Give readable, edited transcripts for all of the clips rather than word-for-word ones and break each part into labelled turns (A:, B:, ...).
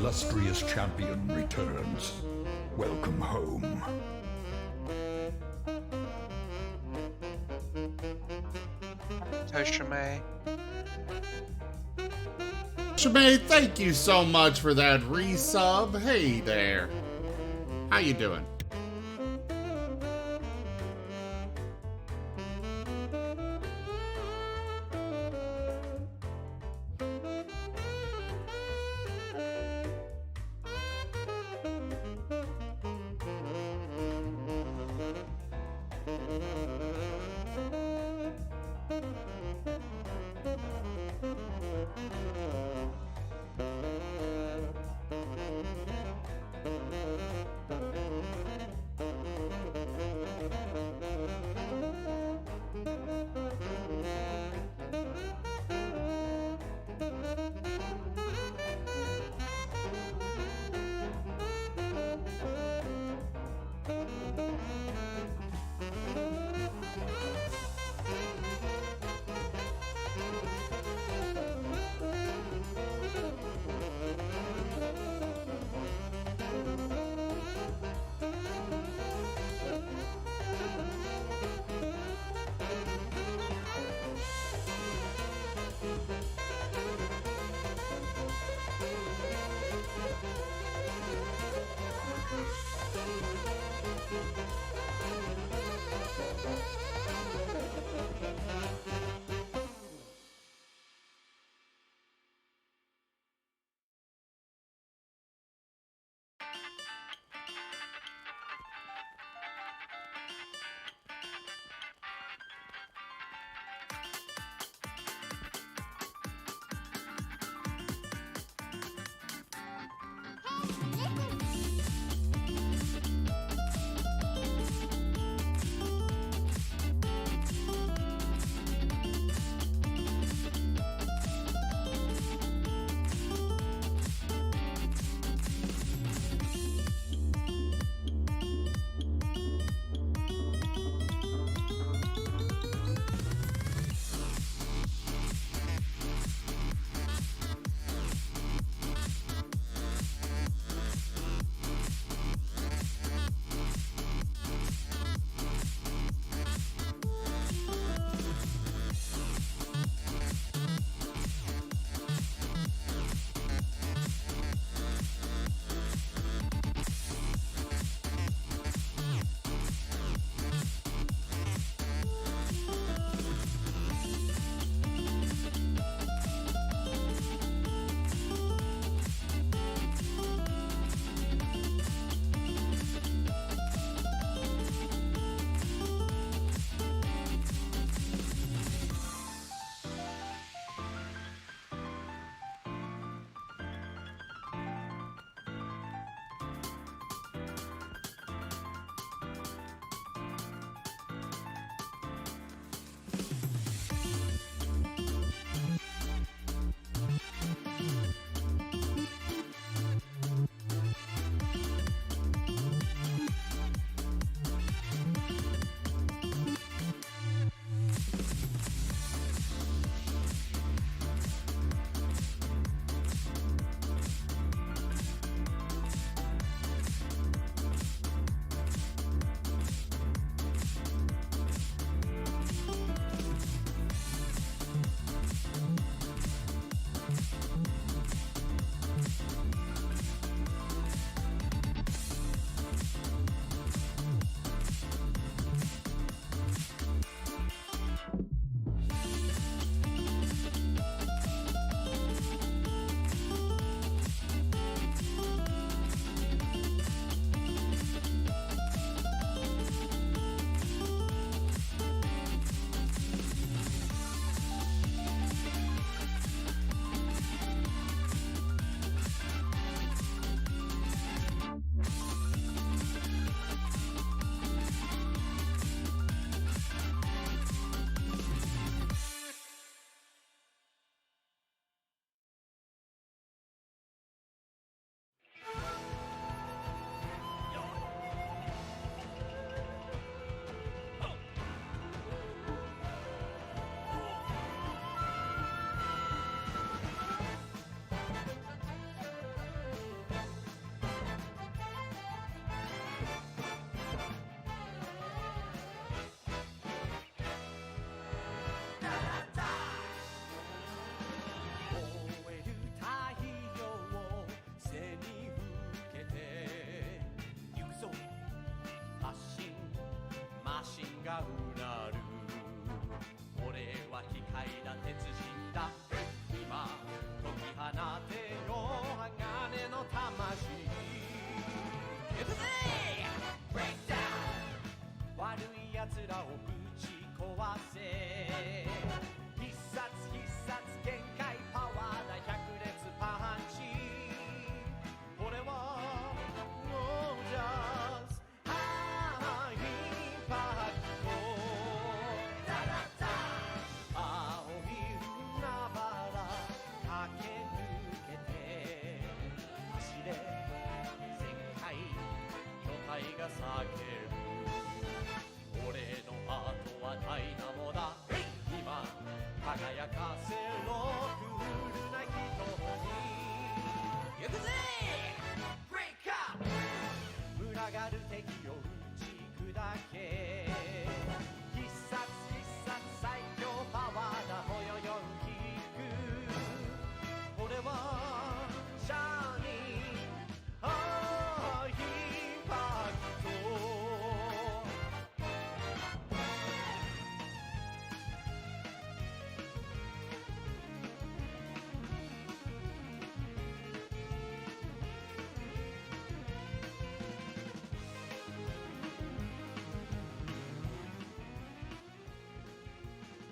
A: illustrious champion returns. Welcome home.
B: Toshime.
C: Shimei, thank you so much for that resub. Hey there. How you doing?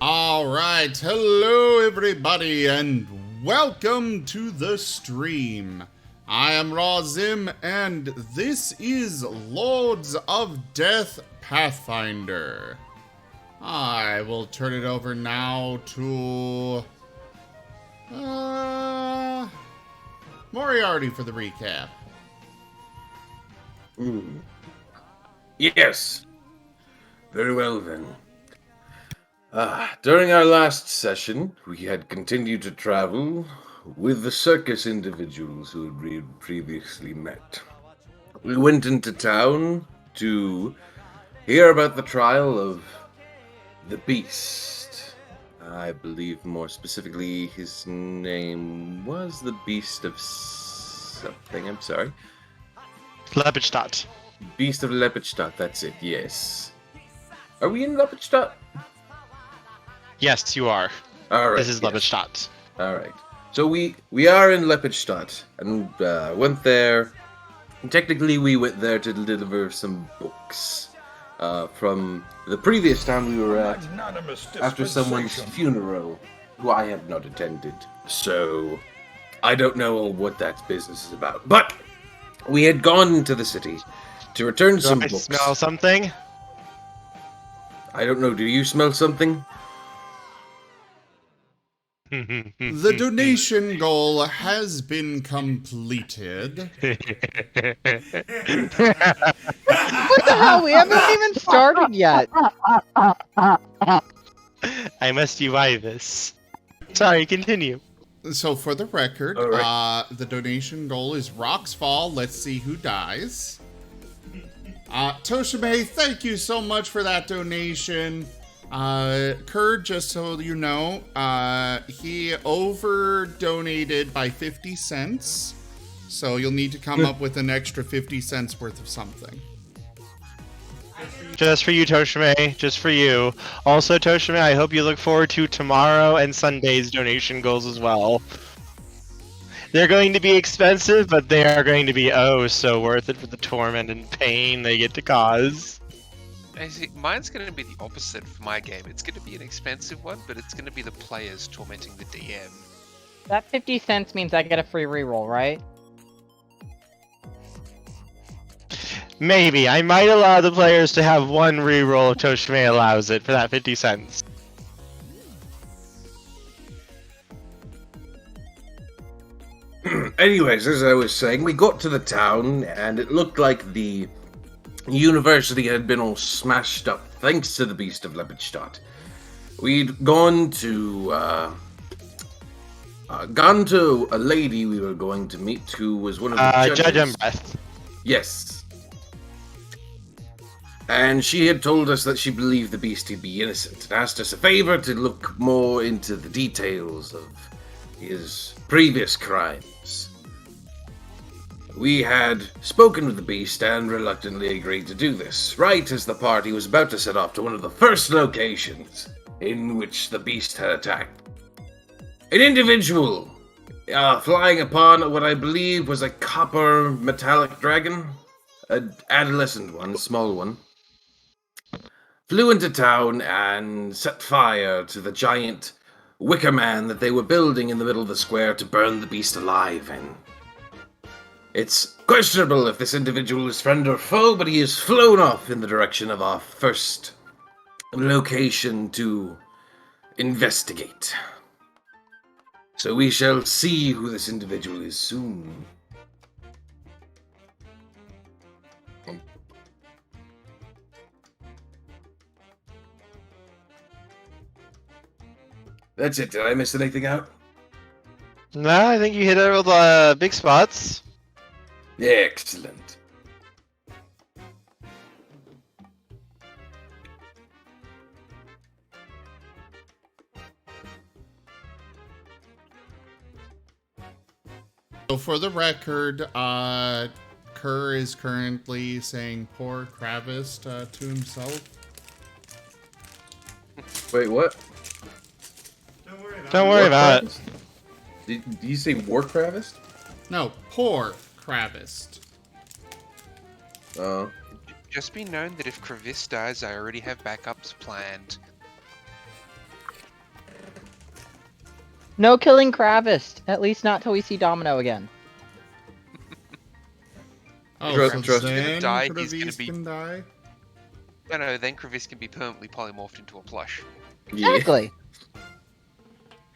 C: Alright, hello everybody, and welcome to the stream. I am Razim, and this is Lords of Death Pathfinder. I will turn it over now to... Moriarty for the recap.
B: Yes. Very well then. During our last session, we had continued to travel with the circus individuals who we had previously met. We went into town to hear about the trial of the Beast. I believe more specifically his name was the Beast of something, I'm sorry.
D: Lepidstadt.
B: Beast of Lepidstadt, that's it, yes. Are we in Lepidstadt?
D: Yes, you are.
B: All right.
D: This is Lepidstadt.
B: All right. So we are in Lepidstadt and went there. And technically, we went there to deliver some books from the previous town we were at after someone's funeral, who I have not attended. So I don't know what that business is about. But we had gone into the city to return some books.
D: Smell something?
B: I don't know. Do you smell something?
C: The donation goal has been completed.
E: What the hell? We haven't even started yet.
D: I must UI this. Sorry, continue.
C: So for the record,
B: All right.
C: the donation goal is Rocks Fall. Let's see who dies. Toshime, thank you so much for that donation. Kurd, just so you know, he over-donated by 50 cents. So you'll need to come up with an extra 50 cents worth of something.
D: Just for you, Toshime. Just for you. Also, Toshime, I hope you look forward to tomorrow and Sunday's donation goals as well. They're going to be expensive, but they are going to be oh so worth it for the torment and pain they get to cause.
F: I see, mine's going to be the opposite for my game. It's going to be an expensive one, but it's going to be the players tormenting the DM.
E: That 50 cents means I get a free reroll, right?
D: Maybe. I might allow the players to have one reroll if Toshime allows it for that 50 cents.
B: Anyways, as I was saying, we got to the town, and it looked like the university had been all smashed up thanks to the Beast of Lepidstadt. We'd gone to a lady we were going to meet who was one of the judges.
D: Judge Embreth.
B: Yes. And she had told us that she believed the beast to be innocent and asked us a favor to look more into the details of his previous crimes. We had spoken with the beast and reluctantly agreed to do this, right as the party was about to set off to one of the first locations in which the beast had attacked. An individual, flying upon what I believe was a copper metallic dragon, an adolescent one, a small one, flew into town and set fire to the giant wicker man that they were building in the middle of the square to burn the beast alive in. It's questionable if this individual is friend or foe, but he has flown off in the direction of our first location to investigate. So we shall see who this individual is soon. That's it. Did I miss anything out?
D: No, I think you hit all the big spots.
B: Excellent.
C: So for the record, Kerr is currently saying poor Kravis to himself.
B: Wait, what?
D: Don't worry about it.
B: Did you say Warcravist?
C: No, poor Kravis.
B: Oh.
F: Just be known that if Kravis dies, I already have backups planned.
E: No killing Kravis. At least not till we see Domino again.
C: Oh,
B: Trust-
C: so
B: trust-
C: then
F: Die, he's
C: Kravis
F: gonna be-
C: can die?
F: No, then Kravis can be permanently polymorphed into a plush.
B: Yeah.
E: Exactly.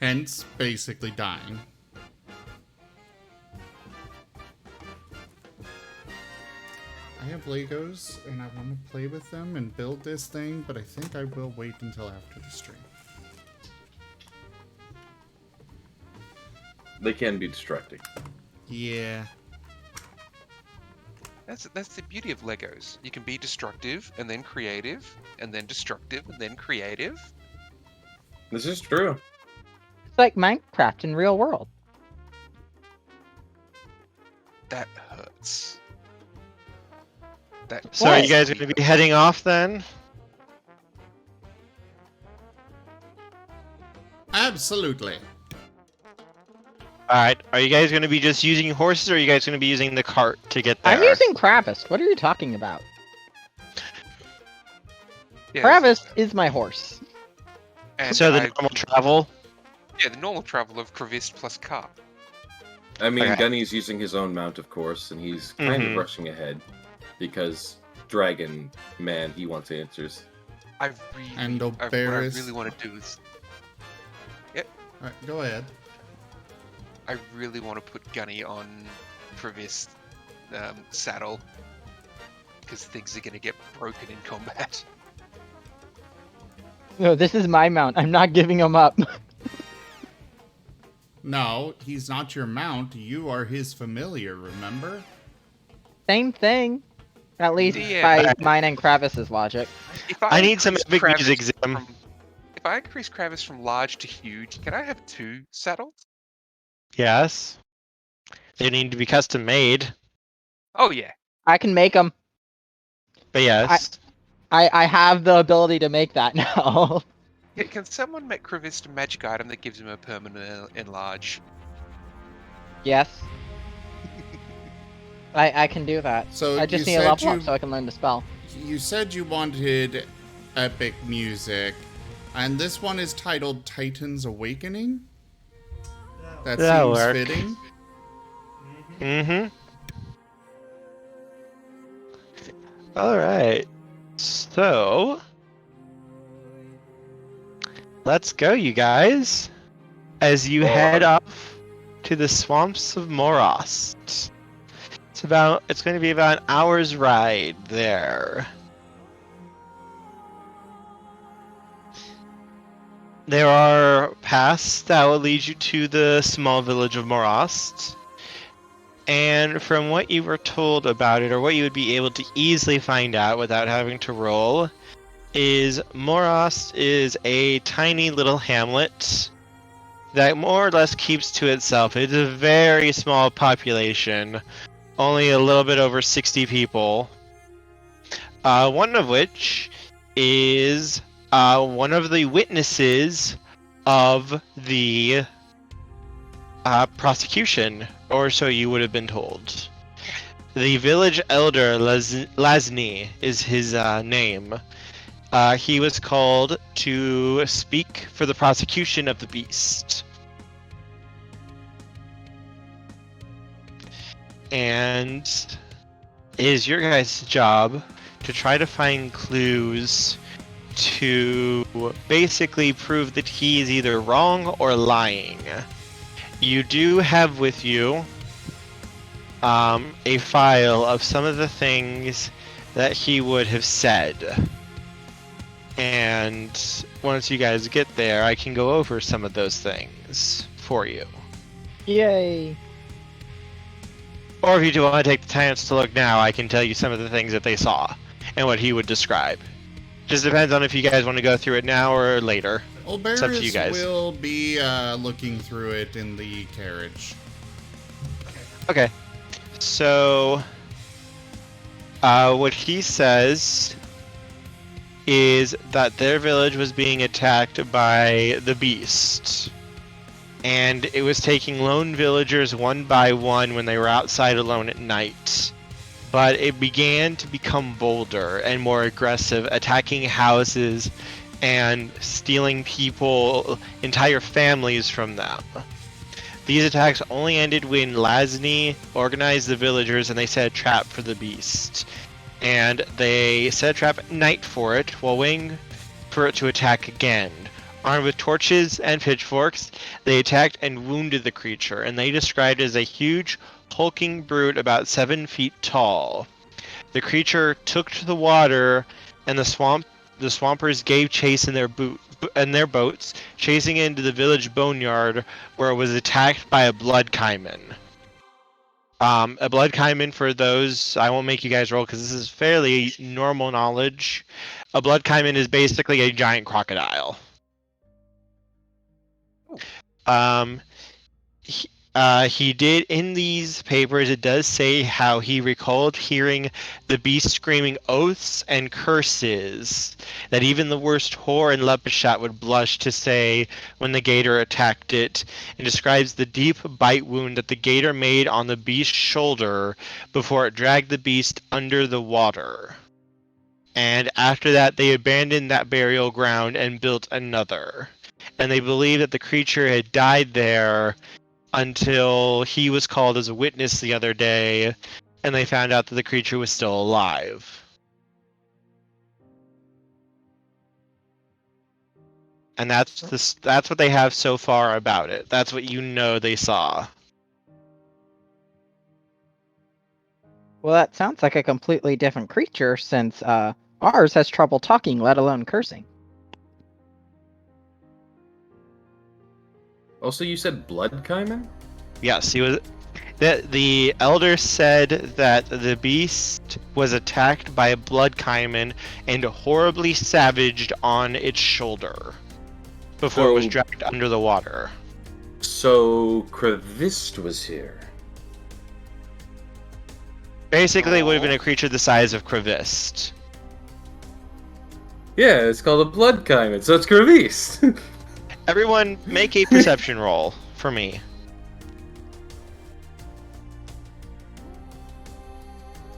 C: Hence, basically dying. I have Legos, and I want to play with them and build this thing, but I think I will wait until after the stream.
B: They can be distracting.
C: Yeah.
F: That's the beauty of Legos. You can be destructive, and then creative, and then destructive, and then creative.
B: This is true.
E: It's like Minecraft in real world.
F: That hurts. That
D: So are you
E: What?
D: guys going to be heading off then?
C: Absolutely.
D: Alright, are you guys going to be just using horses, or are you guys going to be using the cart to get there?
E: I'm using Kravis. What are you talking about?
F: Yes,
E: Kravis is my horse.
F: and
D: So the
F: I-
D: normal travel?
F: yeah, the normal travel of Kravis plus car.
B: I mean,
D: Okay.
B: Gunny's using his own mount, of course, and he's kind of
D: Mhm.
B: rushing ahead because Dragon Man, he wants answers.
F: I really,
C: And
F: what I
C: Oberys.
F: really want to do is,
C: Alright, go ahead.
F: I really want to put Gunny on Kravis saddle because things are gonna get broken in combat.
E: No, this is my mount. I'm not giving him up.
C: No, he's not your mount. You are his familiar, remember?
E: Same thing. At least
F: Yeah.
E: by mine and Kravis's logic.
F: If
D: I need some
F: increase
D: epic music,
F: Kravis
D: Zim.
F: if I increase Kravis from large to huge, can I have 2 saddles?
D: Yes. They need to be custom made.
F: Oh yeah.
E: I can make them.
D: But yes.
E: I have the ability to make that now.
F: Can someone make Kravis a magic item that gives him a permanent enlarge?
E: Yes. I can do that.
C: So
E: I just
C: you
E: need a
C: said
E: level up
C: you-
E: so I can learn the spell.
C: You said you wanted epic music, and this one is titled Titan's Awakening? That
D: That'll
C: seems
D: work.
C: fitting.
D: Mm-hmm. Alright. So... let's go, you guys. As you head off to the swamps of Morost. It's going to be about an hour's ride there. There are paths that will lead you to the small village of Morost. And from what you were told about it, or what you would be able to easily find out without having to roll, is Morost is a tiny little hamlet that more or less keeps to itself. It's a very small population, only a little bit over 60 people. One of which is one of the witnesses of the prosecution, or so you would have been told. The village elder, Lasny, is his name. He was called to speak for the prosecution of the beast. And it is your guys' job to try to find clues to basically prove that he is either wrong or lying. You do have with you a file of some of the things that he would have said. And once you guys get there, I can go over some of those things for you.
E: Yay!
D: Or if you do want to take the chance to look now, I can tell you some of the things that they saw and what he would describe. Just depends on if you guys want to go through it now or later. It's up to you guys.
C: Will be looking through it in the carriage.
D: Okay. So, what he says is that their village was being attacked by the beast. And it was taking lone villagers one by one when they were outside alone at night. But it began to become bolder and more aggressive, attacking houses and stealing people, entire families from them. These attacks only ended when Lasny organized the villagers and they set a trap for the beast. And they set a trap at night for it, while waiting for it to attack again. Armed with torches and pitchforks, they attacked and wounded the creature, and they described it as a huge, hulking brute about 7 feet tall. The creature took to the water, and the swampers gave chase in their boats, chasing it into the village boneyard, where it was attacked by a blood caiman. A blood caiman, for those, I won't make you guys roll because this is fairly normal knowledge. A blood caiman is basically a giant crocodile. He did, in these papers, it does say how he recalled hearing the beast screaming oaths and curses that even the worst whore in Lepidshot would blush to say when the gator attacked it, and describes the deep bite wound that the gator made on the beast's shoulder before it dragged the beast under the water. And after that, they abandoned that burial ground and built another. And they believe that the creature had died there until he was called as a witness the other day, and they found out that the creature was still alive. And that's what they have so far about it. That's what you know they saw.
E: Well, that sounds like a completely different creature, since ours has trouble talking, let alone cursing.
B: Also, you said blood caiman?
D: Yes, he was. The elder said that the beast was attacked by a blood caiman and horribly savaged on its shoulder before it was dragged under the water.
B: So Krevist was here.
D: Basically, it would have been a creature the size of Krevist.
B: Yeah, it's called a blood caiman, so it's Krevist.
D: Everyone, make a perception roll for me.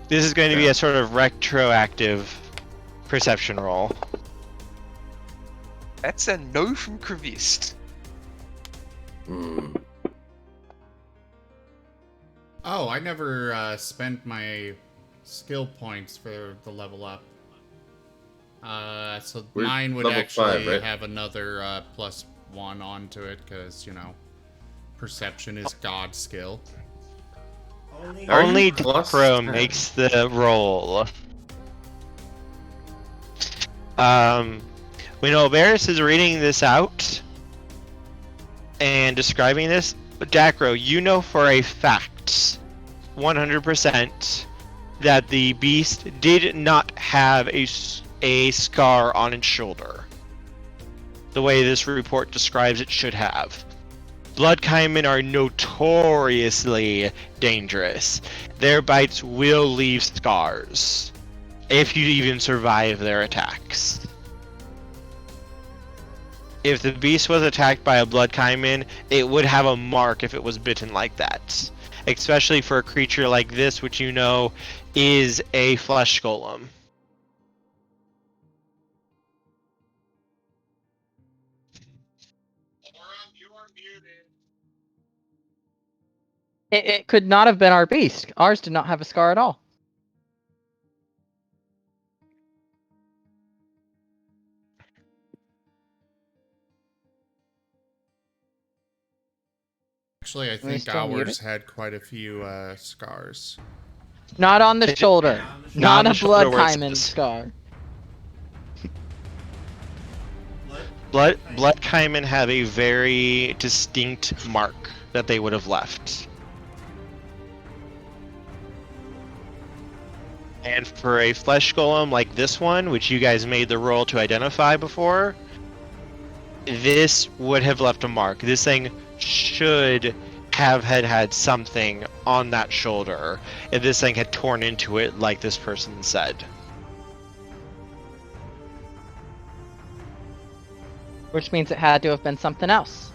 D: This is going to be a sort of retroactive perception roll.
F: That's a no from Krevist.
C: Oh, I never spent my skill points for the level up. So
B: We're
C: mine would
B: level
C: actually
B: 5, right?
C: have another +1 onto it, because, perception is God skill.
D: Only
B: plus
D: Pro
B: 10?
D: makes the roll. When Oberus is reading this out and describing this, Dacro, you know for a fact, 100%, that the beast did not have a scar on its shoulder, the way this report describes it should have. Blood Caiman are notoriously dangerous. Their bites will leave scars if you even survive their attacks. If the beast was attacked by a Blood Caiman, it would have a mark if it was bitten like that. Especially for a creature like this, which you know is a flesh golem.
E: It could not have been our beast. Ours did not have a scar at all.
C: Actually, I
E: we
C: think
E: still muted?
C: ours had quite a few scars.
E: Not on the shoulder.
D: Not on
E: Not
D: the
E: a blood
D: shoulder where it
E: Caiman
D: says-
E: scar.
D: Blood Caiman have a very distinct mark that they would have left. And for a flesh golem like this one, which you guys made the roll to identify before, this would have left a mark. This thing should have had something on that shoulder if this thing had torn into it like this person said.
E: Which means it had to have been something else.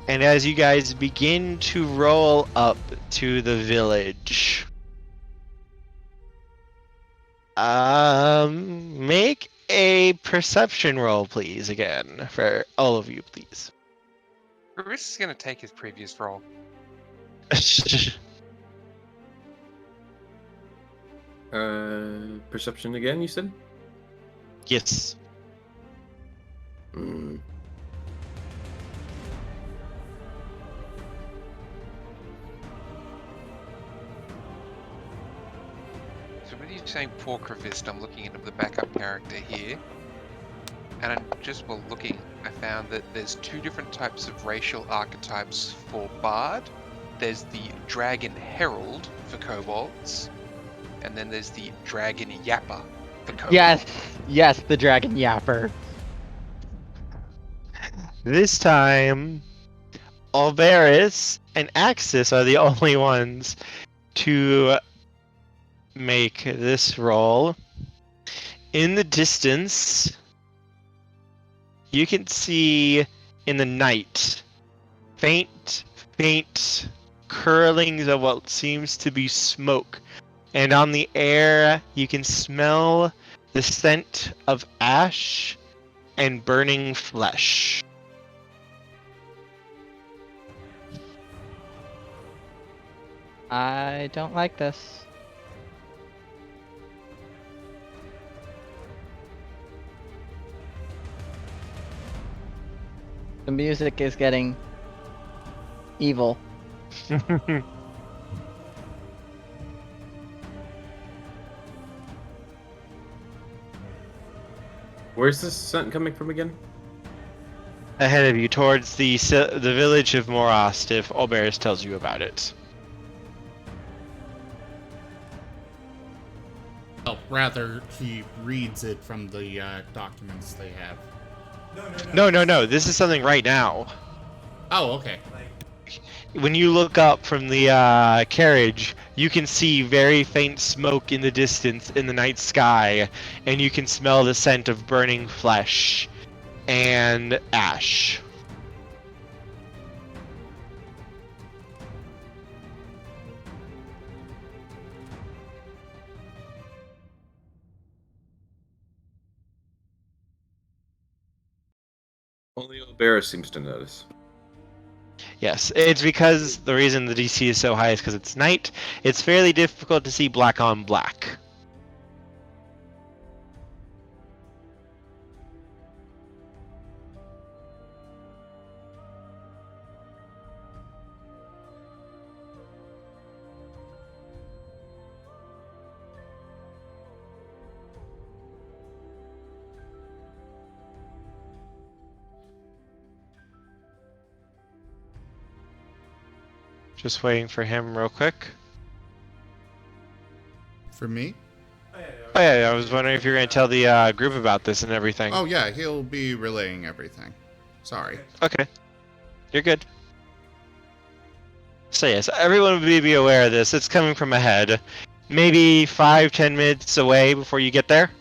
D: And as you guys begin to roll up to the village, make a perception roll, please, again, for all of you, please.
F: Riss is going to take his previous role.
B: Perception again, you said?
D: Yes.
B: Hmm.
F: So when you're saying poor Kravist, I'm looking into the backup character here. And just while looking, I found that there's two different types of racial archetypes for Bard. There's the Dragon Herald for kobolds, and then there's the Dragon Yapper for kobolds.
E: Yes, the dragon yapper.
D: This time, Alberis and Axis are the only ones to make this roll. In the distance, you can see in the night faint curlings of what seems to be smoke. And on the air, you can smell the scent of ash and burning flesh.
E: I don't like this. The music is getting evil.
B: Where's this scent coming from again?
D: Ahead of you, towards the village of Morost, if Alberis tells you about it.
C: Well, rather, he reads it from the documents they have.
D: No. This is something right now.
C: Oh, okay.
D: When you look up from the carriage, you can see very faint smoke in the distance in the night sky, and you can smell the scent of burning flesh and ash.
B: Only Alberis seems to notice.
D: Yes, it's because the reason the DC is so high is because it's night. It's fairly difficult to see black on black. Just waiting for him real quick.
C: For me?
D: Oh yeah, I was wondering if you're going to tell the group about this and everything.
C: Oh yeah, he'll be relaying everything. Sorry.
D: Okay, you're good. So yes, everyone would be aware of this. It's coming from ahead. Maybe 5-10 minutes away before you get there.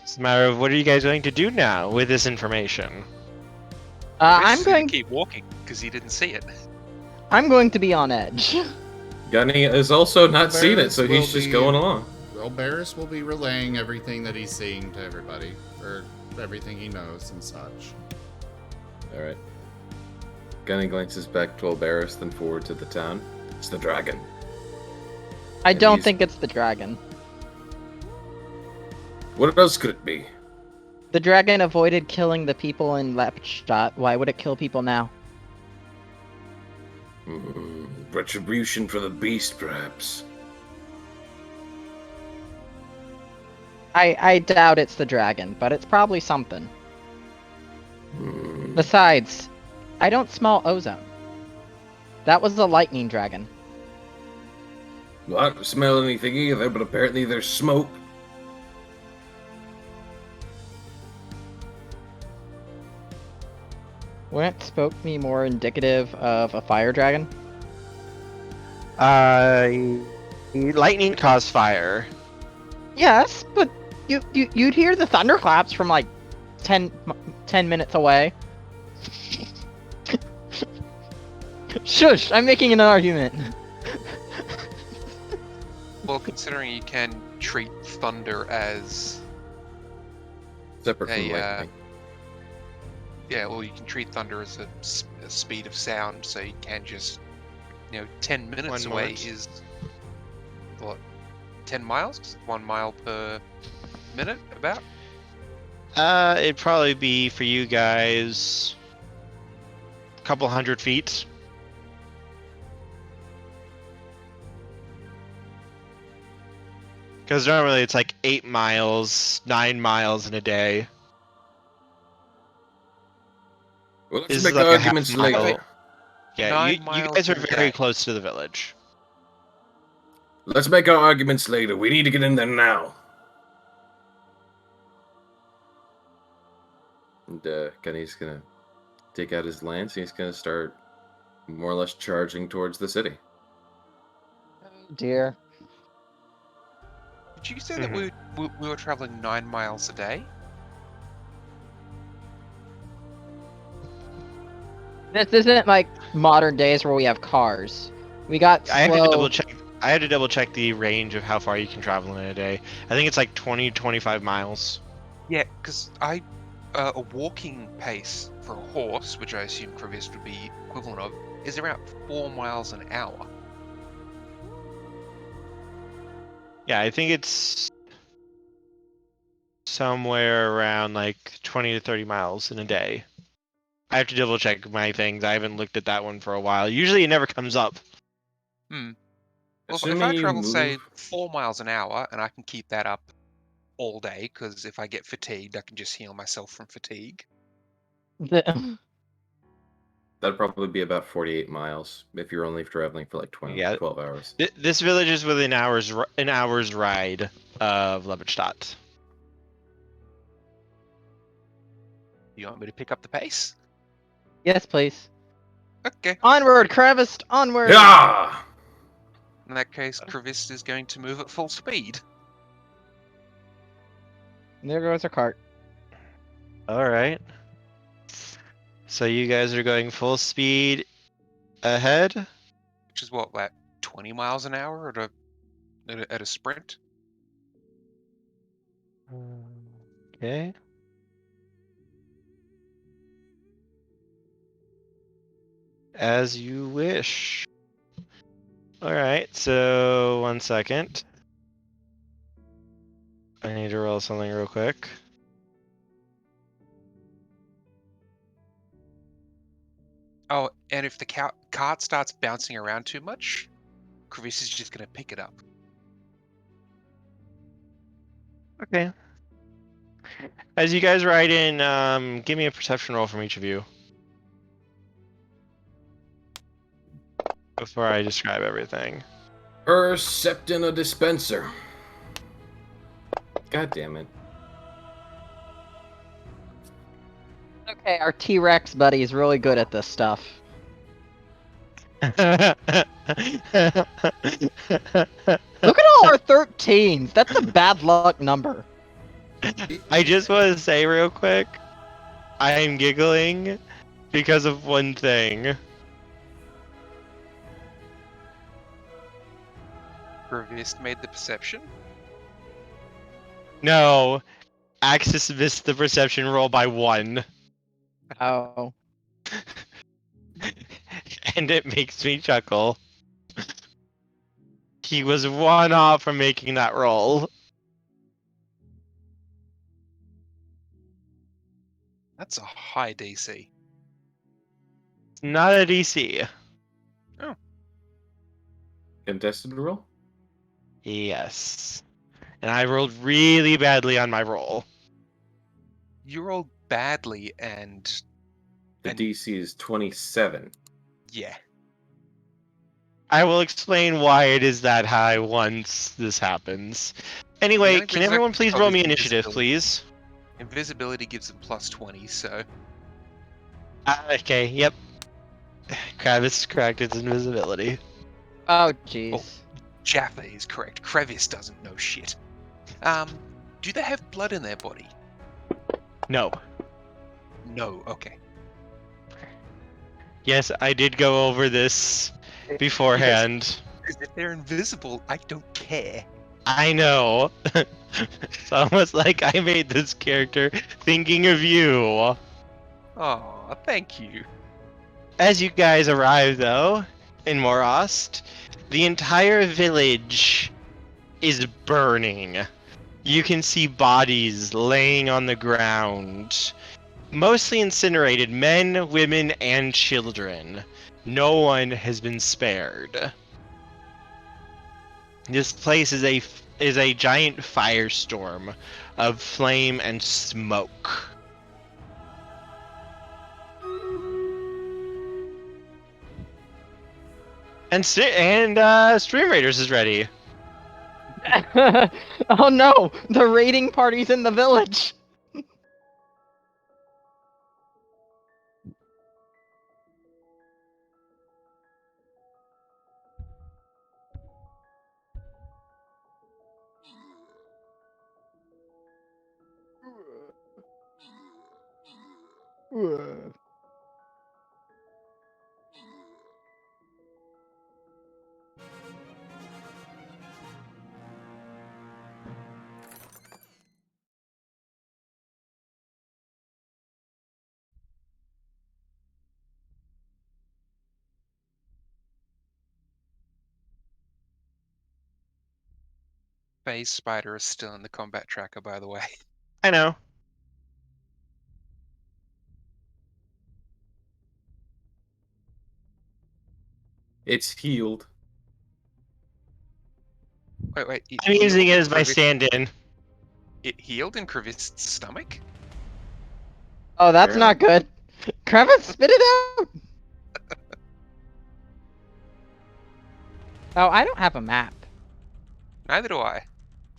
D: It's a matter of what are you guys going to do now with this information?
E: I'm
F: Chris
E: going.
F: keep walking because he didn't see it.
E: I'm going to be on edge.
B: Gunny has also not seen it, so
C: Barris
B: he's
C: will
B: just
C: be-
B: going along.
C: Well, Barris will be relaying everything that he's seeing to everybody, or everything he knows and such.
B: Alright. Gunny glances back to Albarus, then forward to the town. It's the dragon.
E: I
B: And
E: don't
B: he's-
E: think it's the dragon.
B: What else could it be?
E: The dragon avoided killing the people in Lepstadt. Why would it kill people now?
B: Retribution for the beast, perhaps.
E: I doubt it's the dragon, but it's probably something. Besides, I don't smell ozone. That was the lightning dragon.
B: Well, I don't smell anything either, but apparently there's smoke.
E: Wouldn't smoke be more indicative of a fire dragon?
D: Lightning caused fire.
E: Yes, but you'd hear the thunderclaps from like 10 minutes away. Shush! I'm making an argument.
F: Well, considering you can treat thunder as
B: Separate from
F: Hey,
B: lightning.
F: yeah, well, you can treat thunder as a speed of sound, so you can just 10 minutes
D: 1
F: away
D: minute.
F: is what 10 miles, 1 mile per minute, about.
D: It'd probably be for you guys a couple 100 feet. Because normally it's like 8 miles, 9 miles in a day.
B: Well, let's
D: This
B: make
D: is like a half
B: arguments
D: mile.
B: later.
D: Yeah,
F: 9
D: you
F: miles
D: guys are
F: in a
D: very
F: day.
D: close to the village.
B: Let's make our arguments later. We need to get in there now. And Gunny's gonna take out his lance and he's gonna start more or less charging towards the city.
E: Dear.
F: Did you say that we were traveling 9 miles a day?
E: This isn't like modern days where we have cars. We got
D: I had to
E: slow.
D: double check. I had to double check the range of how far you can travel in a day. I think it's like 20-25 miles.
F: Yeah, because a walking pace for a horse, which I assume Crevice would be equivalent of, is around 4 miles an hour.
D: Yeah, I think it's somewhere around like 20 to 30 miles in a day. I have to double check my things. I haven't looked at that one for a while. Usually it never comes up.
F: Well, if
B: Assuming
F: I
B: you
F: travel, say,
B: move-
F: 4 miles an hour, and I can keep that up all day, because if I get fatigued, I can just heal myself from fatigue.
E: The-
B: That'd probably be about 48 miles if you're only traveling for like 12
D: Yeah.
B: hours.
D: This village is within an hour's ride of Lepstadt.
F: You want me to pick up the pace?
E: yes, please.
F: Okay.
E: Onward, Crevice! Onward!
B: Yeah!
F: In that case, Crevice is going to move at full speed.
E: There goes our cart.
D: All right. So you guys are going full speed ahead.
F: Which is what, like 20 miles an hour at a sprint?
D: Okay. As you wish. Alright, so 1 second. I need to roll something real quick.
F: Oh, and if the cart starts bouncing around too much, Crevice is just going to pick it up.
D: Okay. As you guys ride in, give me a perception roll from each of you. Before I describe everything.
B: Percepting a dispenser. God damn it.
E: Okay, our T-Rex buddy is really good at this stuff. Look at all our 13s. That's a bad luck number.
D: I just want to say real quick, I am giggling because of one thing.
F: Crevice made the perception.
D: No, Axis missed the perception roll by 1.
E: Oh.
D: And it makes me chuckle. He was 1 off from making that roll.
F: That's a high DC.
D: Not a DC.
B: Contested roll?
D: Yes. And I rolled really badly on my roll.
F: You rolled badly, and
B: The DC is 27.
F: yeah.
D: I will explain why it is that high once this happens. Anyway,
F: only
D: can
F: reason I
D: everyone
F: can
D: please
F: tell
D: roll
F: is
D: me initiative,
F: invisibility.
D: please?
F: Invisibility gives him plus 20, so
D: Okay, yep. Kravis is correct, it's invisibility.
E: Oh, jeez.
F: Jaffa is correct. Crevice doesn't know shit. Do they have blood in their body?
D: No.
F: No. Okay.
D: Yes, I did go over this beforehand.
F: Because if they're invisible, I don't care.
D: I know. It's almost like I made this character thinking of you.
F: Oh, thank you.
D: As you guys arrive, though, in Morost, the entire village is burning. You can see bodies laying on the ground. Mostly incinerated, men, women, and children. No one has been spared. This place is a giant firestorm of flame and smoke. And Stream Raiders is ready.
E: Oh no! The raiding party's in the village!
F: Phase Spider is still in the combat tracker, by the way.
D: I know.
B: It's healed.
F: Wait.
D: I'm using it as my
F: Crevice-
D: stand-in.
F: It healed in Crevice's stomach?
E: Oh, that's
B: Yeah.
E: not good. Kravis, spit it out! Oh, I don't have a map.
F: Neither do I.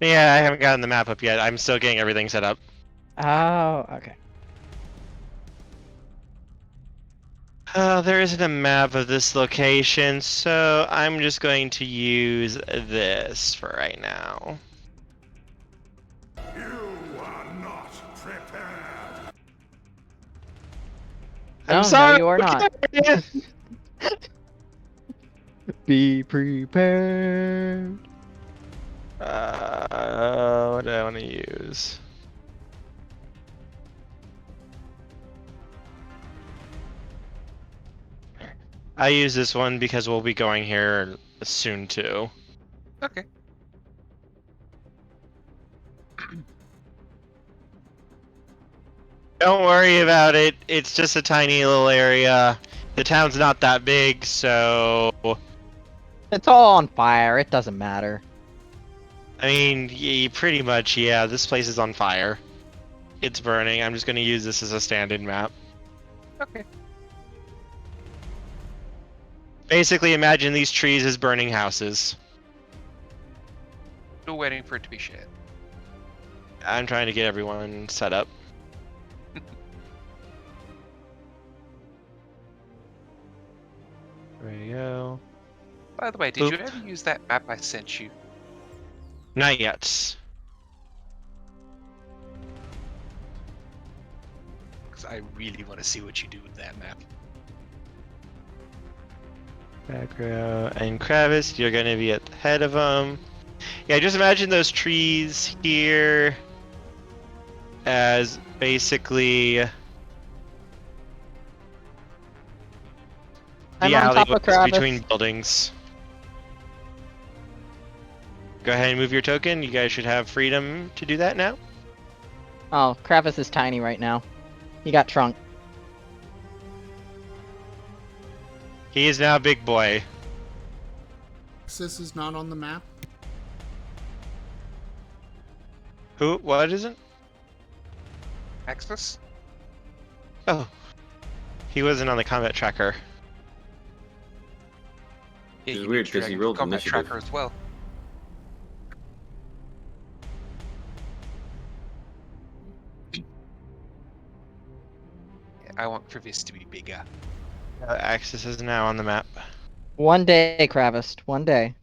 D: Yeah, I haven't gotten the map up yet. I'm still getting everything set up.
E: Oh, okay.
D: There isn't a map of this location, so I'm just going to use this for right now.
A: You are not prepared.
E: No,
D: I'm sorry.
E: no, you are not. Be prepared.
D: What do I want to use? I use this one because we'll be going here soon too.
F: Okay.
D: Don't worry about it. It's just a tiny little area. The town's not that big, so
E: It's all on fire. It doesn't matter.
D: I mean, pretty much, yeah. This place is on fire. It's burning. I'm just gonna use this as a stand-in map.
F: Okay.
D: Basically, imagine these trees as burning houses.
F: Still waiting for it to be shared.
D: I'm trying to get everyone set up. There we go.
F: By the way, did you
D: Oop.
F: ever use that map I sent you?
D: Not yet.
F: Because I really want to see what you do with that map.
D: Back row. And Kravis, you're gonna be at the head of them. Yeah, just imagine those trees here as basically
E: I'm
D: the
E: on top of
D: alleyways
E: Kravis.
D: between buildings. Go ahead and move your token. You guys should have freedom to do that now.
E: Oh, Kravis is tiny right now. He got trunk.
D: He is now big boy.
C: This is not on the map.
D: Who? What isn't?
F: Axis?
D: Oh. He wasn't on the combat tracker.
F: Yeah,
B: It's
F: you
B: weird
F: need
B: 'cause he
F: Dragon
B: rolled
F: combat
B: initiative.
F: tracker as well. Yeah, I want Kravis to be bigger.
D: Axis is now on the map.
E: One day, Kravis. One day.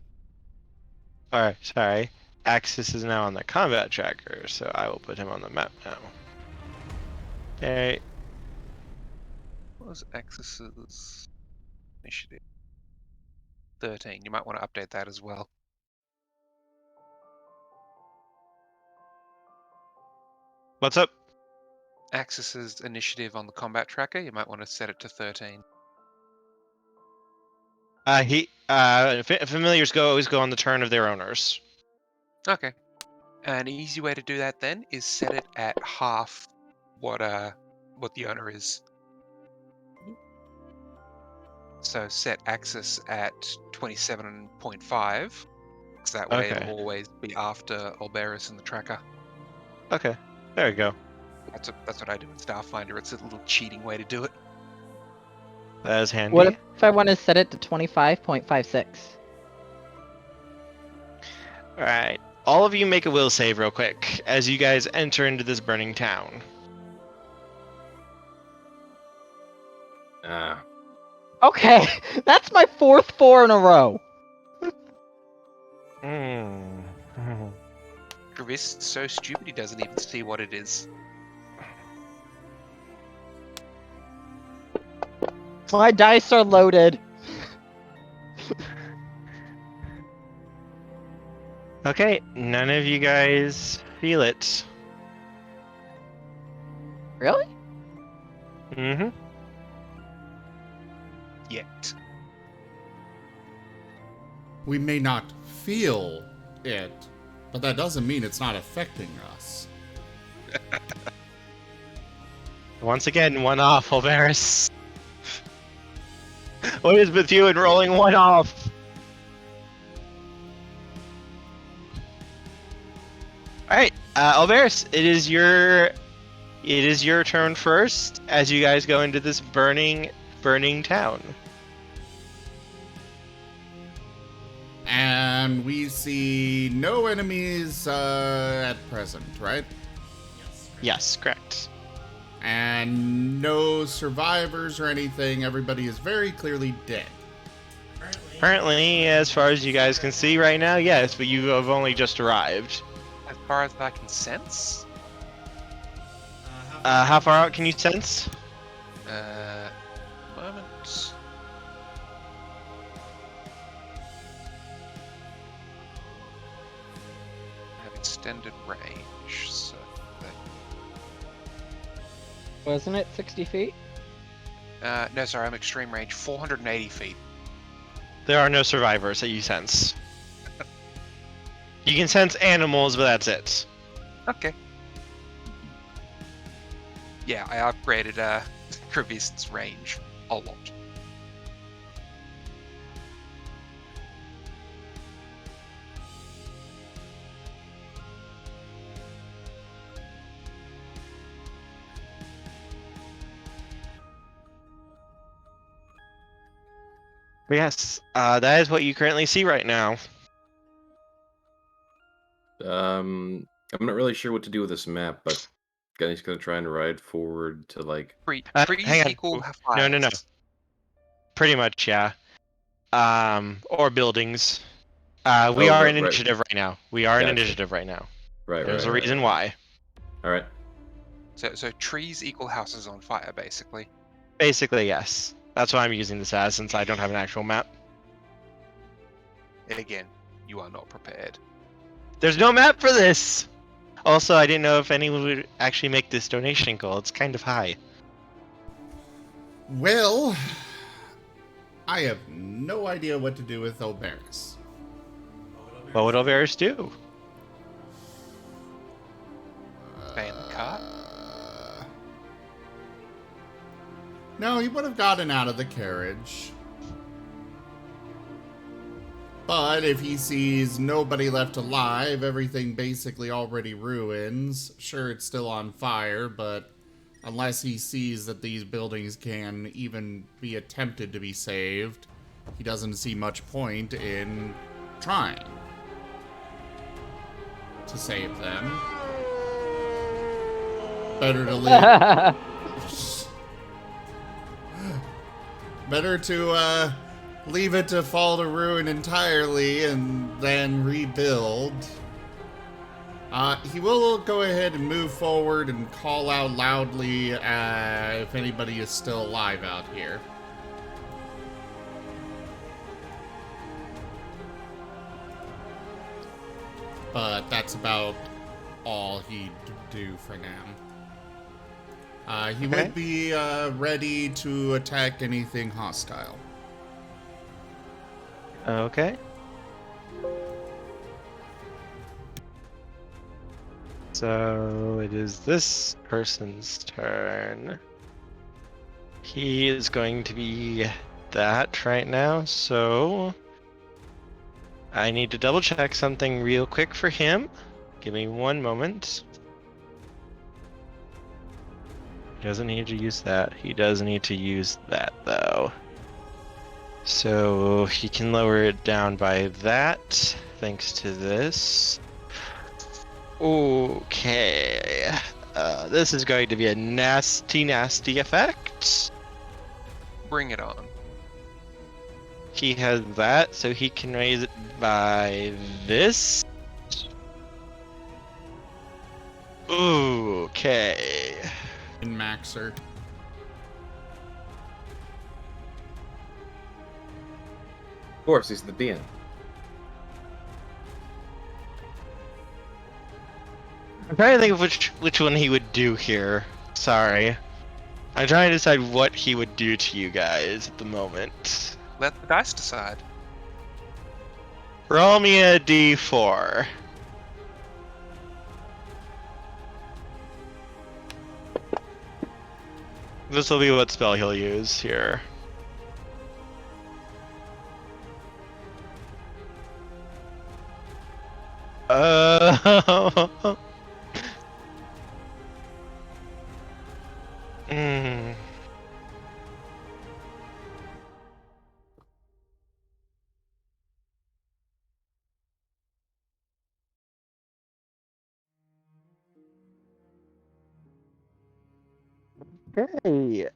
D: Sorry. Axis is now on the combat tracker, so I will put him on the map now. Okay.
F: What was Axis's initiative? 13. You might want to update that as well.
D: What's up?
F: Axis's initiative on the combat tracker, you might want to set it to 13.
D: Familiars always go on the turn of their owners.
F: Okay. An easy way to do that then is set it at half what the owner is. So set Axis at 27.5, because that way
D: Okay.
F: it'll always be after Olberus in the tracker.
D: Okay. There we go.
F: That's what I do in Starfinder. It's a little cheating way to do it.
D: That is handy.
E: What if I want to set it to 25.56?
D: Alright. All of you make a will save real quick as you guys enter into this burning town.
E: Okay, that's my 4th 4 in a row.
F: Kravis is so stupid he doesn't even see what it is.
E: My dice are loaded.
D: Okay, none of you guys feel it.
E: Really?
D: Mm-hmm.
F: Yet.
C: We may not feel it, but that doesn't mean it's not affecting us.
D: Once again, one off, Olberus. What is with you and rolling one off? Alright, Olberus, it is your turn first as you guys go into this burning town.
C: And we see no enemies at present, right?
D: Yes, correct.
C: And no survivors or anything. Everybody is very clearly dead.
D: Apparently, as far as you guys can see right now, yes, but you have only just arrived.
F: As far as I can sense,
D: How far out can you sense?
F: moment. I have extended range, so
E: Wasn't it 60 feet?
F: no, sorry, I'm extreme range, 480 feet.
D: There are no survivors that you sense. You can sense animals, but that's it.
F: Okay. Yeah, I upgraded Kravis's range a lot.
D: But yes, that is what you currently see right now.
B: I'm not really sure what to do with this map, but Gunny's gonna try and ride forward to like.
F: Trees
D: Hang on.
F: equal
D: No, no, no.
F: fires.
D: Pretty much, yeah. Or buildings. We
B: Oh,
D: are
B: right,
D: in
B: right.
D: initiative right now. We are in
B: Gotcha.
D: initiative right now.
B: Right,
D: There's
B: right,
D: a
B: right,
D: reason
B: right.
D: why.
B: All right.
F: So trees equal houses on fire, basically.
D: Basically, yes. That's why I'm using this as, since I don't have an actual map.
F: Again, you are not prepared.
D: There's no map for this! Also, I didn't know if anyone would actually make this donation goal. It's kind of high.
C: Well, I have no idea what to do with Oberys.
D: What would Alvarez do?
F: Stay in the car?
C: No, he would have gotten out of the carriage. But if he sees nobody left alive, everything basically already ruins. Sure, it's still on fire, but unless he sees that these buildings can even be attempted to be saved, he doesn't see much point in trying to save them. Better to leave. Better to leave it to fall to ruin entirely and then rebuild. He will go ahead and move forward and call out loudly if anybody is still alive out here. But that's about all he'd do for now. He
D: Okay.
C: would be ready to attack anything hostile.
D: Okay. So it is this person's turn. He is going to be that right now, so I need to double check something real quick for him. Give me one moment. He doesn't need to use that. He does need to use that though. So he can lower it down by that, thanks to this. Okay. This is going to be a nasty, nasty effect.
F: Bring it on.
D: He has that, so he can raise it by this. Okay.
C: In Maxer.
B: Of course, he's the DM.
D: I'm trying to think of which one he would do here. Sorry. I'm trying to decide what he would do to you guys at the moment.
F: Let the dice decide.
D: Roll me a d4. This will be what spell he'll use here. Mm. Okay.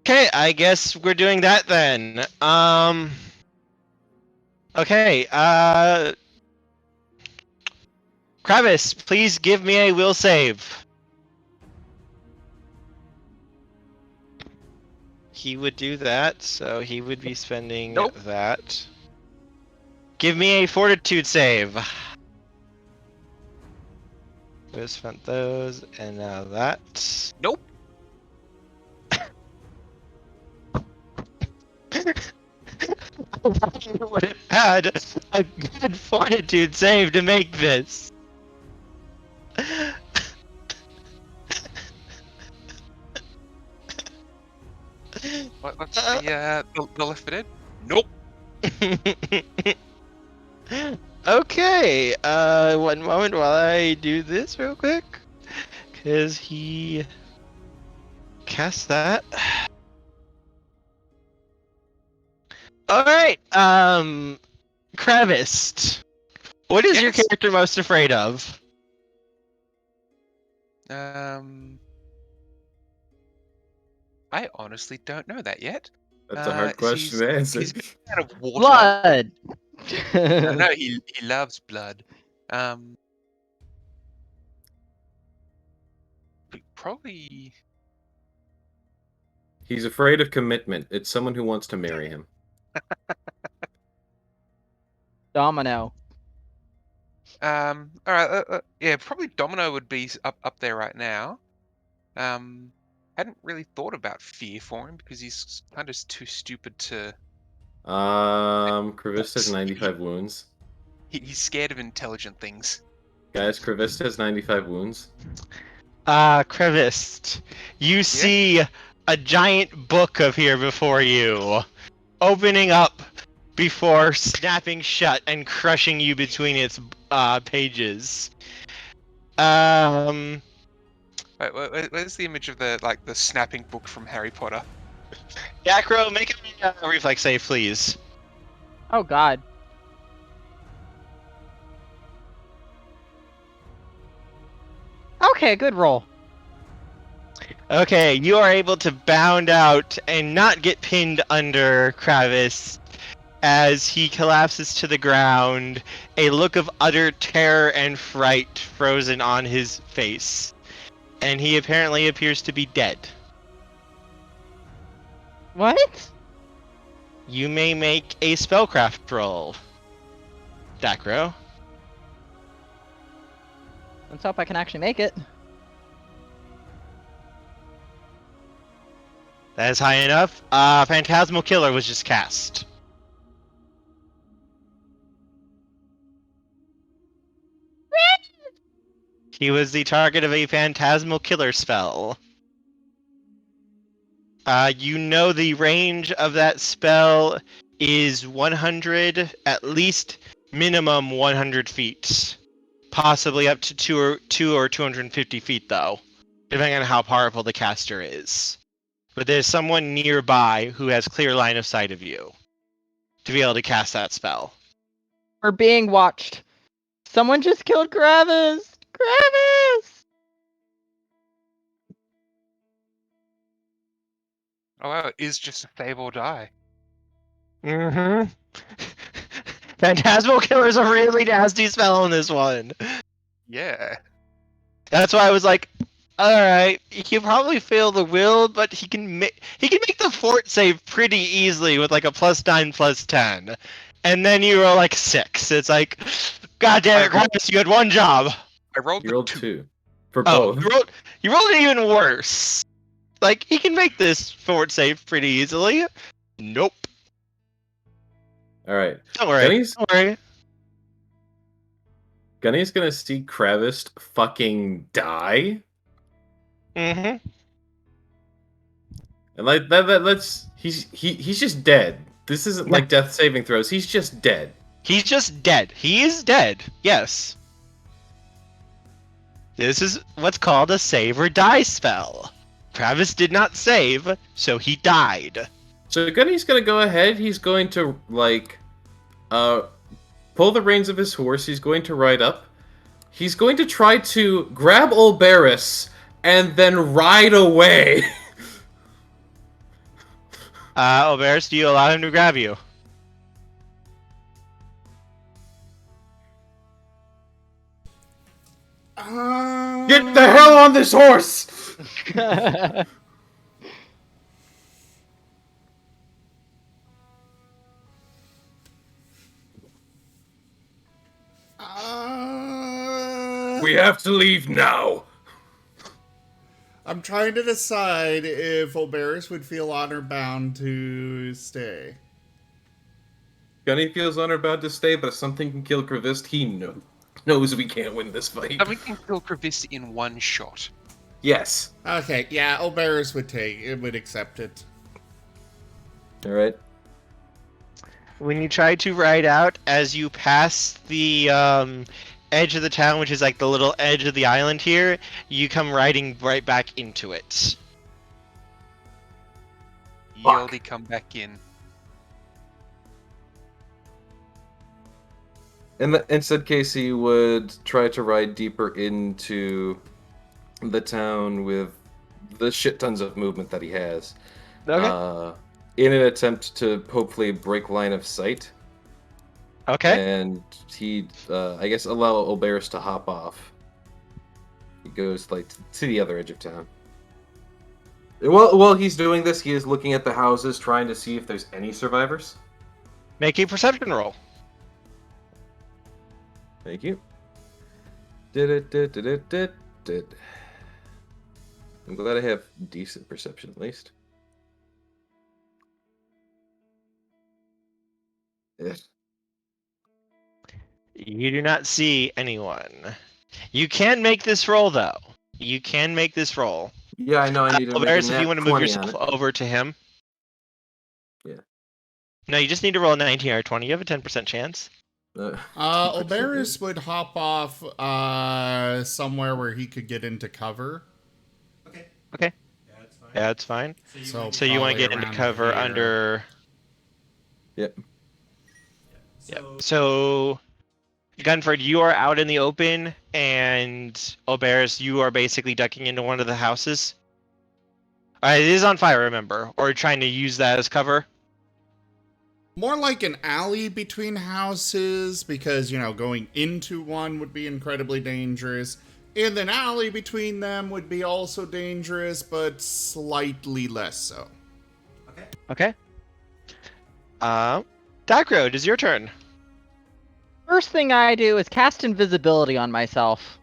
D: Okay, I guess we're doing that then. Okay, Kravis, please give me a will save. He would do that, so he would be spending
F: Nope.
D: that. Give me a fortitude save. We spent those, and now that.
F: Nope.
D: I would have had a good fortitude save to make this.
F: What's the lifted? Nope.
D: Okay, one moment while I do this real quick. Is he cast that? All right, Crevice. What is your
F: Yes.
D: character most afraid of?
F: I honestly don't know that yet.
B: That's a hard question to answer.
F: He's out of water.
E: Blood.
F: No, he loves blood. Probably.
B: He's afraid of commitment. It's someone who wants to marry him.
E: Domino.
F: All right. Yeah, probably Domino would be up there right now. Hadn't really thought about fear for him because he's kind of too stupid to.
B: Crevice has 95 wounds.
F: He's scared of intelligent things.
B: Guys, Crevice has 95 wounds.
D: Crevice, you see a giant book appear before you, opening up before snapping shut and crushing you between its pages.
F: Wait, where's the image of the snapping book from Harry Potter?
D: Yakro, make a reflex save, please.
E: Oh god. Okay, good roll.
D: Okay, you are able to bound out and not get pinned under Kravis as he collapses to the ground, a look of utter terror and fright frozen on his face. And he apparently appears to be dead.
E: What?
D: You may make a spellcraft roll, Dakro.
E: Let's hope I can actually make it.
D: That is high enough. Phantasmal Killer was just cast. He was the target of a Phantasmal Killer spell. You know the range of that spell is 100, at least minimum 100 feet. Possibly up to 2 or 250 feet, though, depending on how powerful the caster is. But there's someone nearby who has clear line of sight of you to be able to cast that spell.
E: We're being watched. Someone just killed Gravis! Gravis!
F: Oh wow, it is just a save or die.
D: Mm-hmm. Phantasmal Killer is a really nasty spell in this one.
F: Yeah.
D: That's why I was like, alright, he can probably fail the will, but he can make the fort save pretty easily with like a +9/+10. And then you roll like 6. It's like, god damn it, Kravis, you had one job.
F: I rolled
B: You
F: the
B: rolled
F: 2.
B: 2. For
D: Oh,
B: both.
D: you rolled it even worse. Like, he can make this fort save pretty easily. Nope.
B: Alright.
D: Don't worry.
B: Gunny's,
D: Don't worry.
B: Gunny's gonna see Kravis fucking die.
D: Mm-hmm.
B: And like let's he's just dead. This isn't like death saving throws. He's just dead.
D: He's just dead. He is dead. Yes. This is what's called a save or die spell. Travis did not save, so he died.
B: So Gunny's gonna go ahead. He's going to like pull the reins of his horse. He's going to ride up. He's going to try to grab Olberis and then ride away.
D: Oberis, do you allow him to grab you?
B: Get the hell on this horse! We have to leave now.
C: I'm trying to decide if Olberis would feel honor bound to stay.
B: Gunny feels honor-bound to stay, but if something can kill Kravist, he knows we can't win this fight.
F: Something can kill Kravis in one shot.
B: Yes.
C: Okay, yeah, Olberis would accept it.
B: Alright.
D: When you try to ride out, as you pass the edge of the town, which is like the little edge of the island here, you come riding right back into it.
F: Yoldy, come back in.
B: In said case, he would try to ride deeper into the town with the shit tons of movement that he has.
D: Okay.
B: In an attempt to hopefully break line of sight.
D: Okay.
B: And he'd, I guess, allow Oberys to hop off. He goes, like, to the other edge of town. While he's doing this, he is looking at the houses, trying to see if there's any survivors.
D: Make a perception roll.
B: Thank you. Did. I'm glad I have decent perception, at least. Yeah.
D: You do not see anyone. You can make this roll, though. You can make this roll.
B: Yeah, I know I need to make a
D: Alvarez, if you
B: nat
D: want to move
B: 20
D: yourself
B: on it.
D: over to him.
B: Yeah.
D: No, you just need to roll a 19 or a 20. You have a 10% chance.
C: Oberys would hop off somewhere where he could get into cover.
D: Okay. Yeah, that's fine. So you want to get into
C: around
D: cover
C: here.
D: under...
B: Yep.
D: Yep. So, Gunford, you are out in the open, and Oberys, you are basically ducking into one of the houses. It is on fire, remember, or trying to use that as cover.
C: More like an alley between houses, because, you know, going into one would be incredibly dangerous. And an alley between them would be also dangerous, but slightly less so.
D: Okay. Dacro, it is your turn.
E: First thing I do is cast invisibility on myself.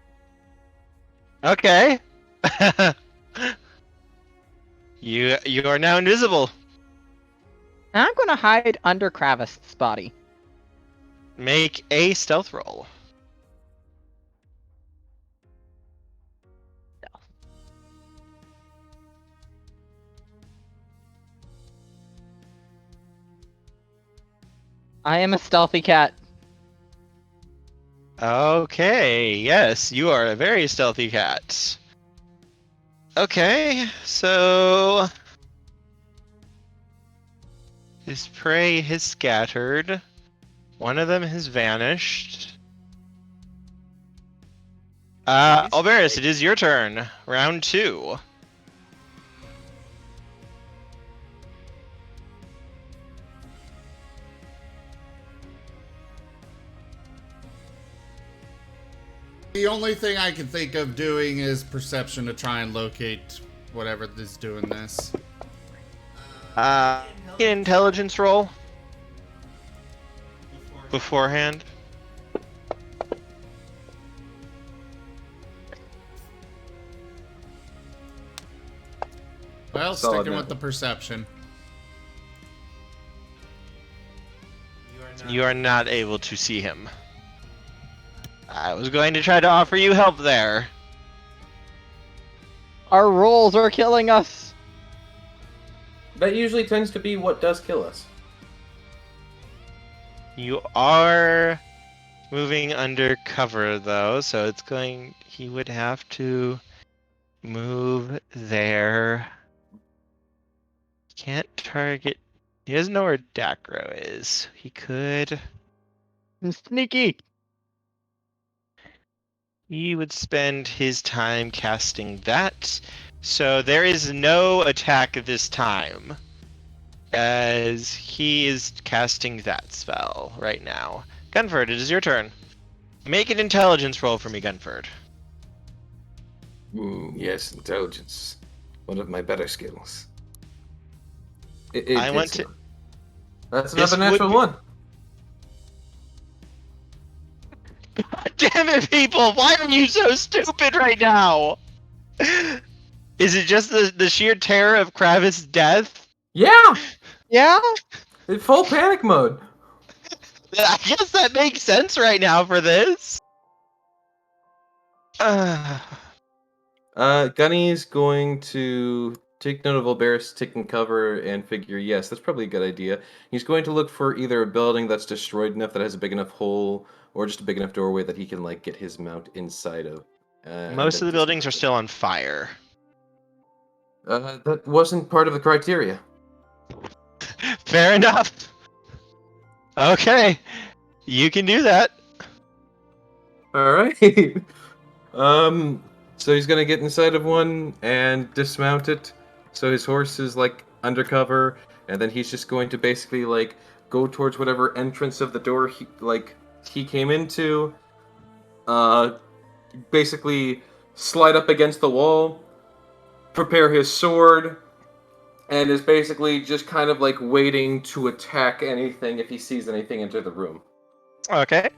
D: Okay. You are now invisible.
E: And I'm going to hide under Kravist's body.
D: Make a stealth roll.
E: I am a stealthy cat.
D: Okay, yes, you are a very stealthy cat. Okay, so... his prey has scattered. One of them has vanished. Alberus, it is your turn. Round 2.
C: The only thing I can think of doing is perception to try and locate whatever is doing this.
D: Intelligence roll. Beforehand.
C: Well,
B: Solid
C: sticking
B: now.
C: with the perception.
D: You are not able to see him. I was going to try to offer you help there.
E: Our rolls are killing us.
B: That usually tends to be what does kill us.
D: You are moving under cover though, so it's going... he would have to move there. Can't target... he doesn't know where Dacro is. He could...
E: I'm sneaky.
D: he would spend his time casting that. So there is no attack this time, as he is casting that spell right now. Gunford, it is your turn. Make an intelligence roll for me, Gunford.
B: Yes, intelligence. One of my better skills.
D: I want to...
B: That's
D: This
B: another natural
D: would be-
B: one.
D: God damn it, people! Why are you so stupid right now? Is it just the sheer terror of Kravis' death?
B: Yeah!
E: Yeah?
B: In full panic mode.
D: I guess that makes sense right now for this.
B: Gunny's going to take note of Oberys taking cover and figure, yes, that's probably a good idea. He's going to look for either a building that's destroyed enough that has a big enough hole, or just a big enough doorway that he can like get his mount inside of.
D: Most of the buildings are still on fire.
B: That wasn't part of the criteria.
D: Fair enough. Okay, you can do that.
B: All right. So he's gonna get inside of one and dismount it. So his horse is like undercover, and then he's just going to basically like go towards whatever entrance of the door he came into. Basically slide up against the wall, prepare his sword, and is basically just kind of like waiting to attack anything if he sees anything enter the room.
D: Okay.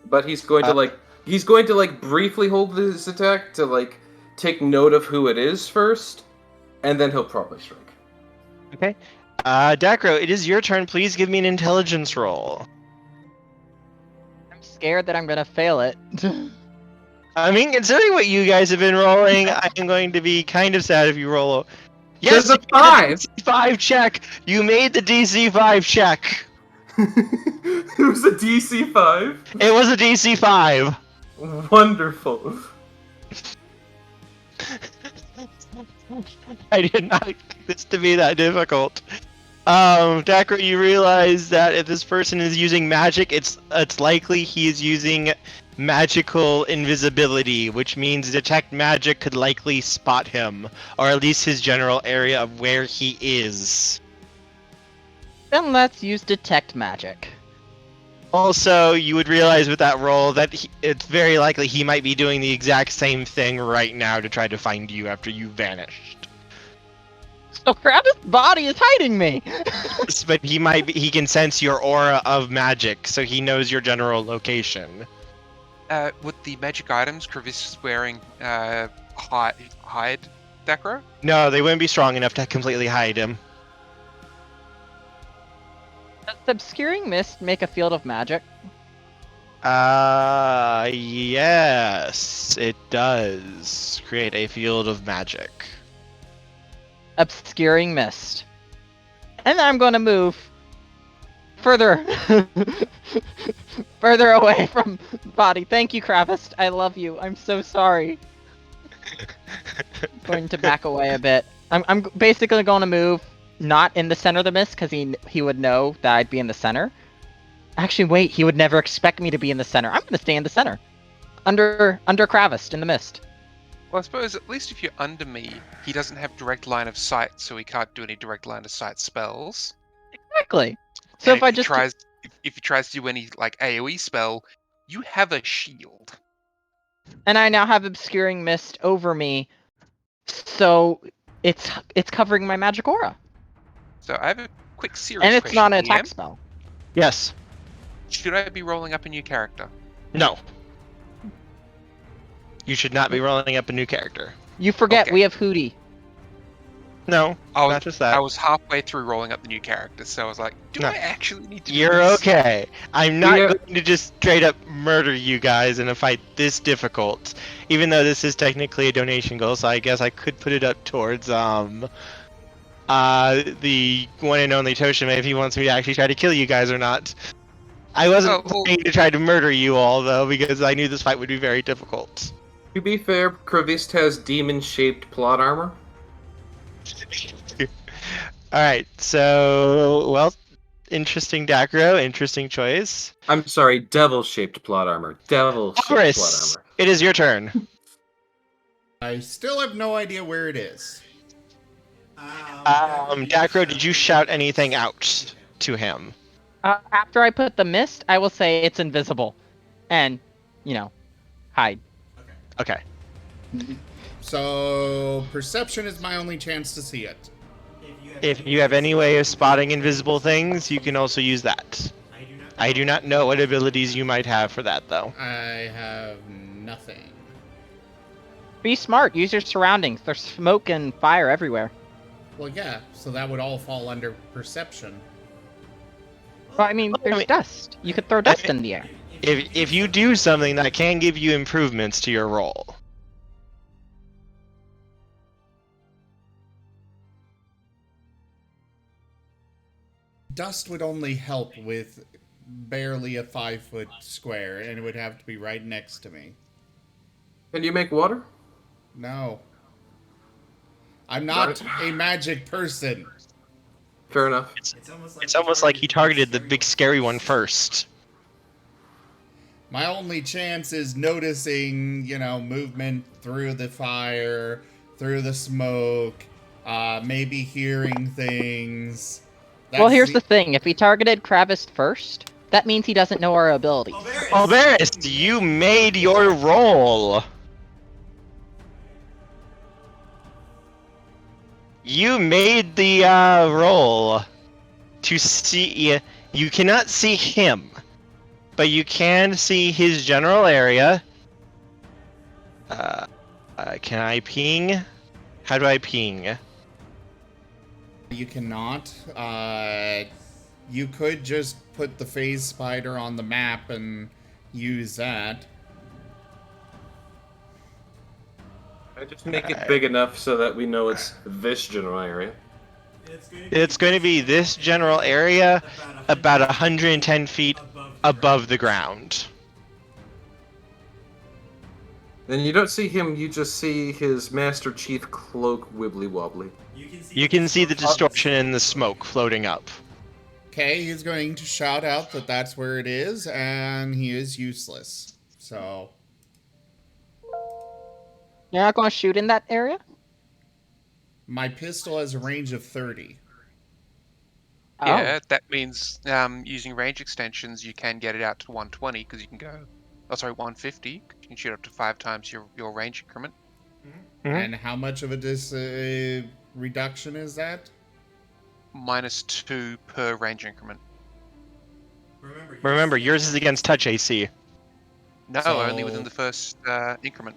B: But he's going to like briefly hold his attack to like take note of who it is first, and then he'll probably strike.
D: Okay. Dacro, it is your turn. Please give me an intelligence roll.
E: I'm scared that I'm gonna fail it.
D: I mean, considering what you guys have been rolling, I am going to be kind of sad if you roll. Yes,
B: There's a
D: you made
B: 5!
D: the DC 5 check. You made the DC 5 check.
B: It was a DC 5.
D: It was a DC 5.
B: Wonderful.
D: I did not expect this to be that difficult. Dacro, you realize that if this person is using magic, it's likely he is using magical invisibility, which means detect magic could likely spot him, or at least his general area of where he is.
E: Then let's use detect magic.
D: Also, you would realize with that roll that it's very likely he might be doing the exact same thing right now to try to find you after you vanished.
E: So Kravis' body is hiding me.
D: But he can sense your aura of magic, so he knows your general location.
F: Would the magic items Kravis is wearing hide Dacro?
D: No, they wouldn't be strong enough to completely hide him.
E: Does obscuring mist make a field of magic?
D: Yes, it does create a field of magic.
E: Obscuring mist. And then I'm going to move further further away from the body. Thank you, Kravis. I love you. I'm so sorry. Going to back away a bit. I'm basically going to move not in the center of the mist because he would know that I'd be in the center. Actually, wait. He would never expect me to be in the center. I'm going to stay in the center, under Kravis in the mist.
F: Well, I suppose at least if you're under me, he doesn't have direct line of sight, so he can't do any direct line of sight spells.
E: Exactly. So
F: And
E: if I just
F: if he tries to do any like AoE spell, you have a shield.
E: and I now have obscuring mist over me, so it's covering my magic aura.
F: So I have a quick serious
E: And it's
F: question,
E: not an attack
F: Liam.
E: spell.
D: Yes.
F: Should I be rolling up a new character?
D: No. You should not be rolling up a new character.
E: You forget
F: Okay.
E: we have Hootie.
D: No,
F: I was,
D: not just that.
F: I was halfway through rolling up the new character, so I was like, do
D: No.
F: I actually need to do
D: You're
F: this?
D: okay. I'm not
B: Yeah.
D: going to just straight up murder you guys in a fight this difficult. Even though this is technically a donation goal, so I guess I could put it up towards the one and only Toshime if he wants me to actually try to kill you guys or not. I wasn't planning to try to murder you all though, because I knew this fight would be very difficult.
B: To be fair, Kravist has demon-shaped plot armor.
D: Alright, so, well, interesting Dacro, interesting choice.
B: I'm sorry, devil-shaped plot armor. Devil-shaped plot
D: Horace,
B: armor.
D: it is your turn.
C: I still have no idea where it is.
D: Dacro, did you shout anything out to him?
E: After I put the mist, I will say it's invisible, and hide.
D: Okay.
C: So, perception is my only chance to see it.
D: If you have any way of spotting invisible things, you can also use that. I do not know what abilities you might have for that, though.
C: I have nothing.
E: Be smart. Use your surroundings. There's smoke and fire everywhere.
C: Well, yeah, so that would all fall under perception.
E: Well, I mean, there's dust. You could throw dust in the air.
D: If you do something that can give you improvements to your roll.
C: Dust would only help with barely a 5-foot square, and it would have to be right next to me.
B: Can you make water?
C: No. I'm not a magic person.
B: Fair enough.
D: It's almost like he targeted the big scary one first.
C: My only chance is noticing, movement through the fire, through the smoke, maybe hearing things.
E: Well, here's the thing. If he targeted Kravis first, that means he doesn't know our abilities.
D: Alberus, you made your roll. You made the roll to see. You cannot see him, but you can see his general area. Can I ping? How do I ping?
C: You cannot. You could just put the phase spider on the map and use that.
B: I just make it big enough so that we know it's this general area.
D: It's going to be this general area, about 110 feet above the ground.
B: Then you don't see him, you just see his Master Chief cloak wibbly wobbly.
D: You can see the distortion in the smoke floating up.
C: Okay, he's going to shout out that that's where it is, and he is useless. So,
E: You're not going to shoot in that area?
C: my pistol has a range of 30.
E: Oh.
F: Yeah, that means using range extensions, you can get it out to 120 because you can go. Oh, sorry, 150. You can shoot up to 5 times your range increment.
C: And how much of a reduction is that?
F: -2 per range increment.
D: Remember, yours is against touch AC.
F: No,
C: So-
F: only within the first increment.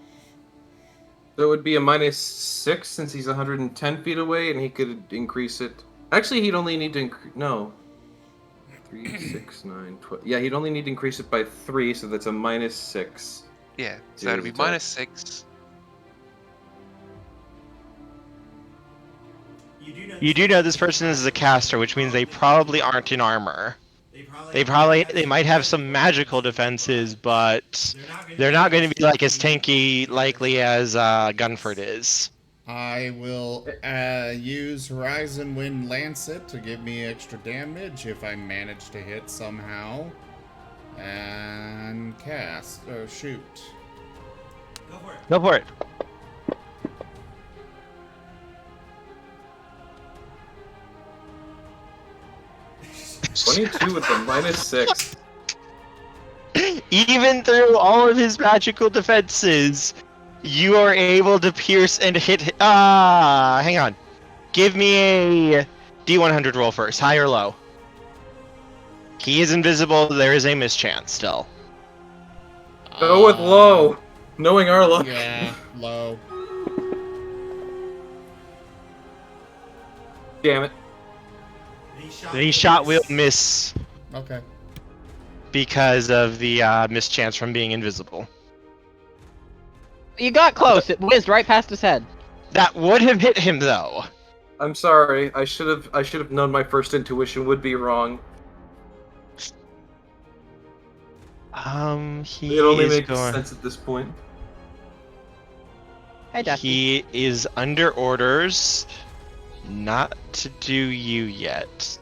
B: So it would be a -6 since he's 110 feet away, and he could increase it. Actually, he'd only need to increase. No. 3, 6, 9, 12. Yeah, he'd only need to increase it by 3, so that's a -6.
F: Yeah, so
B: Yeah,
F: it'd be
B: it's all-
F: -6.
D: You do know this person is a caster, which means they probably aren't in armor. They might have some magical defenses, but they're not going to be like as tanky likely as Gunford is.
C: I will use Horizon Wind Lancet to give me extra damage if I manage to hit somehow. And cast. Oh, shoot.
D: Go for it.
B: -22 with the -6.
D: Even through all of his magical defenses, you are able to pierce and hit. Hang on. Give me a D100 roll first, high or low. He is invisible. There is a mischance still.
B: Go with low, knowing our luck.
C: Yeah, low.
B: Damn it.
D: The shot will miss
C: Okay.
D: because of the mischance from being invisible.
E: You got close. It whizzed right past his head.
D: That would have hit him though.
B: I'm sorry. I should have known my first intuition would be wrong.
D: He
B: It only
D: is
B: makes
D: going.
B: sense at this point.
E: Hey, Dusty.
D: He is under orders not to do you yet.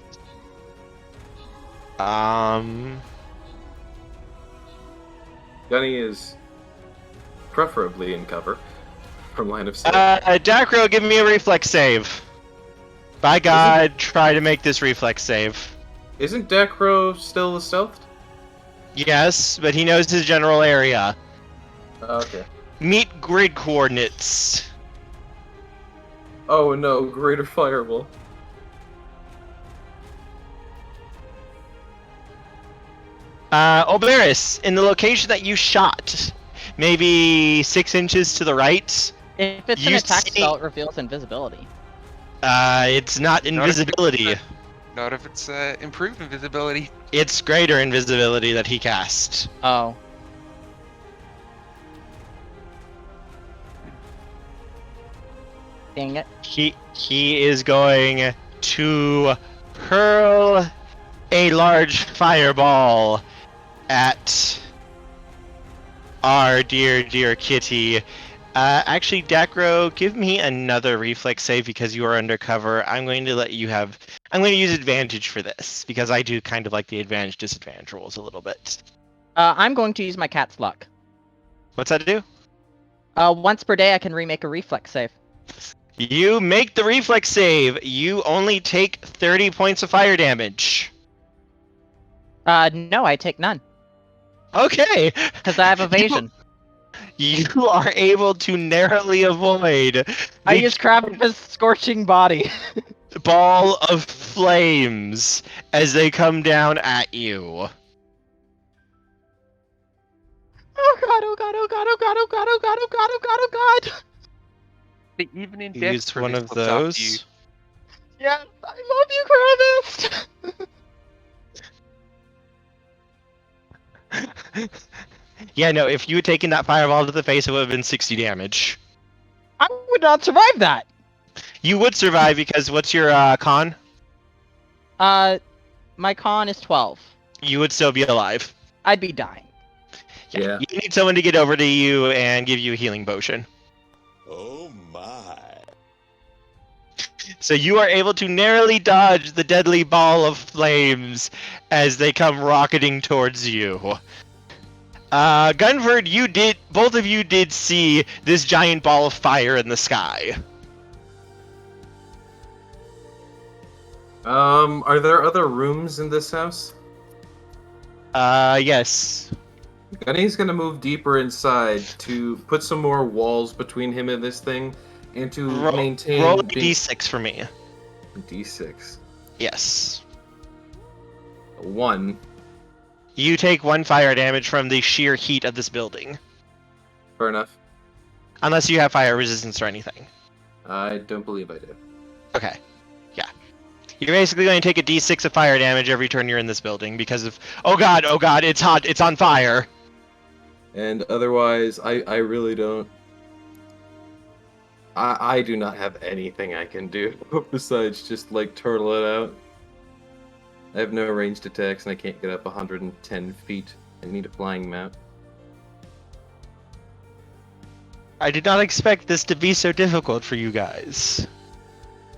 B: Gunny is preferably in cover from line of sight.
D: Dacro, give me a reflex save. By God, try to make this reflex save.
B: Isn't Dacro still stealthed?
D: Yes, but he knows his general area.
B: Okay.
D: Meet grid coordinates.
B: Oh no, greater fireball.
D: Oberis, in the location that you shot, maybe 6 inches to the right.
E: If it's
D: You
E: an attack
D: see-
E: spell, it reveals invisibility.
D: It's not invisibility.
F: Not if it's improved invisibility.
D: It's greater invisibility that he cast.
E: Oh. Dang it.
D: He is going to hurl a large fireball at our dear kitty. Actually, Dacro, give me another reflex save because you are undercover. I'm going to use advantage for this because I do kind of like the advantage disadvantage rules a little bit.
E: I'm going to use my cat's luck.
D: What's that do?
E: Once per day, I can remake a reflex save.
D: You make the reflex save. You only take 30 points of fire damage.
E: No, I take none.
D: Okay.
E: Because I have evasion.
D: You are able to narrowly avoid
E: I
D: the
E: use Kraven's scorching body.
D: ball of flames as they come down at you.
E: Oh god, oh god, oh god, oh god, oh god, oh god, oh god, oh god, oh god!
F: The even in death
D: Use one of
F: crevice looks after you.
D: those.
E: Yes, I love you, Kravis!
D: Yeah, no, if you had taken that fireball to the face, it would have been 60 damage.
E: I would not survive that!
D: You would survive because what's your con?
E: My con is 12.
D: You would still be alive.
E: I'd be dying.
B: Yeah.
D: You need someone to get over to you and give you a healing potion.
A: Oh my.
D: So you are able to narrowly dodge the deadly ball of flames as they come rocketing towards you. Gunford, both of you did see this giant ball of fire in the sky.
B: Are there other rooms in this house?
D: Yes.
B: Gunny's gonna move deeper inside to put some more walls between him and this thing, and to maintain.
D: Roll a d6 for me.
B: D6.
D: Yes.
B: 1.
D: You take 1 fire damage from the sheer heat of this building.
B: Fair enough.
D: Unless you have fire resistance or anything.
B: I don't believe I do.
D: Okay. Yeah. You're basically going to take a d6 of fire damage every turn you're in this building because of... Oh god, it's hot, it's on fire!
B: And otherwise, I really don't... I do not have anything I can do besides just, like, turtle it out. I have no ranged attacks and I can't get up 110 feet. I need a flying mount.
D: I did not expect this to be so difficult for you guys.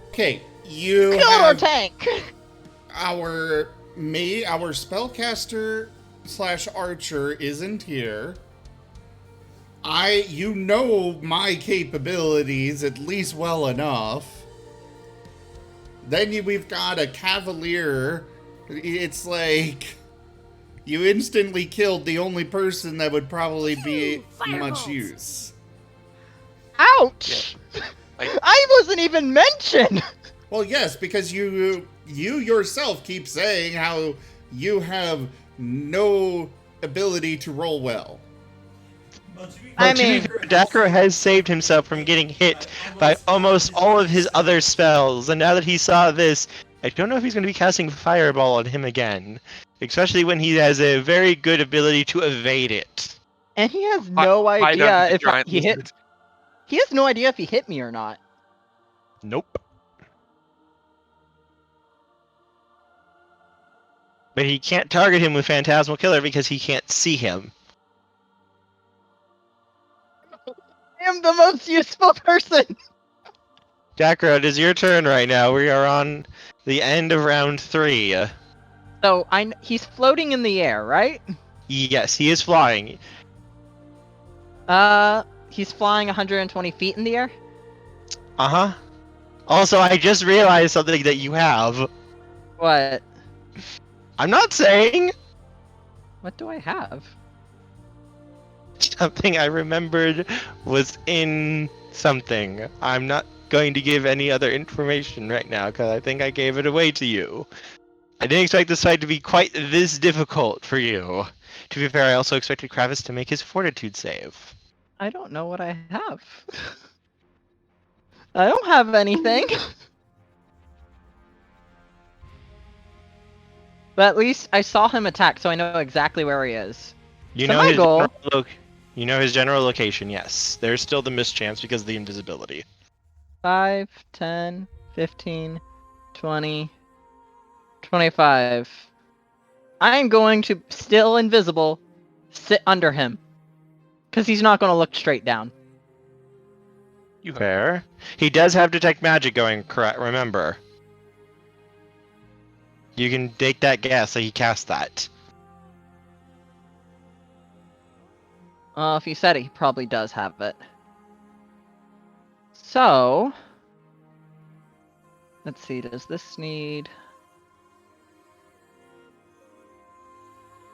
C: Okay, you
E: Kill our
C: have
E: tank!
C: our spellcaster / archer isn't here. You know my capabilities at least well enough. Then we've got a cavalier. It's like you instantly killed the only person that would probably be much use.
E: Ouch!
F: Like-
E: I wasn't even mentioned!
C: Well, yes, because you yourself keep saying how you have no ability to roll well.
E: I
D: To be
E: mean,
D: fair, Dacro has saved himself from getting hit by almost all of his other spells, and now that he saw this, I don't know if he's going to be casting Fireball on him again, especially when he has a very good ability to evade it.
E: and he has no
F: I don't
E: idea
F: think
E: if
F: giant
E: he hit.
F: lizard.
E: He has no idea if he hit me or not.
D: Nope. But he can't target him with Phantasmal Killer because he can't see him.
E: I am the most useful person!
D: Dacro, it is your turn right now. We are on the end of round 3.
E: So, he's floating in the air, right?
D: Yes, he is flying.
E: He's flying 120 feet in the air?
D: Uh-huh. Also, I just realized something that you have.
E: What?
D: I'm not saying
E: What do I have?
D: something I remembered was in something. I'm not going to give any other information right now because I think I gave it away to you. I didn't expect this fight to be quite this difficult for you. To be fair, I also expected Kravis to make his fortitude save.
E: I don't know what I have. I don't have anything. But at least I saw him attack, so I know exactly where he is.
D: You
E: So
D: know
E: my
D: his
E: goal-
D: you know his general location, yes. There's still the mischance because of the invisibility.
E: 5, 10, 15, 20, 25. I'm going to, still invisible, sit under him. Because he's not going to look straight down.
F: You hope.
D: Fair. He does have detect magic going, correct? Remember. You can take that guess that he cast that.
E: If he said it, he probably does have it. So... Let's see, does this need...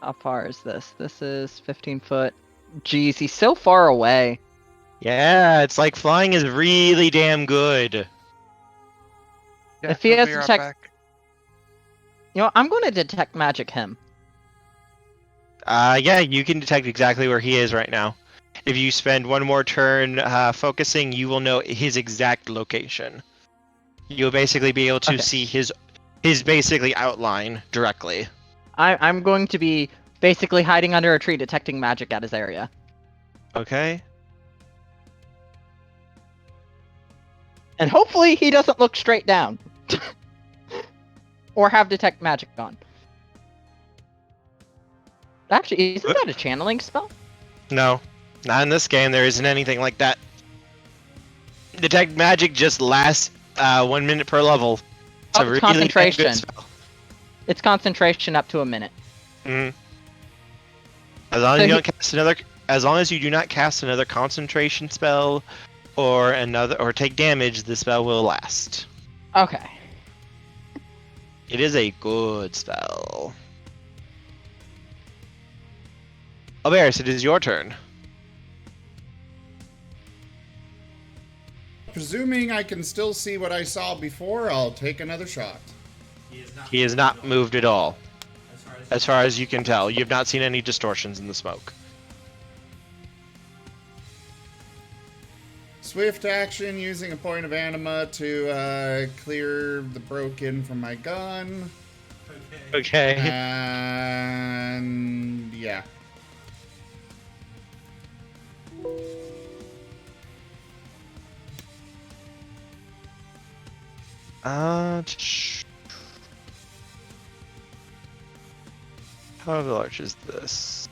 E: How far is this? This is 15 foot. Jeez, he's so far away.
D: Yeah, it's like flying is really damn good.
F: Yeah,
E: If he
F: he'll
E: has
F: be right
E: detect-
F: back.
E: You know, I'm going to detect magic him.
D: Yeah, you can detect exactly where he is right now. If you spend one more turn focusing, you will know his exact location. You'll basically be able to
E: Okay.
D: see his basically outline directly.
E: I'm going to be basically hiding under a tree detecting magic at his area.
D: Okay.
E: And hopefully he doesn't look straight down. Or have detect magic on. Actually, isn't that a channeling spell?
D: No, not in this game. There isn't anything like that. Detect magic just lasts 1 minute per level. It's a
E: It's
D: really
E: concentration.
D: good spell.
E: It's concentration up to a minute.
D: Mhm. As long as
E: So
D: you don't cast another, as long as you do not cast another concentration spell, or take damage, the spell will last.
E: Okay.
D: It is a good spell. Alberis, it is your turn.
C: Presuming I can still see what I saw before, I'll take another shot.
D: He has not moved at all. As far as you can tell, you have not seen any distortions in the smoke.
C: Swift action using a point of anima to clear the broken from my gun.
D: Okay.
C: And yeah.
D: How large is this?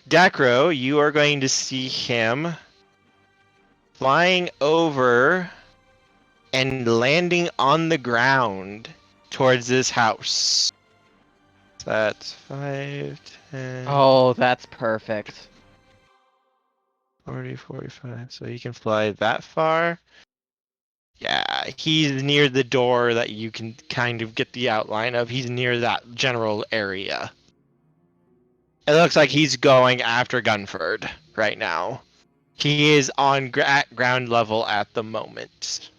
D: Dacro, you are going to see him flying over and landing on the ground towards this house. That's 5, 10,
E: Oh, that's perfect.
D: 40, 45. So you can fly that far. Yeah, he's near the door that you can kind of get the outline of. He's near that general area. It looks like he's going after Gunford right now. He is on at ground level at the moment.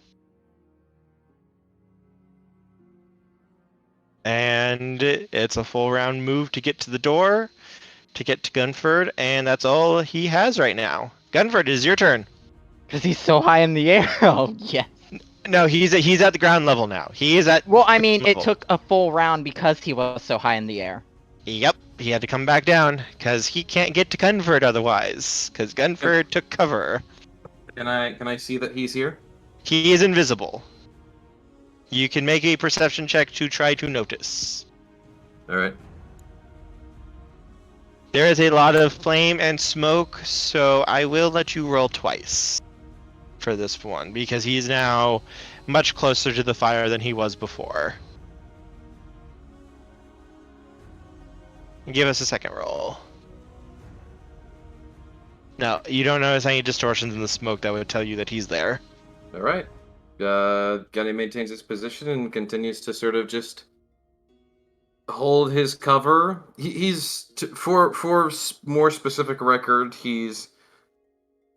D: And it's a full round move to get to the door, to get to Gunford, and that's all he has right now. Gunford, it is your turn.
E: Because he's so high in the air. Oh, yeah.
D: No, he's at the ground level now. He is at.
E: Well, I mean, it
D: level.
E: took a full round because he was so high in the air.
D: Yep, he had to come back down because he can't get to Gunford otherwise. Because Gunford took cover.
B: Can I see that he's here?
D: He is invisible. You can make a perception check to try to notice.
B: All right.
D: There is a lot of flame and smoke, so I will let you roll twice for this one because he's now much closer to the fire than he was before. Give us a second roll. No, you don't notice any distortions in the smoke that would tell you that he's there.
B: All right. Gunny maintains his position and continues to sort of just hold his cover. For more specific record, he's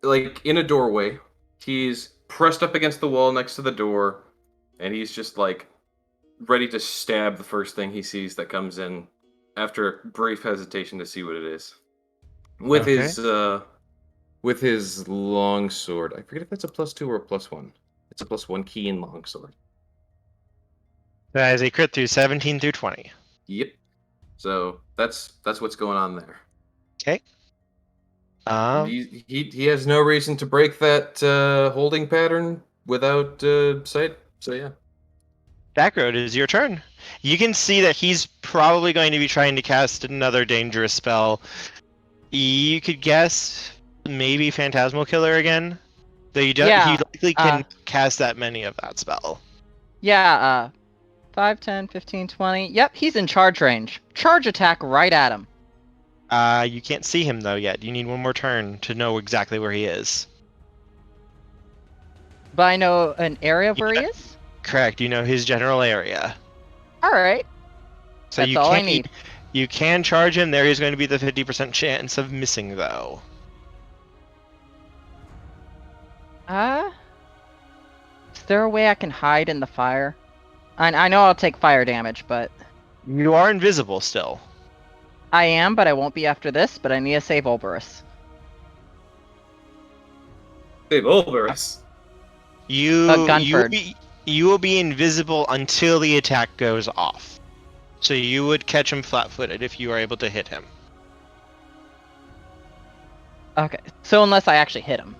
B: like in a doorway. He's pressed up against the wall next to the door, and he's just like ready to stab the first thing he sees that comes in after a brief hesitation to see what it is. With his long sword. I forget if that's a +2 or a +1. It's a +1 key in longsword.
D: That is a crit through 17 through 20.
B: Yep. So that's what's going on there.
D: Okay.
B: He has no reason to break that holding pattern without sight. So yeah.
D: Backroad, it is your turn. You can see that he's probably going to be trying to cast another dangerous spell. You could guess maybe Phantasmal Killer again. Though you don't,
E: Yeah,
D: he likely can cast that many of that spell.
E: Yeah, 5, 10, 15, 20. Yep, he's in charge range. Charge attack right at him.
D: You can't see him though yet. You need one more turn to know exactly where he is.
E: But I know an area of where he is?
D: Correct, you know his general area.
E: Alright.
D: So
E: That's
D: you
E: all I
D: can
E: need.
D: You can charge him. There is going to be the 50% chance of missing though.
E: Is there a way I can hide in the fire? I know I'll take fire damage, but...
D: You are invisible still.
E: I am, but I won't be after this, but I need to save Olberus.
B: Save Olberus.
E: Gunford.
D: You will be invisible until the attack goes off. So you would catch him flat-footed if you are able to hit him.
E: Okay, so unless I actually hit him.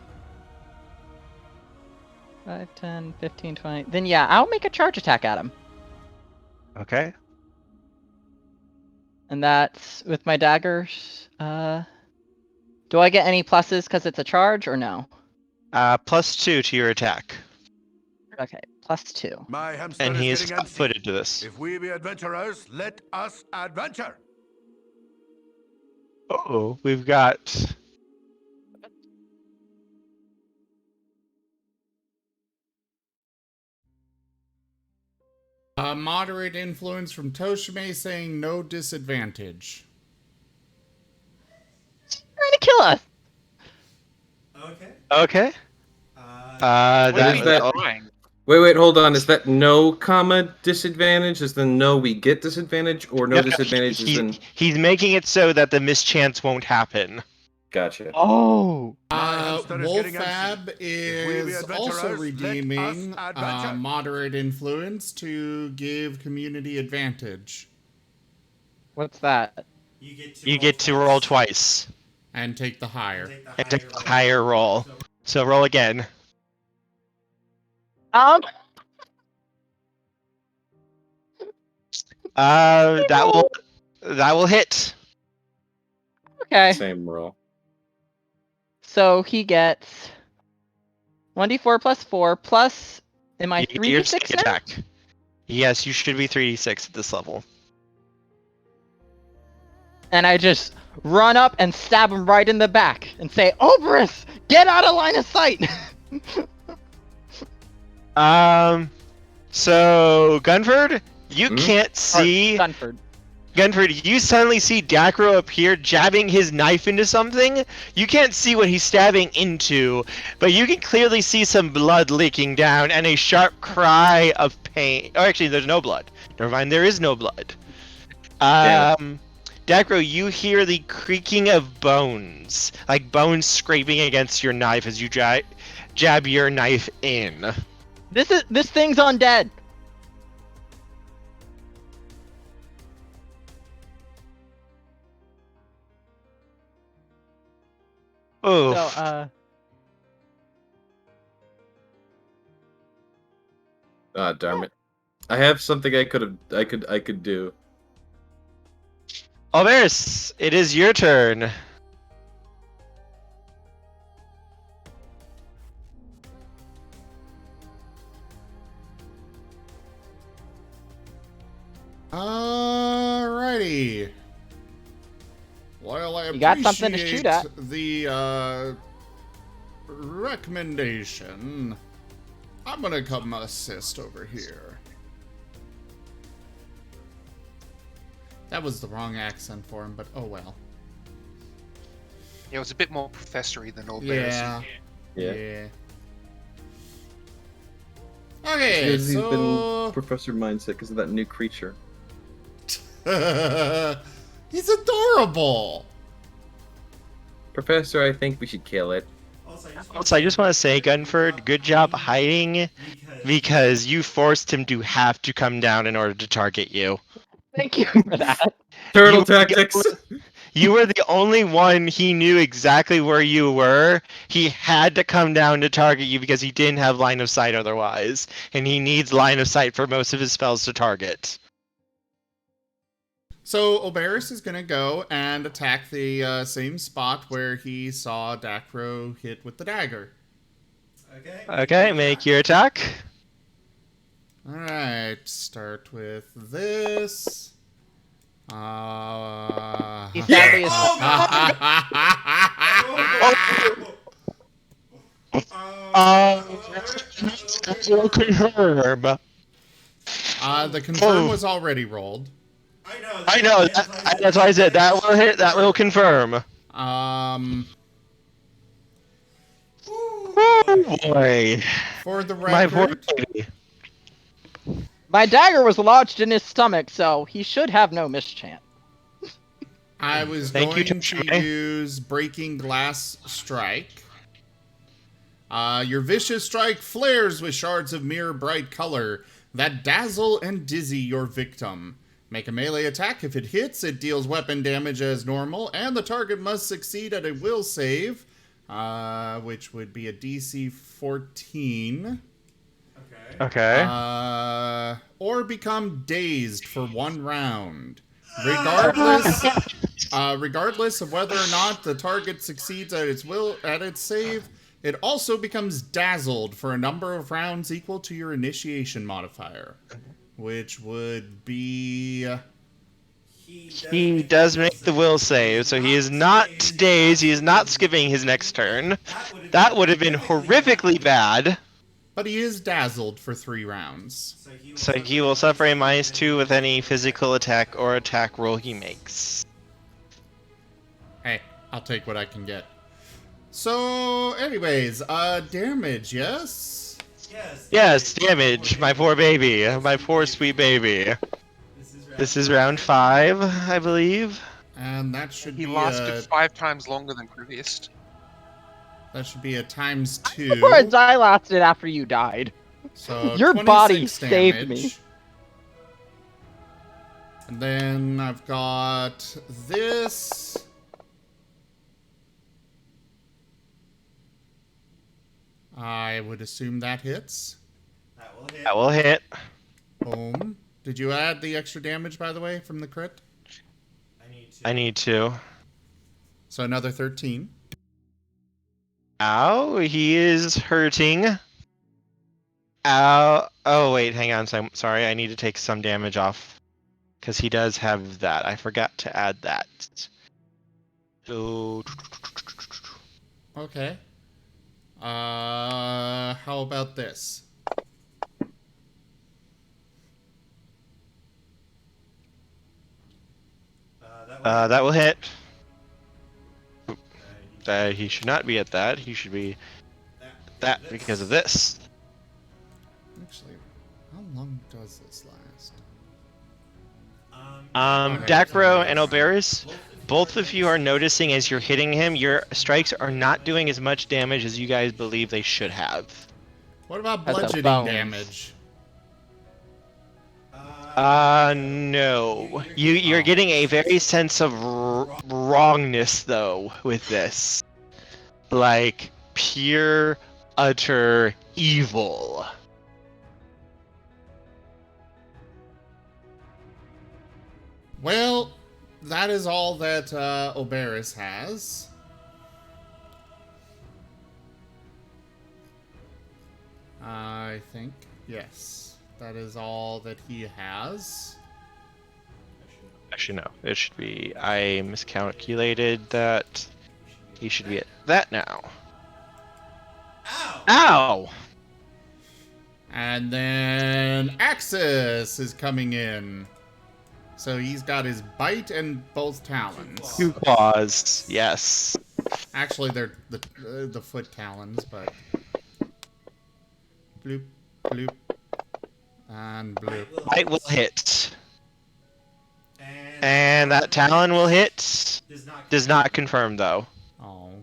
E: 5, 10, 15, 20... Then yeah, I'll make a charge attack at him.
D: Okay.
E: And that's with my daggers. Do I get any pluses because it's a charge, or no?
D: +2 to your attack.
E: Okay, +2.
G: My hamster
D: And he is
G: getting antsy.
D: flat-footed to this.
G: If we be adventurers, let us adventure.
D: Oh, we've got...
C: Moderate influence from Toshime saying no disadvantage.
E: Trying to kill us!
D: Okay.
B: What is that? Wait, hold on. Is that no comma disadvantage? Is the no we get disadvantage, or no disadvantage is in...
D: He's making it so that the mischance won't happen.
B: Gotcha.
E: Oh!
C: Wolfab is also redeeming moderate influence to give community advantage.
E: What's that?
D: You get to roll twice.
C: And take the higher.
D: And take the higher roll. So roll again. That will hit.
E: Okay.
B: Same roll.
E: So he gets 1d4 plus 4 plus. Am I
D: You get your
E: 3d6
D: sneak
E: now?
D: attack. Yes, you should be 3d6 at this level.
E: And I just run up and stab him right in the back and say, Oberus, get out of line of sight!
D: So Gunford, you can't see.
E: Gunford.
D: Gunford, you suddenly see Dacro appear jabbing his knife into something. You can't see what he's stabbing into, but you can clearly see some blood leaking down and a sharp cry of pain. Oh, actually, there's no blood. Never mind, there is no blood. Dacro, you hear the creaking of bones, like bones scraping against your knife as you jab your knife in.
E: This thing's undead.
D: Oh.
E: So,
B: Ah, darn it. I have something I could do.
D: Alvaris, it is your turn.
C: Alrighty. Well, I
E: You got something to shoot at.
C: The recommendation. I'm gonna come assist over here. That was the wrong accent for him, but oh well.
F: Yeah, it was a bit more professory than all bears.
C: Yeah. Okay,
B: Because he's
C: so
B: been Professor Mindset because of that new creature.
C: he's adorable.
B: Professor, I think we should kill it.
D: Also, I just want to say, Gunford, good job hiding, because you forced him to have to come down in order to target you.
E: thank you for that.
B: Turtle tactics.
D: You were the only one he knew exactly where you were. He had to come down to target you because he didn't have line of sight otherwise. And he needs line of sight for most of his spells to target.
C: So Oberys is gonna go and attack the same spot where he saw Dacro hit with the dagger.
D: Okay, make your attack.
C: Alright, start with this.
E: He sadly is.
D: Confirm.
C: The confirm was already rolled.
D: I know. That's why I said that will hit. That will confirm. Oh boy.
C: For the
D: My poor
C: record,
D: baby.
E: My dagger was lodged in his stomach, so he should have no mischance.
C: I was
D: Thank you,
C: going to
D: Toshime.
C: use Breaking Glass Strike. Your vicious strike flares with shards of mirror bright color that dazzle and dizzy your victim. Make a melee attack. If it hits, it deals weapon damage as normal, and the target must succeed at a will save, which would be a DC 14.
D: Okay.
C: Or become dazed for 1 round. Regardless of whether or not the target succeeds at its save, it also becomes dazzled for a number of rounds equal to your initiation modifier, which would be.
D: He does make the will save, so he is not dazed. He is not skipping his next turn. That would have been horrifically bad.
C: But he is dazzled for 3 rounds.
D: So he will suffer a -2 with any physical attack or attack roll he makes.
C: Hey, I'll take what I can get. So, anyways, damage, yes?
D: Yes, damage, my poor baby. My poor sweet baby. This is round 5, I believe.
C: And that should
F: He
C: be
F: lasted 5 times longer than previous.
C: that should be a times 2.
E: Before I lasted after you died.
C: So
E: Your
C: 26
E: body saved me.
C: damage. And then I've got this. I would assume that hits.
D: That will hit.
C: Boom. Did you add the extra damage, by the way, from the crit?
D: I need to.
C: So another 13.
D: Ow, he is hurting. Ow. Oh, wait, hang on. Sorry, I need to take some damage off. Because he does have that. I forgot to add that. So.
C: Okay. How about this?
D: That will hit. He should not be at that. He should be that because of this.
C: Actually, how long does this last?
D: Dacro and Oberys, both of you are noticing as you're hitting him, your strikes are not doing as much damage as you guys believe they should have.
C: What about
E: That's a
C: bludgeoning
E: bones.
C: damage?
D: No. You're getting a very sense of wrongness, though, with this. Like, pure, utter evil.
C: Well, that is all that Oberys has. I think, yes. That is all that he has.
D: Actually, no. It should be... I miscalculated that. He should be at that now. Ow!
C: And then Axis is coming in. So he's got his bite and both talons.
D: 2 claws, yes.
C: Actually, they're the foot talons, but bloop, bloop, and bloop.
D: Bite will hit. And that talon will hit. Does not confirm, though.
C: Oh.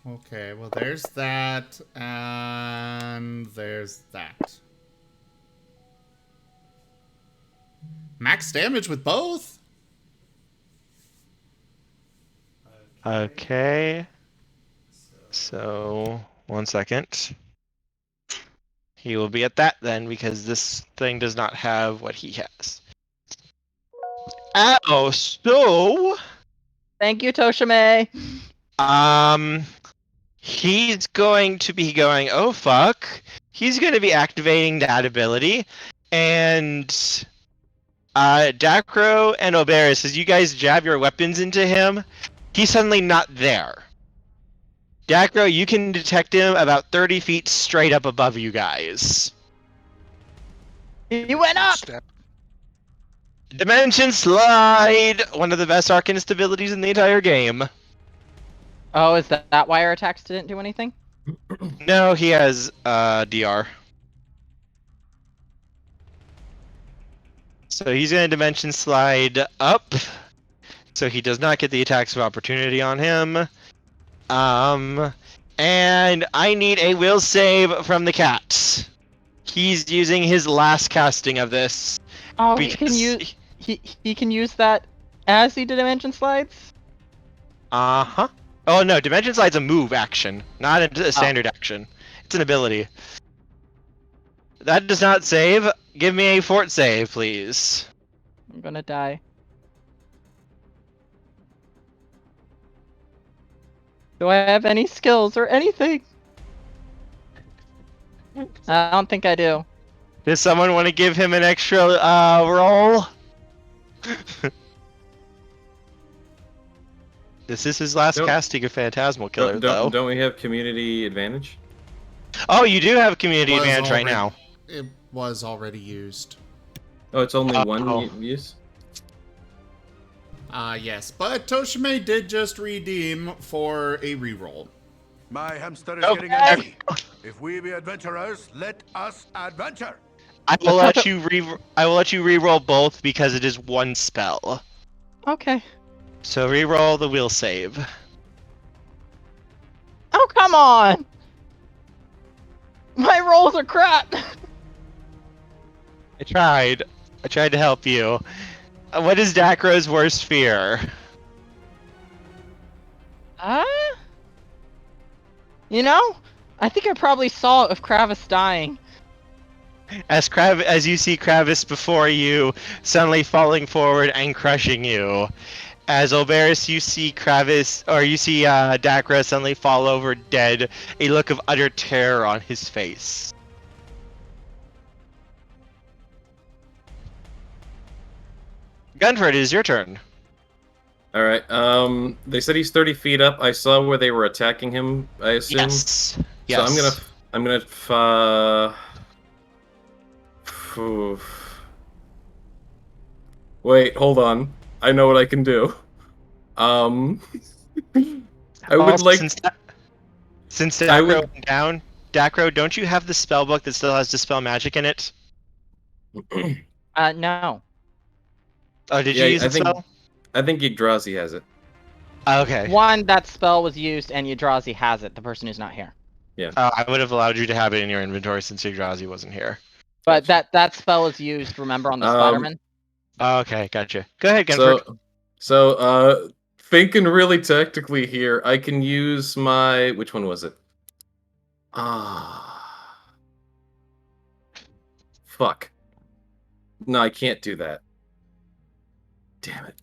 C: Okay, well, there's that, and there's that. Max damage with both?
D: Okay. So, 1 second. He will be at that then, because this thing does not have what he has. Oh, so...
E: Thank you, Toshime.
D: He's going to be going, oh fuck. He's going to be activating that ability. And Dacro and Oberys, as you guys jab your weapons into him, he's suddenly not there. Dacro, you can detect him about 30 feet straight up above you guys.
E: He went up.
F: Step.
D: Dimension Slide! One of the best Arcanist abilities in the entire game.
E: Oh, is that why our attacks didn't do anything?
D: No, he has DR. So he's going to Dimension Slide up. So he does not get the attacks of opportunity on him. And I need a will save from the cat. He's using his last casting of this.
E: Oh, he can use he can use that as he dimension slides.
D: Uh-huh. Oh no, Dimension Slide's a move action, not a standard action. It's an ability. That does not save. Give me a fort save, please.
E: I'm gonna die. Do I have any skills or anything? I don't think I do.
D: Does someone want to give him an extra roll? This is his last casting of Phantasmal Killer, though.
B: Don't we have community advantage?
D: Oh, you do have community
C: Was
D: advantage right
C: already-
D: now.
C: It was already used.
B: Oh, it's only one
D: Oh.
B: use?
C: Yes, but Toshime did just redeem for a reroll.
G: My hamster is
D: Okay.
G: getting angry. If we be adventurers, let us adventure.
D: I will let you re-roll both because it is one spell.
E: Okay.
D: So re-roll the will save.
E: Oh, come on! My rolls are crap!
D: I tried to help you. What is Dacro's worst fear?
E: You know, I think I probably saw of Kravis dying.
D: As you see Kravis before you, suddenly falling forward and crushing you. As Oberys, you see Dacro suddenly fall over dead, a look of utter terror on his face. Gunford, it is your turn.
B: Alright, they said he's 30 feet up. I saw where they were attacking him, I assume.
D: Yes. Yes.
B: So I'm gonna wait, hold on. I know what I can do. I would like...
D: Since Dacro went down, Dacro, don't you have the spell book that still has Dispel Magic in it?
E: No.
D: Oh, did you use the spell?
B: I think Yggdrasi has it.
D: Okay.
E: One, that spell was used and Yggdrasi has it, the person who's not here.
B: Yeah.
D: I would have allowed you to have it in your inventory since Yggdrasi wasn't here.
E: But that spell was used, remember, on the Spider-Man?
D: Okay, gotcha. Go ahead, Gunford.
B: So, thinking really tactically here, I can use my... Which one was it? Fuck. No, I can't do that. Damn it.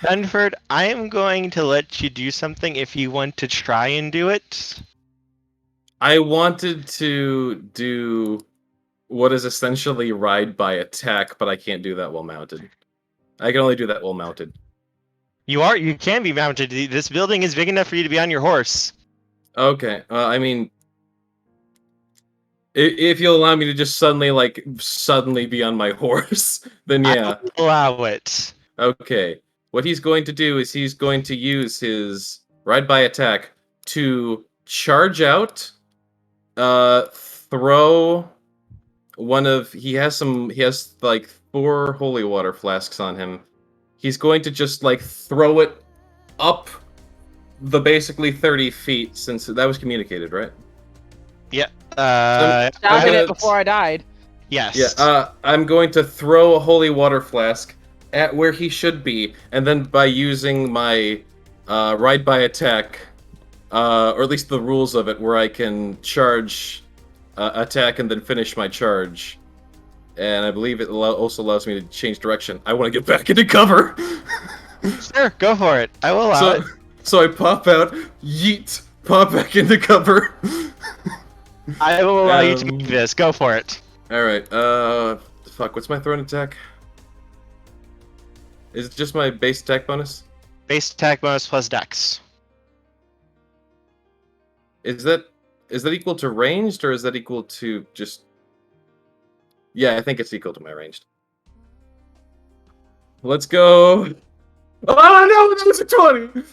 D: Gunford, I am going to let you do something if you want to try and do it.
B: I wanted to do what is essentially ride by attack, but I can't do that while mounted. I can only do that while mounted.
D: You can be mounted. This building is big enough for you to be on your horse.
B: Okay, I mean... If you'll allow me to just suddenly be on my horse, then yeah.
D: I'll allow it.
B: Okay. What he's going to do is he's going to use his ride by attack to charge out, throw one of... He has like 4 holy water flasks on him. He's going to just throw it up the basically 30 feet, since that was communicated, right?
D: Yeah.
E: I did it before I died.
D: Yes.
B: Yeah, I'm going to throw a holy water flask at where he should be, and then by using my ride by attack, or at least the rules of it, where I can charge, attack, and then finish my charge. And I believe it also allows me to change direction. I want to get back into cover!
D: Sure, go for it. I will allow it.
B: So I pop out, yeet, pop back into cover.
D: I will allow you to do this. Go for it.
B: Alright, fuck, what's my thrown attack? Is it just my base attack bonus?
D: Base attack bonus plus dex.
B: Is that equal to ranged, or is that equal to just... Yeah, I think it's equal to my ranged. Let's go! Oh no, that was a 20!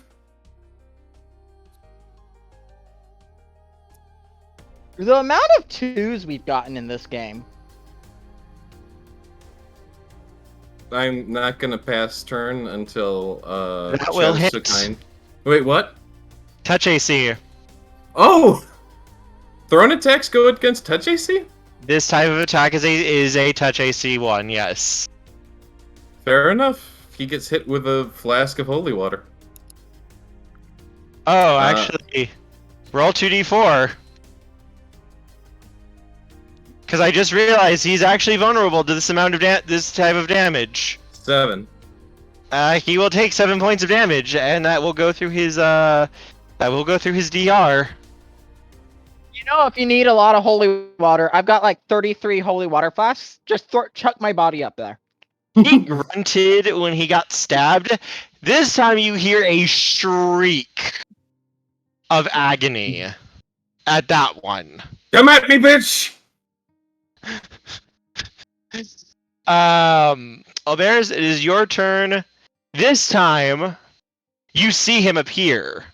E: The amount of 2s we've gotten in this game.
B: I'm not gonna pass turn until,
D: That will
B: Chad's
D: hit.
B: so kind. Wait, what?
D: Touch AC.
B: Oh! Thrown attacks go against touch AC?
D: This type of attack is a touch AC one, yes.
B: Fair enough. He gets hit with a flask of holy water.
D: Oh, actually, roll 2d4. Because I just realized he's actually vulnerable to this amount of this type of damage.
B: 7.
D: He will take 7 points of damage, and that will go through his DR.
E: You know, if you need a lot of holy water, I've got like 33 holy water flasks. Just chuck my body up there.
D: He grunted when he got stabbed. This time you hear a shriek of agony at that one.
B: Come at me, bitch!
D: Alberz, it is your turn. This time, you see him appear.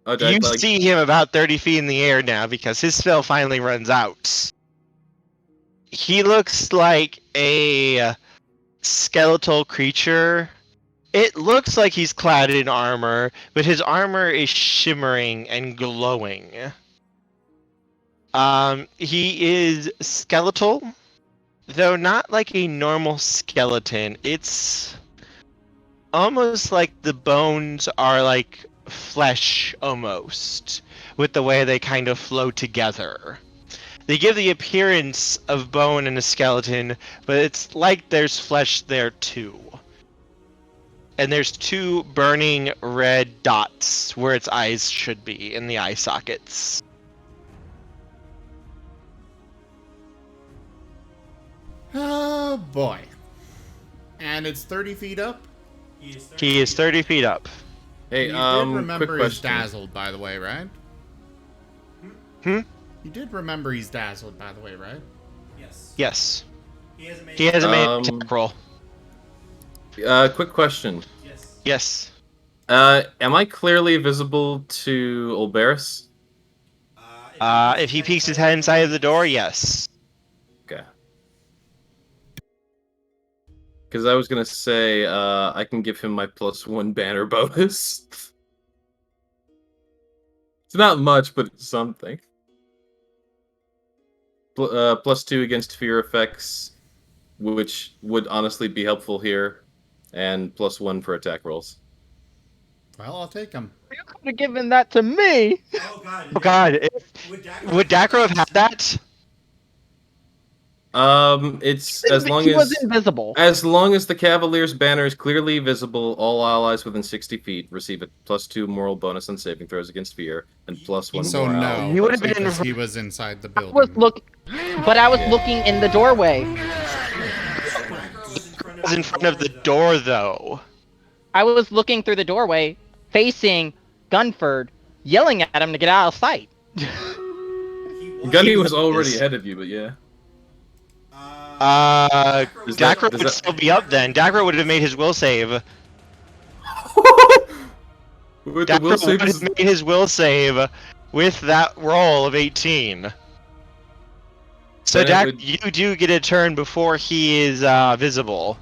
B: Oh,
D: You see him about 30 feet in the air now because his spell finally runs out. He looks like a skeletal creature. It looks like he's clad in armor, but his armor is shimmering and glowing. He is skeletal, though not like a normal skeleton. It's almost like the bones are like flesh almost, with the way they kind of flow together. They give the appearance of bone and a skeleton, but it's like there's flesh there too. And there's 2 burning red dots where its eyes should be, in the eye sockets.
C: Oh boy. And it's 30 feet up?
D: He is 30 feet up.
B: Hey,
C: You did
B: quick
C: remember he's
B: question.
C: dazzled, by the way, right?
D: Hmm?
C: You did remember he's dazzled, by the way, right?
D: Yes. He hasn't made an
B: Um,
D: attack roll.
B: Quick question.
D: Yes.
B: Am I clearly visible to Olberis?
D: If he peeks his head inside of the door, yes.
B: Okay. Because I was gonna say, I can give him my +1 banner bonus. It's not much, but it's something. +2 against fear effects, which would honestly be helpful here, and +1 for attack rolls.
C: Well, I'll take him.
E: You could have given that to me.
D: Oh god, would Dakro have had that?
B: It's as long
E: he
B: as
E: was invisible.
B: As long as the Cavalier's banner is clearly visible, all allies within 60 feet receive a +2 moral bonus on saving throws against fear, and +1
C: So
B: morale.
C: no,
D: He would have been
C: because he was inside the
E: I
C: building.
E: was but I was looking in the doorway.
D: He was in front of the door, though.
E: I was looking through the doorway, facing Gunford, yelling at him to get out of sight.
B: Gunny was already ahead of you, but yeah.
D: Dakro would still be up then. Dakro would have made his will save.
B: With the
D: Dakro
B: will
D: would
B: save
D: have
B: is-
D: made his will save with that roll of 18. So
B: Then it
D: Dak,
B: would-
D: you do get a turn before he is visible.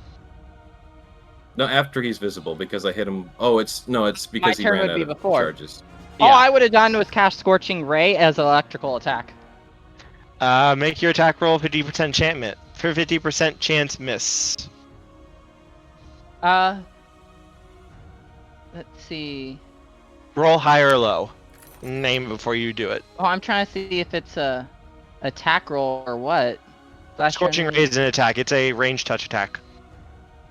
B: No, after he's visible, because I hit him. Oh, it's because he
E: turn
B: ran
E: would
B: out
E: be
B: of
E: before.
B: charges.
E: All
D: Yeah.
E: I would have done was cast Scorching Ray as an electrical attack.
D: Make your attack roll 50% enchantment. for 50% chance miss.
E: Let's see.
D: Roll high or low. Name before you do it.
E: Oh, I'm trying to see if it's a attack roll or what.
D: Scorching Ray is an attack. It's a ranged touch attack.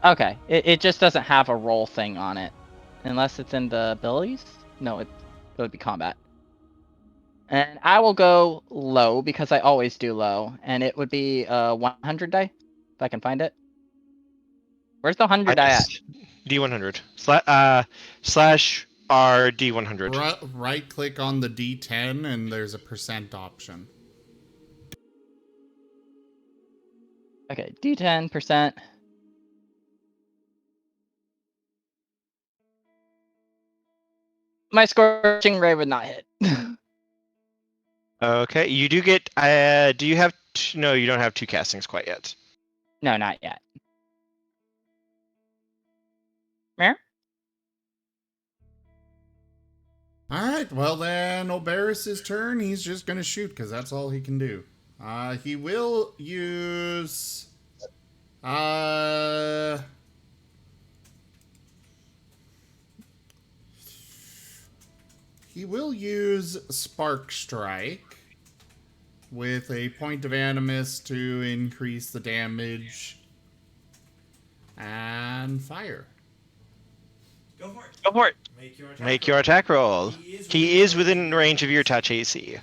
E: Okay, it just doesn't have a roll thing on it, unless it's in the abilities. No, it would be combat. And I will go low because I always do low, and it would be 100 die if I can find it. Where's the 100 die at?
D: D100. Slash R D100.
C: Right click on the D10 and there's a percent option.
E: Okay, D10%. My scorching ray would not hit.
D: Okay, you do get. Do you have? No, you don't have 2 castings quite yet.
E: No, not yet. Where?
C: Alright, well then, Oberys' turn. He's just gonna shoot, because that's all he can do. He will use... He will use Spark Strike with a point of Animus to increase the damage and fire.
D: Go for it. Make your attack roll. He is within range of your touch AC.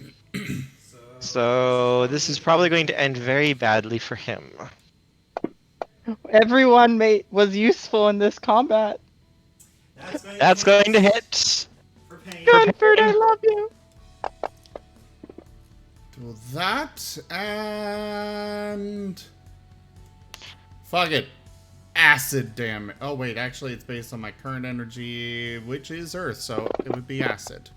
D: So this is probably going to end very badly for him.
E: Everyone was useful in this combat.
D: That's going to hit.
E: Gunford, I love you.
C: Do that, and... Fuck it. Acid damage. Oh, wait, actually, it's based on my current energy, which is Earth, so it would be acid.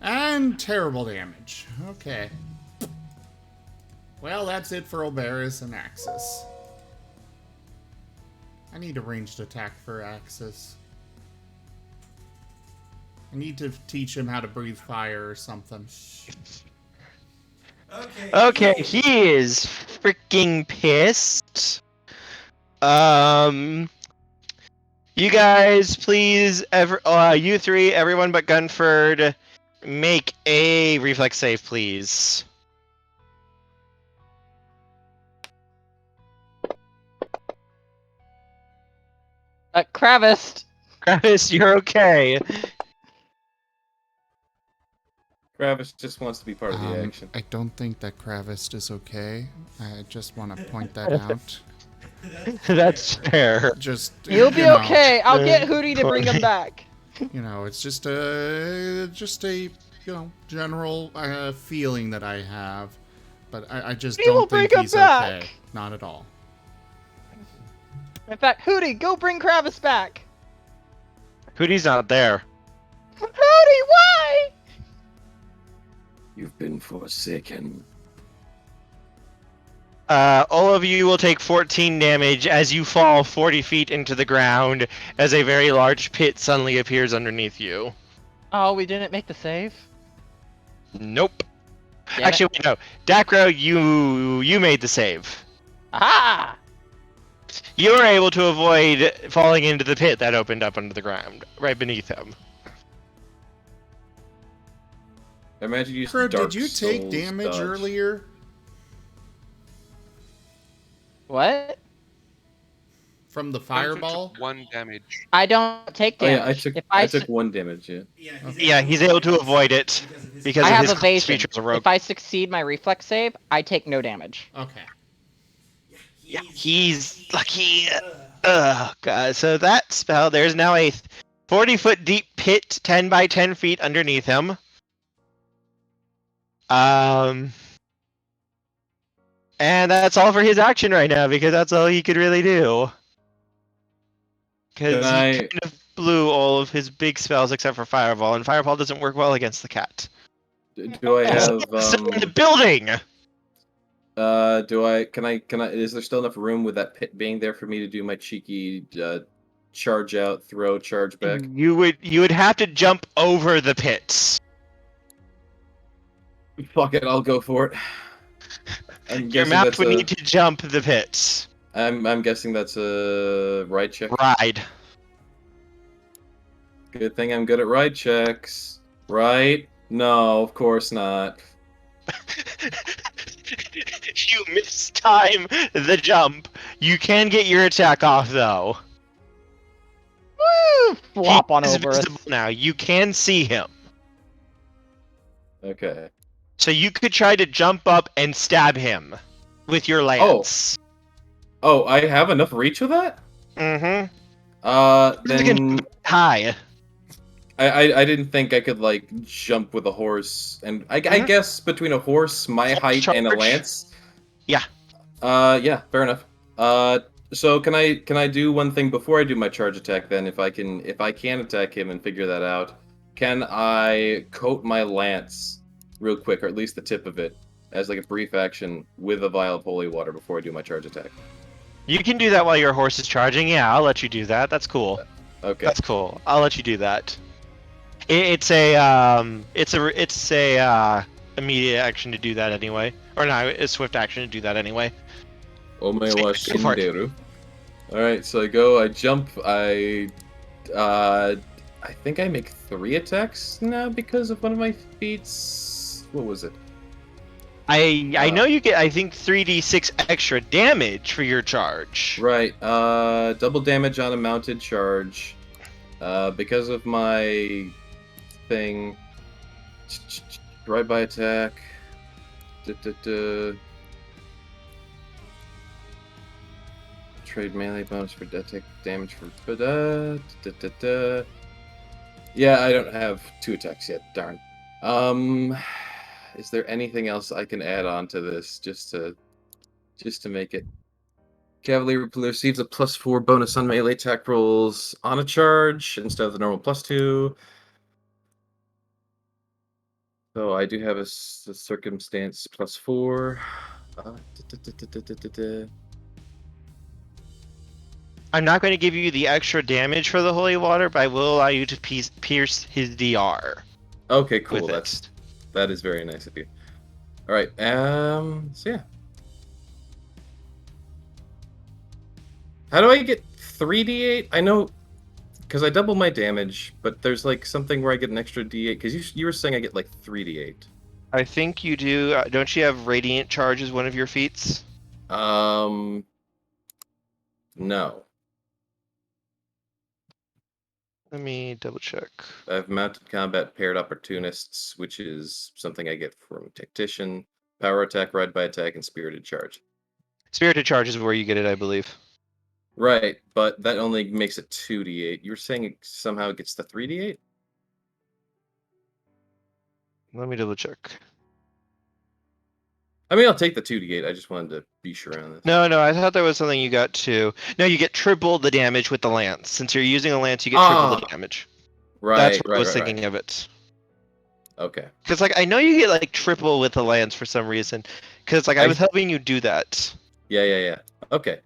C: And terrible damage. Okay. Well, that's it for Oberys and Axis. I need a ranged attack for Axis. I need to teach him how to breathe fire or something.
D: Okay, he is freaking pissed. You guys, please, you 3, everyone but Gunford, make a reflex save, please.
E: Kravis.
D: Kravis, you're okay.
B: Kravis just wants to be part of the action.
C: I don't think that Kravis is okay. I just want to point that out.
D: That's fair.
C: Just
E: He'll be okay. I'll get Hootie to bring him back.
C: You know, it's just a general feeling that I have, but I just don't think he's okay. Not at all.
E: In fact, Hootie, go bring Kravis back.
D: Hootie's not there.
E: Hootie, why?
B: You've been forsaken.
D: All of you will take 14 damage as you fall 40 feet into the ground as a very large pit suddenly appears underneath you.
E: Oh, we didn't make the save?
D: Nope.
E: Damn
D: Actually, wait, no. Dacro, you made the save.
E: Ah!
D: You were able to avoid falling into the pit that opened up under the ground, right beneath him.
B: I imagine you
C: Crow, did you take damage earlier?
E: What?
C: From the fireball?
F: Took 1 damage.
E: I don't take damage.
B: Oh yeah, I took 1 damage, yeah.
D: Yeah, he's able to avoid it because
E: I
D: of
E: have
D: his
E: evasion.
D: features of rogue.
E: If I succeed my reflex save, I take no damage.
C: Okay.
D: Yeah, he's lucky. Oh god, so that spell, there's now a 40-foot deep pit 10 by 10 feet underneath him. And that's all for his action right now, because that's all he could really do. Because he kind of blew all of his big spells except for Fireball, and Fireball doesn't work well against the cat.
B: Do I have
D: Still in the building!
B: Can I is there still enough room with that pit being there for me to do my cheeky charge out, throw, charge back?
D: You would have to jump over the pits.
B: Fuck it, I'll go for it. I'm
D: Your
B: guessing
D: mount
B: that's
D: would
B: a.
D: need to jump the pits.
B: I'm guessing that's a ride check.
D: Ride.
B: Good thing I'm good at ride checks. Right? No, of course not.
D: You mistime the jump. You can get your attack off though.
E: Woo! Flop on
D: He is
E: over us.
D: visible now. You can see him.
B: Okay.
D: So you could try to jump up and stab him with your lance.
B: Oh, I have enough reach with that?
D: Mm-hmm.
B: Then
D: High.
B: I didn't think I could like jump with a horse, and I guess between a horse, my height, and a
D: Charge?
B: lance.
D: Yeah.
B: Yeah, fair enough. So can I do one thing before I do my charge attack? Then, if I can attack him and figure that out, can I coat my lance real quick, or at least the tip of it, as like a brief action with a vial of holy water before I do my charge attack?
D: You can do that while your horse is charging. Yeah, I'll let you do that. That's cool.
B: Okay.
D: That's cool. I'll let you do that. It's a immediate action to do that anyway, or no, a swift action to do that anyway.
B: Omewa
D: Go for it.
B: Shinderu. Alright, so I jump, I think I make 3 attacks now because of one of my feats. What was it?
D: I know you get, I think, 3d6 extra damage for your charge.
B: Right, double damage on a mounted charge. Because of my thing. Drive-by attack. Trade melee bonus for attack damage for. Yeah, I don't have 2 attacks yet. Darn. Is there anything else I can add on to this just to make it? Cavalier receives a +4 bonus on melee attack rolls on a charge instead of the normal +2. So I do have a circumstance +4.
D: I'm not going to give you the extra damage for the holy water, but I will allow you to pierce his DR.
B: Okay, cool.
D: With
B: that is very nice of you. All right. So yeah. How do I get 3d8? I know, because I double my damage, but there's like something where I get an extra d8. Because you were saying I get like 3d8.
D: I think you do. Don't you have radiant charge as one of your feats?
B: No.
D: Let me double check.
B: I have mounted combat paired opportunists, which is something I get from tactician, power attack, ride by attack, and spirited charge.
D: Spirited charge is where you get it, I believe.
B: Right, but that only makes it 2d8. You were saying it somehow gets the 3d8?
D: Let me double check.
B: I mean, I'll take the 2d8. I just wanted to be sure on this.
D: No, I thought there was something you got too. No, you get triple the damage with the lance. Since you're using a lance, you get triple the damage.
B: Right,
D: That's what
B: right,
D: I was
B: right,
D: thinking of it.
B: Okay.
D: Because like I know you get like triple with the lance for some reason. Because like I was helping you do that.
B: Yeah. Okay.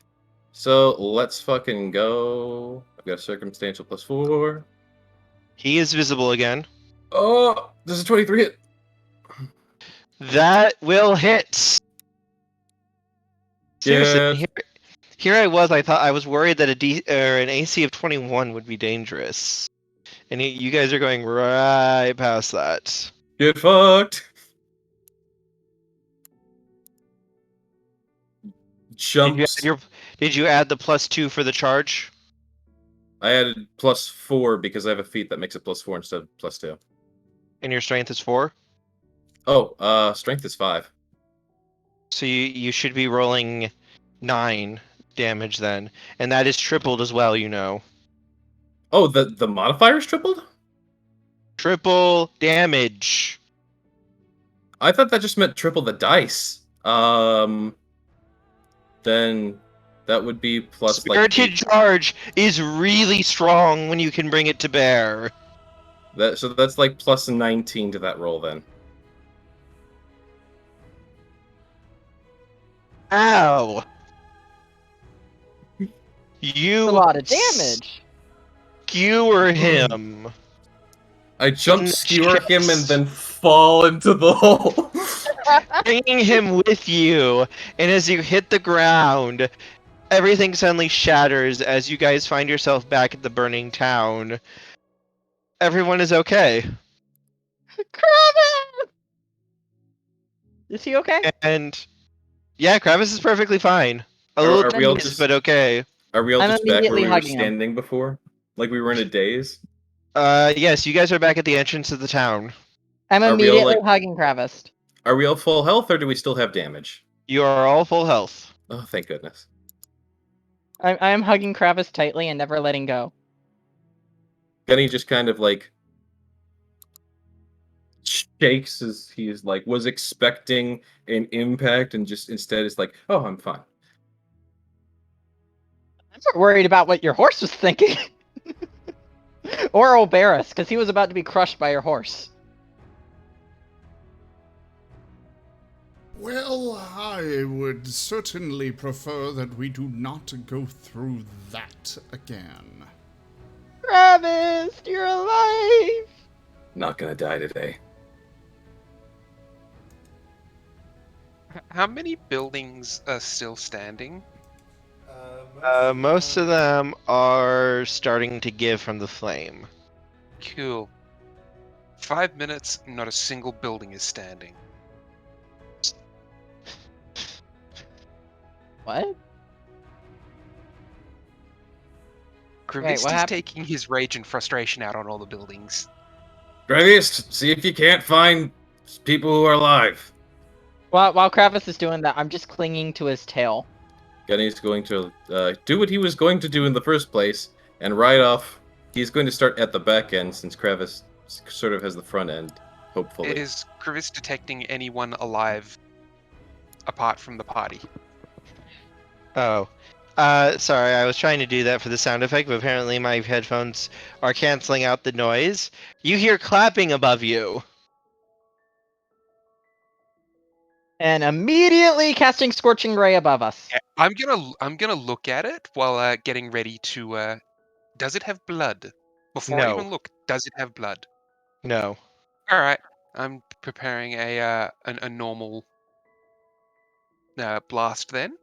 B: So let's fucking go. I've got a circumstantial +4.
D: He is visible again.
B: Oh, does a 23 hit?
D: That will hit. Seriously, here I was. I was worried that an AC of 21 would be dangerous, and you guys are going right past that.
B: Get fucked. Jumps.
D: Did you add the +2 for the charge?
B: I added +4 because I have a feat that makes it +4 instead of +2.
D: And your strength is 4?
B: Oh, strength is 5.
D: So you should be rolling 9 damage then, and that is tripled as well. You know.
B: Oh, the modifier is tripled?
D: Triple damage.
B: I thought that just meant triple the dice. Then that would be plus
D: Spirited charge is really strong when you can bring it to bear.
B: So that's like plus 19 to that roll then.
E: That's
D: Ow!
E: a lot of damage.
D: Skewer him.
B: I jump, skewer him, and then fall into the hole.
D: bringing him with you. And as you hit the ground, everything suddenly shatters as you guys find yourself back at the burning town. Everyone is okay.
E: Kravis! Is he okay?
D: And yeah, Kravis is perfectly fine. A little
B: Are we all
D: tense,
B: just
D: but okay.
B: are we all
E: I'm
B: just back where
E: immediately
B: we were
E: hugging him.
B: standing before? Like we were in a daze?
D: Yes, you guys are back at the entrance of the town.
E: I'm
B: Are we all,
E: immediately
B: like-
E: hugging Kravis.
B: Are we all full health or do we still have damage?
D: You are all full health.
B: Oh, thank goodness.
E: I'm hugging Kravis tightly and never letting go.
B: Gunny just kind of like shakes as he's like was expecting an impact and just instead it's like, oh, I'm fine.
E: I'm not worried about what your horse was thinking. Or Oberus, because he was about to be crushed by your horse.
C: Well, I would certainly prefer that we do not go through that again.
E: Kravis, you're alive!
B: Not gonna die today.
F: How many buildings are still standing?
D: Most of them are starting to give from the flame.
F: Cool. 5 minutes, not a single building is standing.
E: What?
F: Kravisti's
E: what happened?
F: taking his rage and frustration out on all the buildings.
B: Gravist, see if you can't find people who are alive.
E: While Kravis is doing that, I'm just clinging to his tail.
B: Gunny's going to do what he was going to do in the first place and ride off. He's going to start at the back end since Kravis sort of has the front end, hopefully.
F: Is Kravis detecting anyone alive apart from the party?
D: Oh. Sorry, I was trying to do that for the sound effect, but apparently my headphones are canceling out the noise. You hear clapping above you.
E: And immediately casting Scorching Ray above us.
F: Yeah, I'm gonna look at it while getting ready to. Does it have blood? Before I
D: No.
F: even look, does it have blood?
D: No.
F: All right, I'm preparing a normal blast. Then,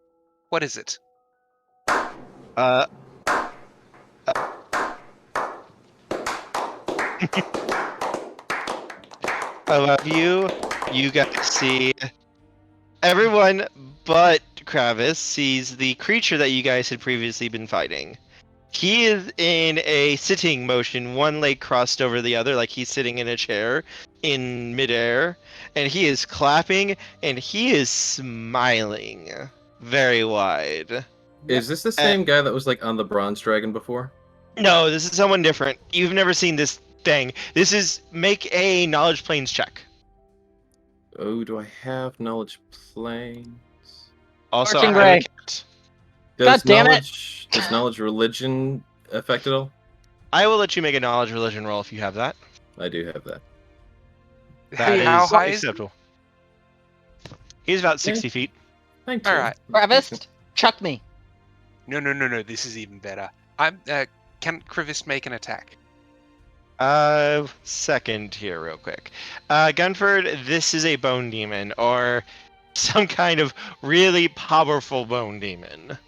F: what is it?
D: Above you, you guys see everyone but Kravis sees the creature that you guys had previously been fighting. He is in a sitting motion, one leg crossed over the other, like he's sitting in a chair in midair, and he is clapping and he is smiling very wide.
B: Is this the same guy that was like on the bronze dragon before?
D: No, this is someone different. You've never seen this thing. This is make a knowledge planes check.
B: Oh, do I have knowledge planes?
D: Also,
E: Scorching
D: I
E: Ray.
D: can't.
B: Does
E: damn it.
B: Does knowledge religion affect it all?
D: I will let you make a knowledge religion roll if you have that.
B: I do have that.
D: That is
F: How high is?
D: acceptable. He's about 60 feet.
B: Thank you.
F: All right.
E: Kravis, chuck me.
F: No. This is even better. Can Kravis make an attack?
D: Second here, real quick. Gunford, this is a bone demon, or some kind of really powerful bone demon.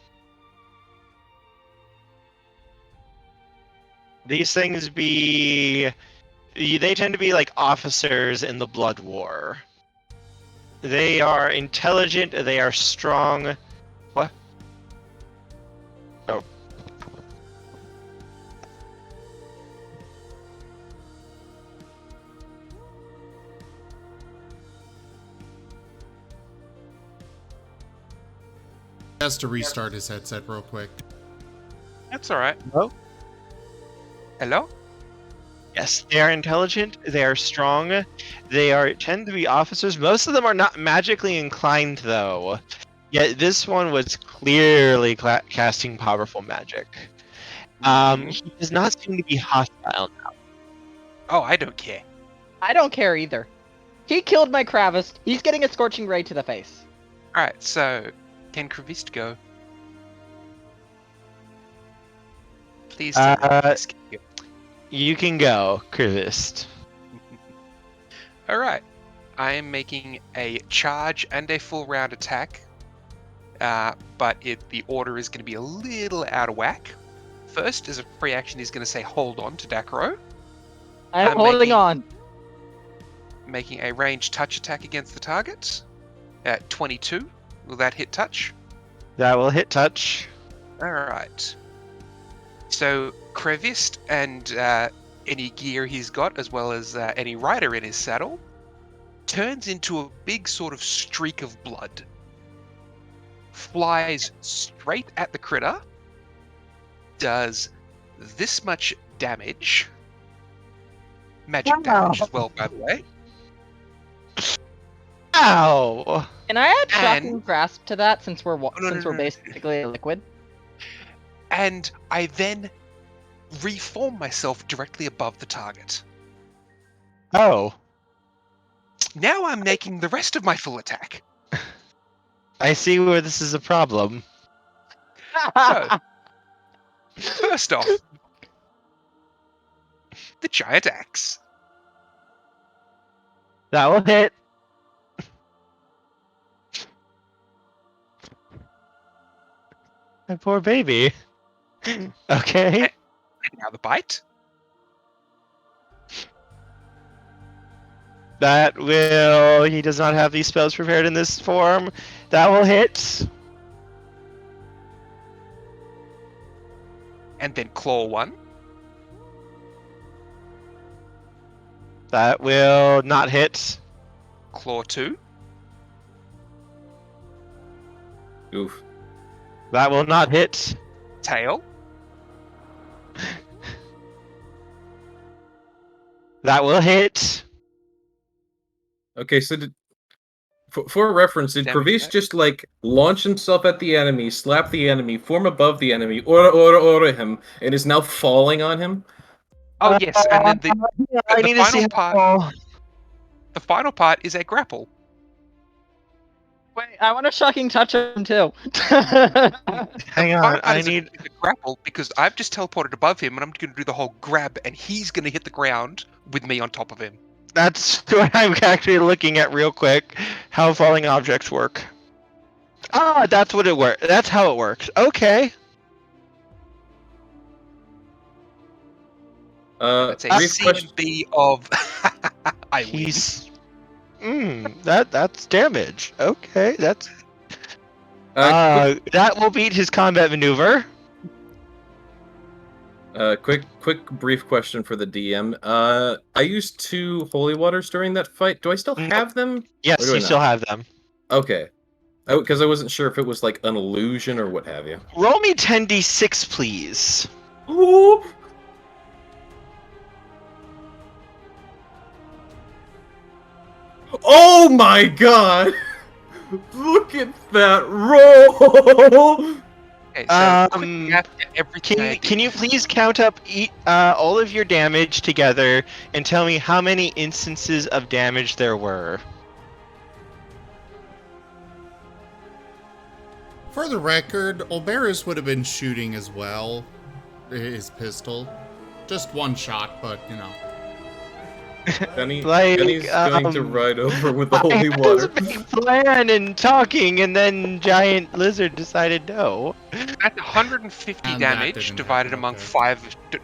D: These things they tend to be like officers in the Blood War. They are intelligent, they are strong. What? Oh.
C: Has to restart his headset real quick.
F: That's all right.
D: Hello?
F: Hello?
D: Yes, they are intelligent, they are strong, tend to be officers. Most of them are not magically inclined, though. Yet this one was clearly casting powerful magic. He does not seem to be hostile now.
F: Oh, I don't care.
E: I don't care either. He killed my Kravis. He's getting a Scorching Ray to the face.
F: All right, so can Kravis go? Please tell me Kravis can go.
D: You can go, Krivist.
F: All right. I am making a charge and a full round attack, but the order is going to be a little out of whack. First, as a free action, he's going to say hold on to Dakaro.
E: I'm holding on.
F: Making a ranged touch attack against the target at 22. Will that hit touch?
D: That will hit touch.
F: Alright. So, Crevist and any gear he's got, as well as any rider in his saddle, turns into a big sort of streak of blood. Flies straight at the critter. Does this much damage. Magic damage as well, by the way.
D: Ow!
E: Can I add shocking
F: And-
E: grasp to that since we're
F: no, no.
E: basically a liquid?
F: And I then reform myself directly above the target.
D: Oh.
F: Now I'm making the rest of my full attack.
D: I see where this is a problem.
F: So, first off, the giant axe.
D: That will hit. My poor baby. Okay.
F: And now the bite.
D: That will... He does not have these spells prepared in this form. That will hit.
F: And then claw 1.
D: That will not hit.
F: Claw 2.
B: Oof.
D: That will not hit.
F: Tail.
D: That will hit.
B: Okay, so for reference, did
F: Damage
B: Kravis
F: back?
B: just like launch himself at the enemy, slap the enemy, form above the enemy, ora him, and is now falling on him?
F: Oh yes, and then
D: I
F: the
D: need to see
F: final part.
D: how...
F: The final part is a grapple.
E: Wait, I want a shocking touch him too.
D: Hang
F: The
D: on,
F: final part
D: I
F: is
D: need...
F: a grapple because I've just teleported above him and I'm going to do the whole grab and he's going to hit the ground with me on top of him.
D: That's what I'm actually looking at real quick. How falling objects work. Ah, that's what it works. That's how it works. Okay.
F: It's a
B: brief question.
F: CMB of I win.
D: He's... that's damage. Okay, that's... that will beat his combat maneuver.
B: Quick, brief question for the DM. I used 2 holy waters during that fight. Do I still have them?
D: Yes,
B: Or do I
D: you
B: not?
D: still have them.
B: Okay. Because I wasn't sure if it was like an illusion or what have you.
D: Roll me 10d6, please.
B: Ooh. Oh my god! Look at that roll!
F: Okay, so quick
D: Um,
F: math to everything I
D: Can
F: did.
D: you please count up all of your damage together and tell me how many instances of damage there were?
C: For the record, Olberus would have been shooting as well. His pistol. Just one shot, but you know.
B: Gunny's
D: Like,
B: going to ride over with the holy
D: I
B: water.
D: had this big plan and talking, and then giant lizard decided no.
F: That's 150
C: And that
F: damage
C: didn't
F: divided
C: happen,
F: among
C: okay.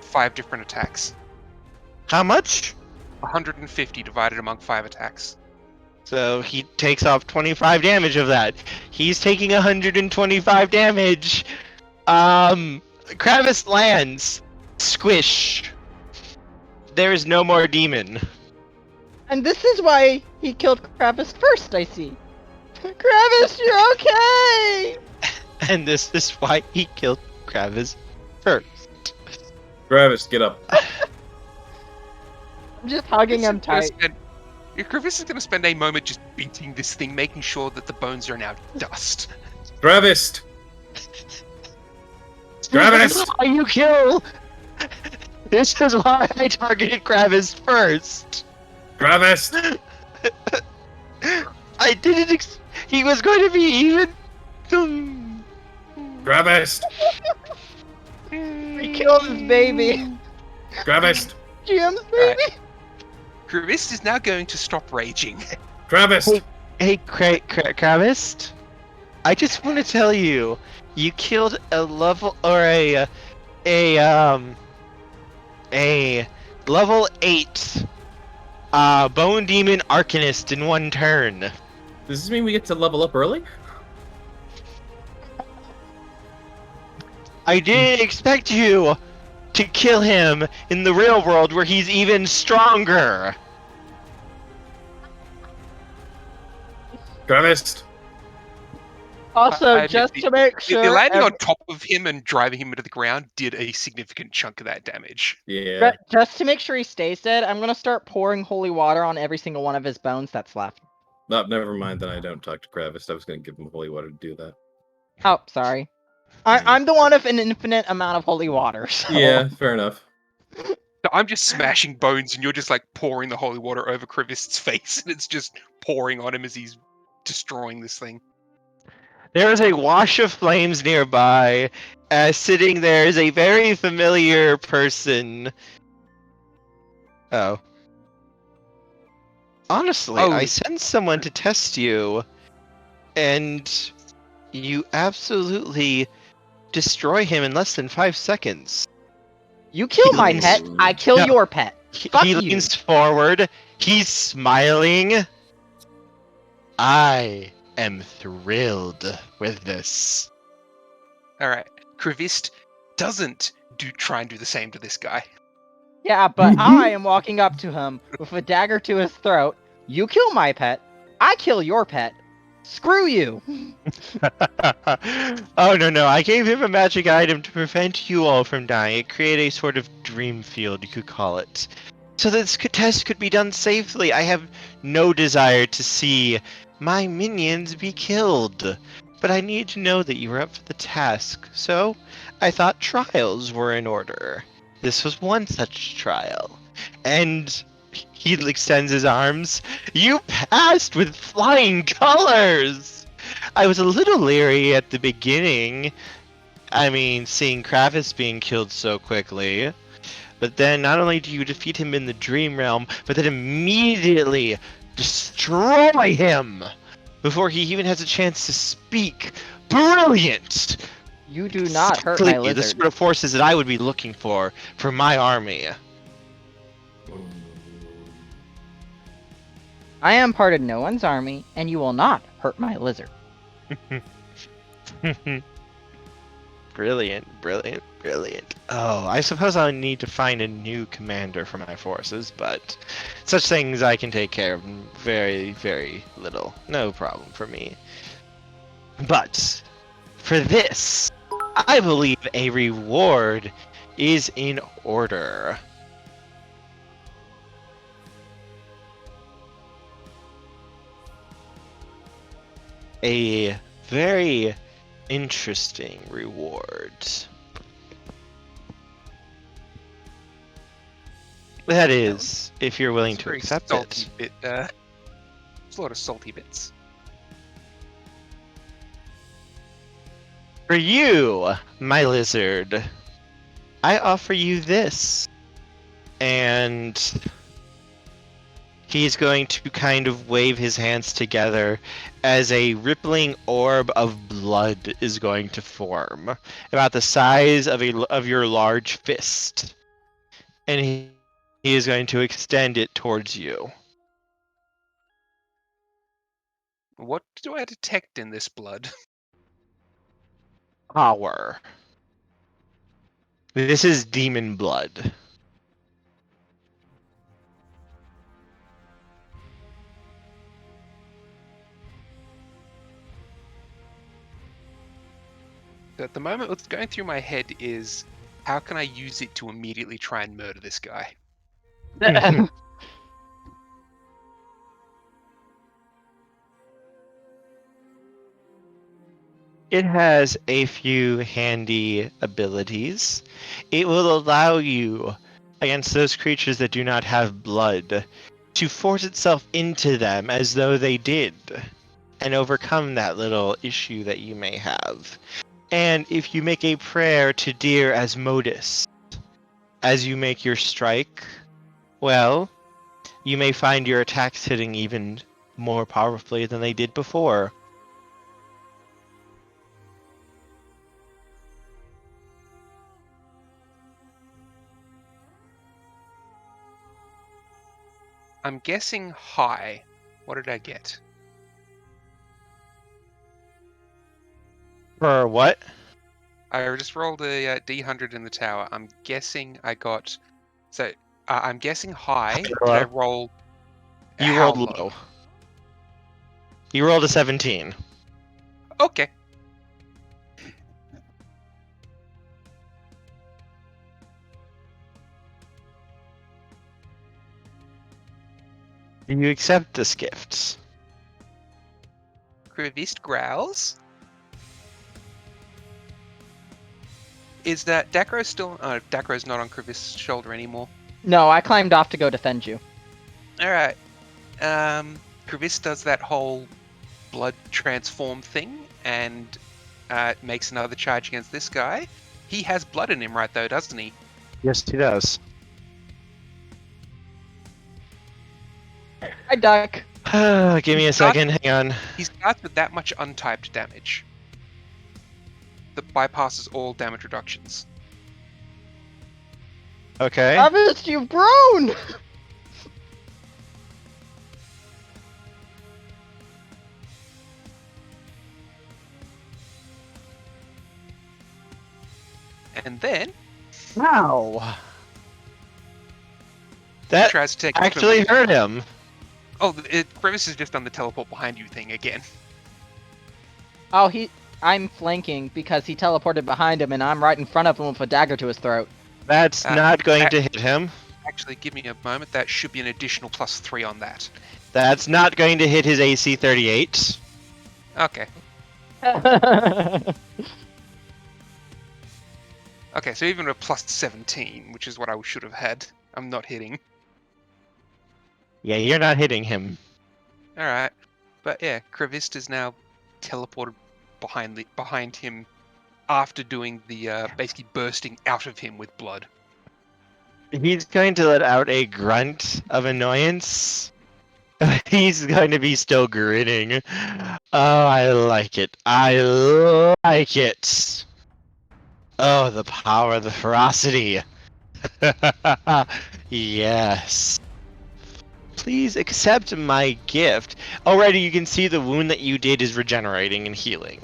F: five different attacks.
D: How much?
F: 150 divided among 5 attacks.
D: So he takes off 25 damage of that. He's taking 125 damage. Kravis lands. Squish. There is no more demon.
E: And this is why he killed Kravis first, I see. Kravis, you're okay!
D: And this is why he killed Kravis first.
B: Travis, get up.
E: I'm just hugging him tight.
F: Kravis is going to spend a moment just beating this thing, making sure that the bones are now dust.
B: Travis! Travis!
D: This is why you kill. This is why I targeted Kravis first.
B: Travis!
D: I didn't. He was going to be even.
B: Travis!
E: He killed his baby.
B: Travis!
E: Jim's baby.
F: Right. Kravis is now going to stop raging.
B: Travis!
D: Hey, Kravis. I just want to tell you, you killed a level or a level 8 bone demon arcanist in one turn.
B: Does this mean we get to level up early?
D: I didn't expect you to kill him in the real world where he's even stronger.
B: Travis!
E: Also,
F: I admit
E: just to make sure,
F: the landing on top of him and driving him into the ground did a significant chunk of that damage.
B: Yeah.
E: just to make sure he stays dead, I'm gonna start pouring holy water on every single one of his bones that's left.
B: No, never mind, then I don't talk to Kravis. I was going to give him holy water to do that.
E: Oh, sorry. I'm the one of an infinite amount of holy water. So.
B: Yeah, fair enough.
F: So I'm just smashing bones, and you're just like pouring the holy water over Krivist's face, and it's just pouring on him as he's destroying this thing.
D: There is a wash of flames nearby. Sitting there is a very familiar person. Oh. Honestly,
F: Oh.
D: I sent someone to test you, and you absolutely destroy him in less than 5 seconds.
E: You kill my
B: Nice.
E: pet, I kill
D: No.
E: your pet. Fuck
D: He
E: you.
D: leans forward. He's smiling. I am thrilled with this.
F: All right, Krivist doesn't try and do the same to this guy.
E: Yeah, but I am walking up to him with a dagger to his throat. You kill my pet, I kill your pet. Screw you.
D: Oh, no. I gave him a magic item to prevent you all from dying. It created a sort of dream field, you could call it. So that this test could be done safely. I have no desire to see my minions be killed. But I need to know that you were up for the task. So I thought trials were in order. This was one such trial. And he extends his arms. You passed with flying colors! I was a little leery at the beginning. I mean, seeing Kravis being killed so quickly. But then not only do you defeat him in the dream realm, but then immediately destroy him before he even has a chance to speak. Brilliant!
E: You do not hurt
D: Exactly
E: my lizard.
D: the sort of forces that I would be looking for my army.
E: I am part of no one's army, and you will not hurt my lizard.
D: Brilliant. Oh, I suppose I'll need to find a new commander for my forces, but such things I can take care of in very, very little. No problem for me. But for this, I believe a reward is in order. A very interesting reward. That is, if you're willing
F: It's a
D: to
F: very
D: accept
F: salty
D: it.
F: bit. There's a lot of salty bits.
D: For you, my lizard, I offer you this. And he's going to kind of wave his hands together as a rippling orb of blood is going to form, about the size of your large fist. And he is going to extend it towards you.
F: What do I detect in this blood?
D: Power. This is demon blood.
F: At the moment, what's going through my head is, how can I use it to immediately try and murder this guy?
D: It has a few handy abilities. It will allow you, against those creatures that do not have blood, to force itself into them as though they did, and overcome that little issue that you may have. And if you make a prayer to dear Asmodeus, as you make your strike, well, you may find your attacks hitting even more powerfully than they did before.
F: I'm guessing high. What did I get?
D: For what?
F: I just rolled a D100 in the tower. I'm guessing I got. So I'm guessing high. Did I
D: Low.
F: roll?
D: You
F: how
D: rolled low. You rolled a 17.
F: Okay.
D: Do you accept this gift?
F: Crevist growls. Is that Dacro still? Oh, Dacro's not on Crevist's shoulder anymore.
E: No, I climbed off to go defend you.
F: All right. Crevist does that whole blood transform thing and makes another charge against this guy. He has blood in him, right? Though, doesn't he?
D: Yes, he does.
E: I duck.
D: Give me a second, hang on.
F: He starts with that much untyped damage that bypasses all damage reductions.
D: Okay.
E: Travis, you've grown!
F: And then
D: Wow.
F: he
D: That
F: tries to take
D: actually hurt him.
F: Oh, Crevice has just done the teleport behind you thing again.
E: Oh, I'm flanking because he teleported behind him and I'm right in front of him with a dagger to his throat.
D: That's not going to hit him.
F: Actually, give me a moment. That should be an additional +3 on that.
D: That's not going to hit his AC 38.
F: Okay. Okay, so even a +17, which is what I should have had, I'm not hitting.
D: Yeah, you're not hitting him.
F: Alright. But yeah, Crevist is now teleported behind him after doing the basically bursting out of him with blood.
D: He's going to let out a grunt of annoyance. He's going to be still grinning. Oh, I like it. I like it. Oh, the power, the ferocity. Yes. Please accept my gift. Already you can see the wound that you did is regenerating and healing.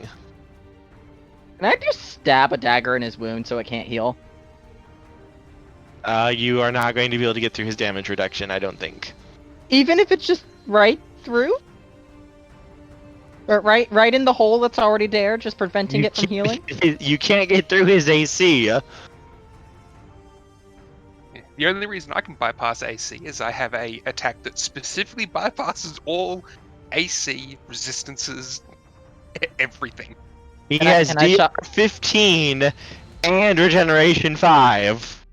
E: Can I just stab a dagger in his wound so it can't heal?
D: You are not going to be able to get through his damage reduction, I don't think.
E: Even if it's just right through? Or right in the hole that's already there, just preventing it from healing?
D: You can't get through his AC.
F: The only reason I can bypass AC is I have a attack that specifically bypasses all AC resistances, everything.
D: He
E: Can I-
D: has
E: can I
D: DR 15 and regeneration 5.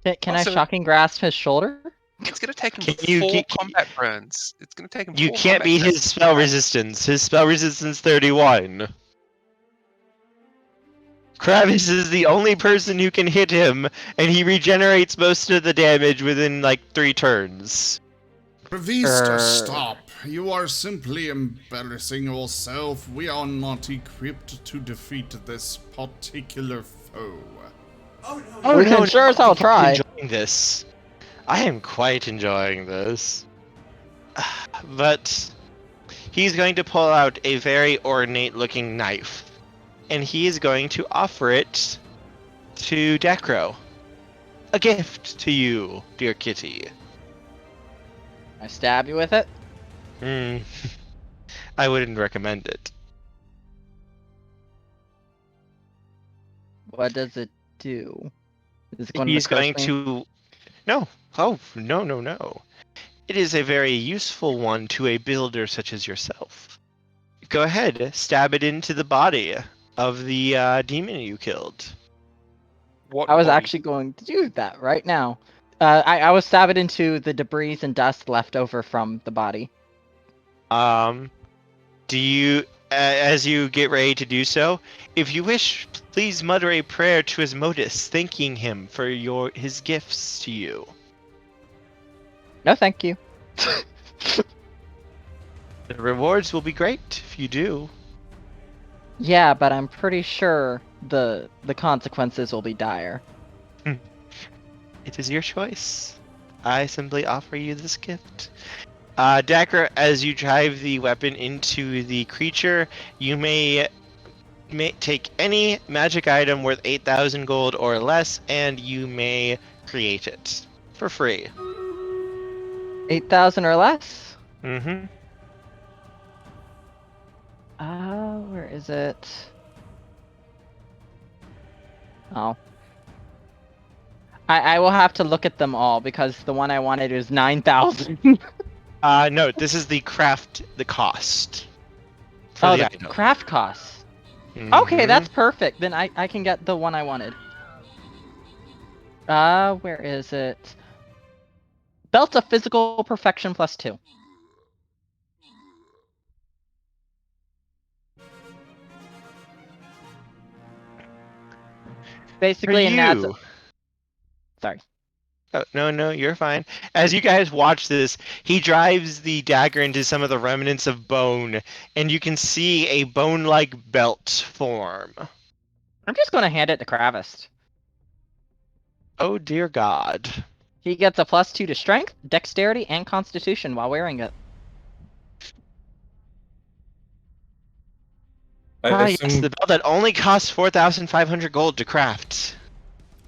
E: Can
F: Also-
E: I shocking grasp his shoulder?
F: It's gonna take him
D: Can you
F: 4
D: get-
F: combat burns. It's gonna take him.
D: You
F: 4
D: can't
F: combat
D: beat
F: burns.
D: his spell resistance. His spell resistance 31. Kravis is the only person who can hit him, and he regenerates most of the damage within like 3 turns.
C: Crevist, stop. You are simply embarrassing yourself. We are not equipped to defeat this particular foe.
E: We can sure as hell
D: I'm
E: try.
D: enjoying this. I am quite enjoying this. But he's going to pull out a very ornate looking knife. And he is going to offer it to Decro. A gift to you, dear kitty.
E: I stab you with it?
D: I wouldn't recommend it.
E: What does it do? Is it
D: He's
E: to curse
D: going
E: me?
D: to... No. Oh, no. It is a very useful one to a builder such as yourself. Go ahead, stab it into the body of the demon you killed.
F: What
E: I was
F: body?
E: actually going to do that right now. I was stab it into the debris and dust left over from the body.
D: Do you, as you get ready to do so, if you wish, please mutter a prayer to Asmodeus, thanking him for his gifts to you.
E: No, thank you.
D: The rewards will be great if you do.
E: Yeah, but I'm pretty sure the consequences will be dire.
D: It is your choice. I simply offer you this gift. Dagger, as you drive the weapon into the creature, you may take any magic item worth 8,000 gold or less, and you may create it for free.
E: 8,000 or less?
D: Mm-hmm.
E: Where is it? Oh. I will have to look at them all because the one I wanted is 9,000.
D: No, this is the cost for
E: Oh,
D: the
E: the
D: item.
E: craft costs. Okay,
D: Mhm.
E: that's perfect. Then I can get the one I wanted. Where is it? Belt of Physical Perfection +2. Basically, and that's...
D: you.
E: Sorry.
D: Oh, no, you're fine. As you guys watch this, he drives the dagger into some of the remnants of bone, and you can see a bone-like belt form.
E: I'm just going to hand it to Kravis.
D: Oh dear God.
E: He gets a +2 to Strength, Dexterity, and Constitution while wearing it.
B: I
D: Yes,
B: assume
D: the belt that only costs 4,500 gold to craft.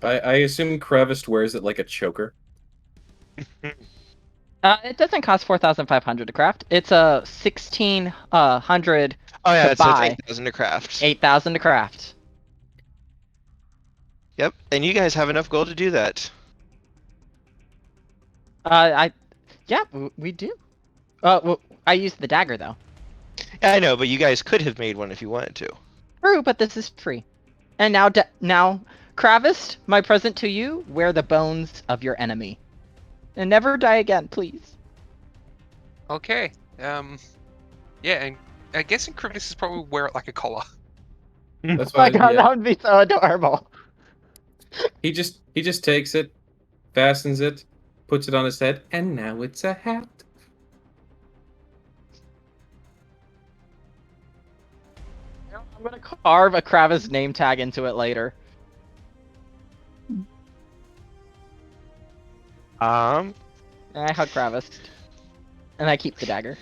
B: I assume Kravis wears it like a choker.
E: It doesn't cost 4,500 to craft. It's a 1,600
D: Oh yeah,
E: to
D: so it's
E: buy.
D: 8,000 to craft.
E: 8,000 to craft.
D: Yep, and you guys have enough gold to do that.
E: Yeah, we do. Well, I used the dagger though.
D: Yeah, I know, but you guys could have made one if you wanted to.
E: True, but this is free. And now, Kravis, my present to you: wear the bones of your enemy, and never die again, please.
F: Okay. Yeah, and I guess Increditus is probably wear it like a collar.
B: That's
E: Oh my
B: why.
E: god,
B: Yeah.
E: that would be so adorable.
B: He just takes it, fastens it, puts it on his head, and now it's a hat.
E: I'm gonna carve a Kravis name tag into it later.
D: Um,
E: And I hug Kravis, and I keep the dagger.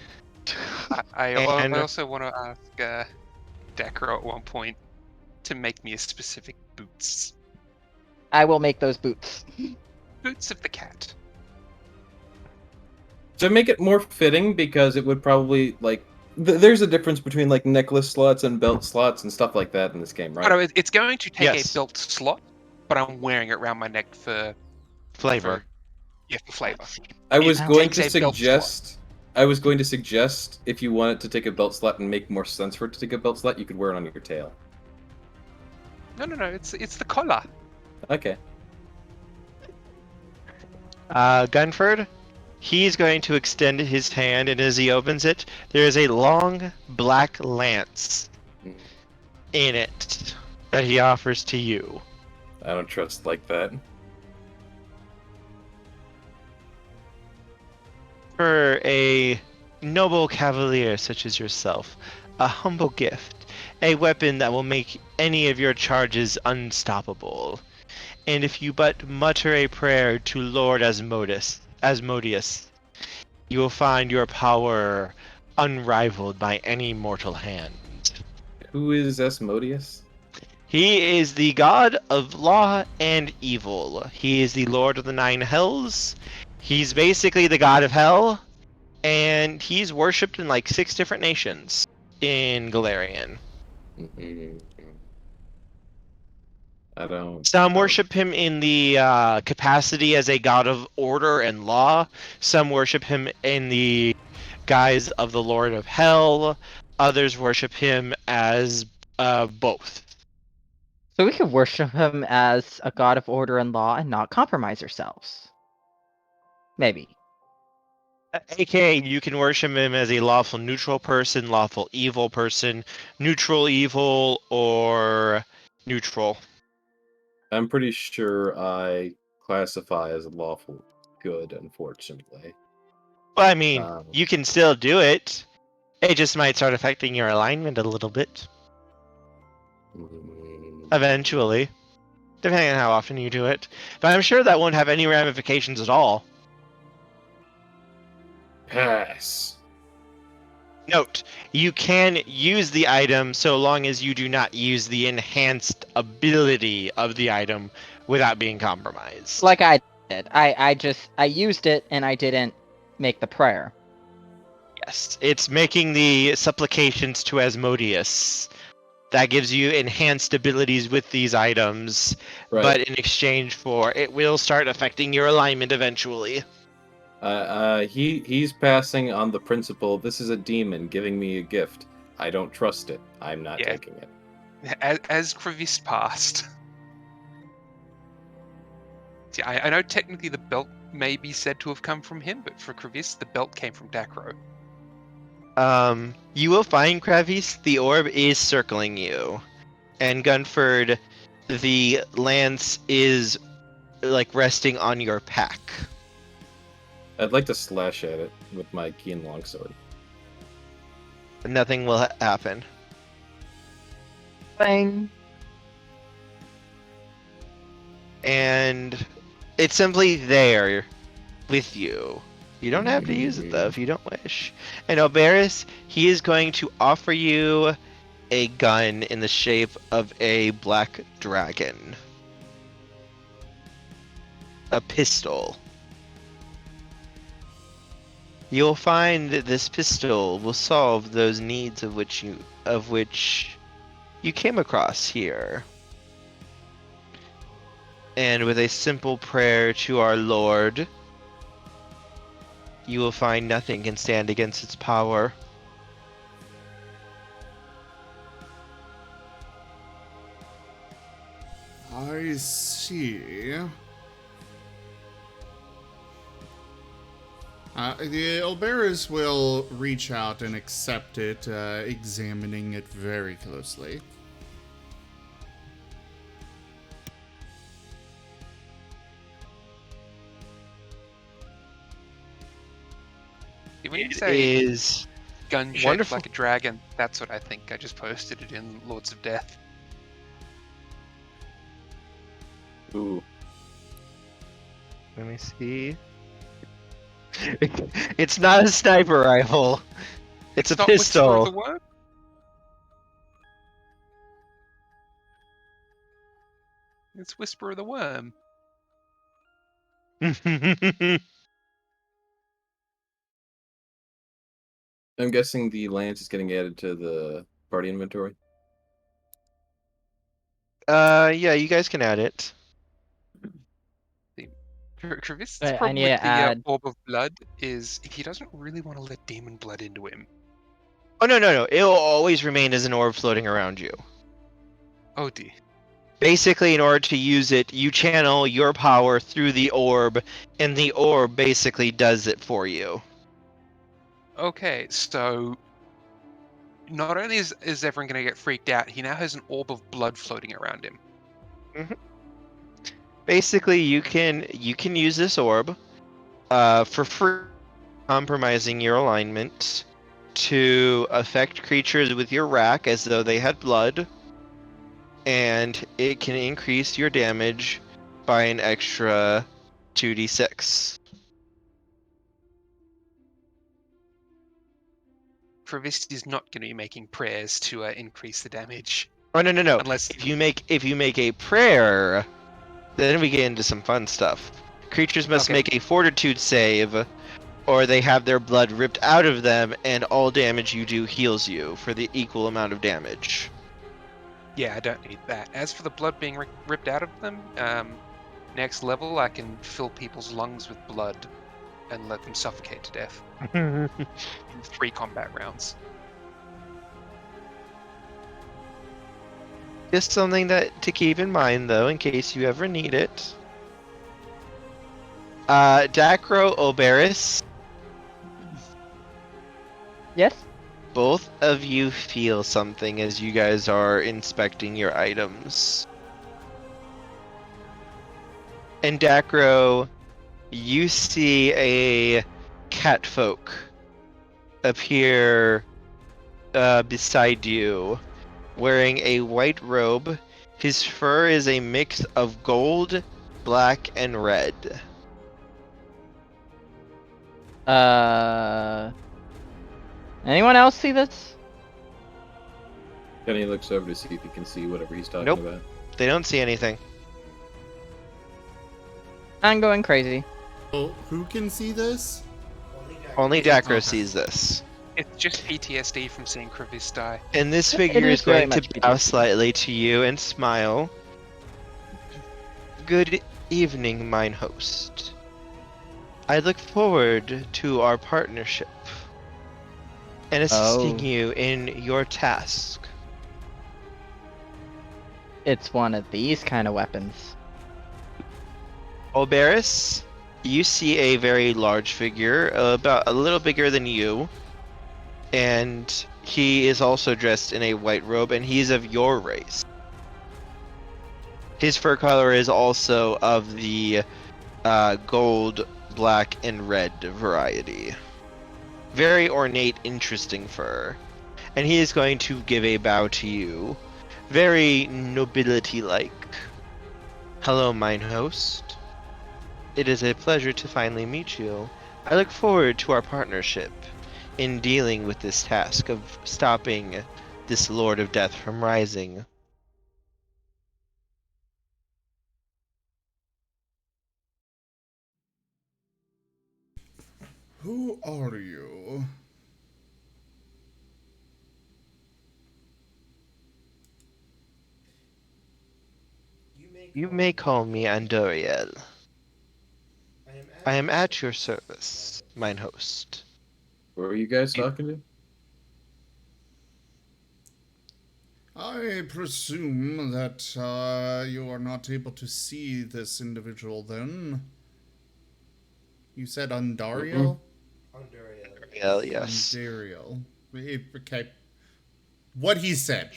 F: I
D: And-
F: also want to ask Dakra at one point to make me a specific boots.
E: I will make those boots.
F: Boots of the cat.
B: To make it more fitting, because it would probably like there's a difference between like necklace slots and belt slots and stuff like that in this game,
F: Oh,
B: right?
F: no, it's going to take
D: Yes.
F: a belt slot, but I'm wearing it around my neck for
D: flavor.
F: for flavor.
B: I was
F: It
B: going
F: takes
B: to
F: a belt
B: suggest. I was going to suggest if you want it to take a belt slot and make more sense for it to take a belt slot, you could wear it on your tail.
F: No, it's the collar.
B: Okay.
D: Gunford, he's going to extend his hand, and as he opens it, there is a long black lance in it that he offers to you.
B: I don't trust like that.
D: For a noble cavalier such as yourself, a humble gift, a weapon that will make any of your charges unstoppable. And if you but mutter a prayer to Lord Asmodeus, you will find your power unrivaled by any mortal hand.
B: Who is Asmodeus?
D: He is the god of law and evil. He is the lord of the nine hells. He's basically the god of hell, and he's worshipped in like 6 different nations in Galarian.
B: I don't.
D: Some worship him in the capacity as a god of order and law. Some worship him in the guise of the Lord of Hell. Others worship him as both.
E: So we could worship him as a god of order and law and not compromise ourselves. Maybe.
D: AKA, you can worship him as a lawful neutral person, lawful evil person, neutral evil, or neutral.
B: I'm pretty sure I classify as lawful good, unfortunately.
D: Well, I mean,
B: Um,
D: you can still do it. It just might start affecting your alignment a little bit.
B: Mm,
D: Eventually. Depending on how often you do it. But I'm sure that won't have any ramifications at all.
B: Pass.
D: Note, you can use the item so long as you do not use the enhanced ability of the item without being compromised.
E: Like I did. I used it and I didn't make the prayer.
D: Yes, it's making the supplications to Asmodeus. That gives you enhanced abilities with these items,
B: Right.
D: but in exchange for it will start affecting your alignment eventually.
B: He's passing on the principle. This is a demon giving me a gift. I don't trust it. I'm not
F: Yeah.
B: taking it.
F: As Crevice passed. See, I know technically the belt may be said to have come from him, but for Crevice, the belt came from Dacro.
D: You will find, Kravis, the orb is circling you. And Gunford, the lance is like resting on your pack.
B: I'd like to slash at it with my keen longsword.
D: Nothing will happen.
E: Bang.
D: And it's simply there with you. You don't have to use it though if you don't wish. And Oberys, he is going to offer you a gun in the shape of a black dragon. A pistol. You'll find that this pistol will solve those needs of which you came across here. And with a simple prayer to our Lord, you will find nothing can stand against its power.
C: I see. The Oberys will reach out and accept it, examining it very closely.
F: When you
D: It
F: say
D: is
F: gun shaped
D: wonderful.
F: like a dragon, that's what I think. I just posted it in Lords of Death.
B: Ooh.
D: Let me see. It's not a sniper rifle. It's a
F: not Whisper of the
D: pistol.
F: Worm? It's Whisper of the Worm.
B: I'm guessing the lance is getting added to the party inventory.
D: Yeah, you guys can add it.
F: Travis's
E: I
F: problem
E: need
F: with
E: to
F: the
E: add.
F: Orb of Blood is he doesn't really want to let demon blood into him.
D: Oh no, it will always remain as an orb floating around you.
F: Oh dear.
D: Basically, in order to use it, you channel your power through the orb, and the orb basically does it for you.
F: Okay, so not only is everyone going to get freaked out, he now has an orb of blood floating around him.
D: Basically, you can use this orb for free, compromising your alignment to affect creatures with your rack as though they had blood, and it can increase your damage by an extra 2d6.
F: Travis is not going to be making prayers to increase the damage.
D: Oh no!
F: Unless
D: If you make a prayer, then we get into some fun stuff. Creatures must
F: Okay.
D: make a fortitude save, or they have their blood ripped out of them, and all damage you do heals you for the equal amount of damage.
F: yeah, I don't need that. As for the blood being ripped out of them, next level I can fill people's lungs with blood and let them suffocate to death in 3 combat rounds.
D: Just something to keep in mind, though, in case you ever need it. Dacro, Oberys,
E: Yes.
D: both of you feel something as you guys are inspecting your items. And Dacro, you see a catfolk appear beside you, wearing a white robe. His fur is a mix of gold, black, and red.
E: Anyone else see this?
B: Kenny looks over to see if he can see whatever he's talking
D: Nope.
B: about.
D: They don't see anything.
E: I'm going crazy.
C: Oh, who can see this?
D: Only Dacro
C: Okay.
D: sees this.
F: It's just PTSD from seeing Kravis die.
D: And this
E: It
D: figure
E: is
D: is
E: very
D: going to
E: much
D: bow
E: PTSD.
D: slightly to you and smile. Good evening, mine host. I look forward to our partnership and assisting
E: Oh.
D: you in your task.
E: It's one of these kind of weapons.
D: Oberys, you see a very large figure, about a little bigger than you, and he is also dressed in a white robe, and he's of your race. His fur color is also of the gold, black, and red variety. Very ornate, interesting fur. And he is going to give a bow to you. Very nobility-like. Hello, mine host. It is a pleasure to finally meet you. I look forward to our partnership in dealing with this task of stopping this Lord of Death from rising.
C: Who are you?
D: You may call me Andoriel. I am at your service, mine host.
B: What were you guys talking to?
C: I presume that you are not able to see this individual then. You said Andariel?
D: Andoriel, yes.
C: Andariel. Okay. What he said.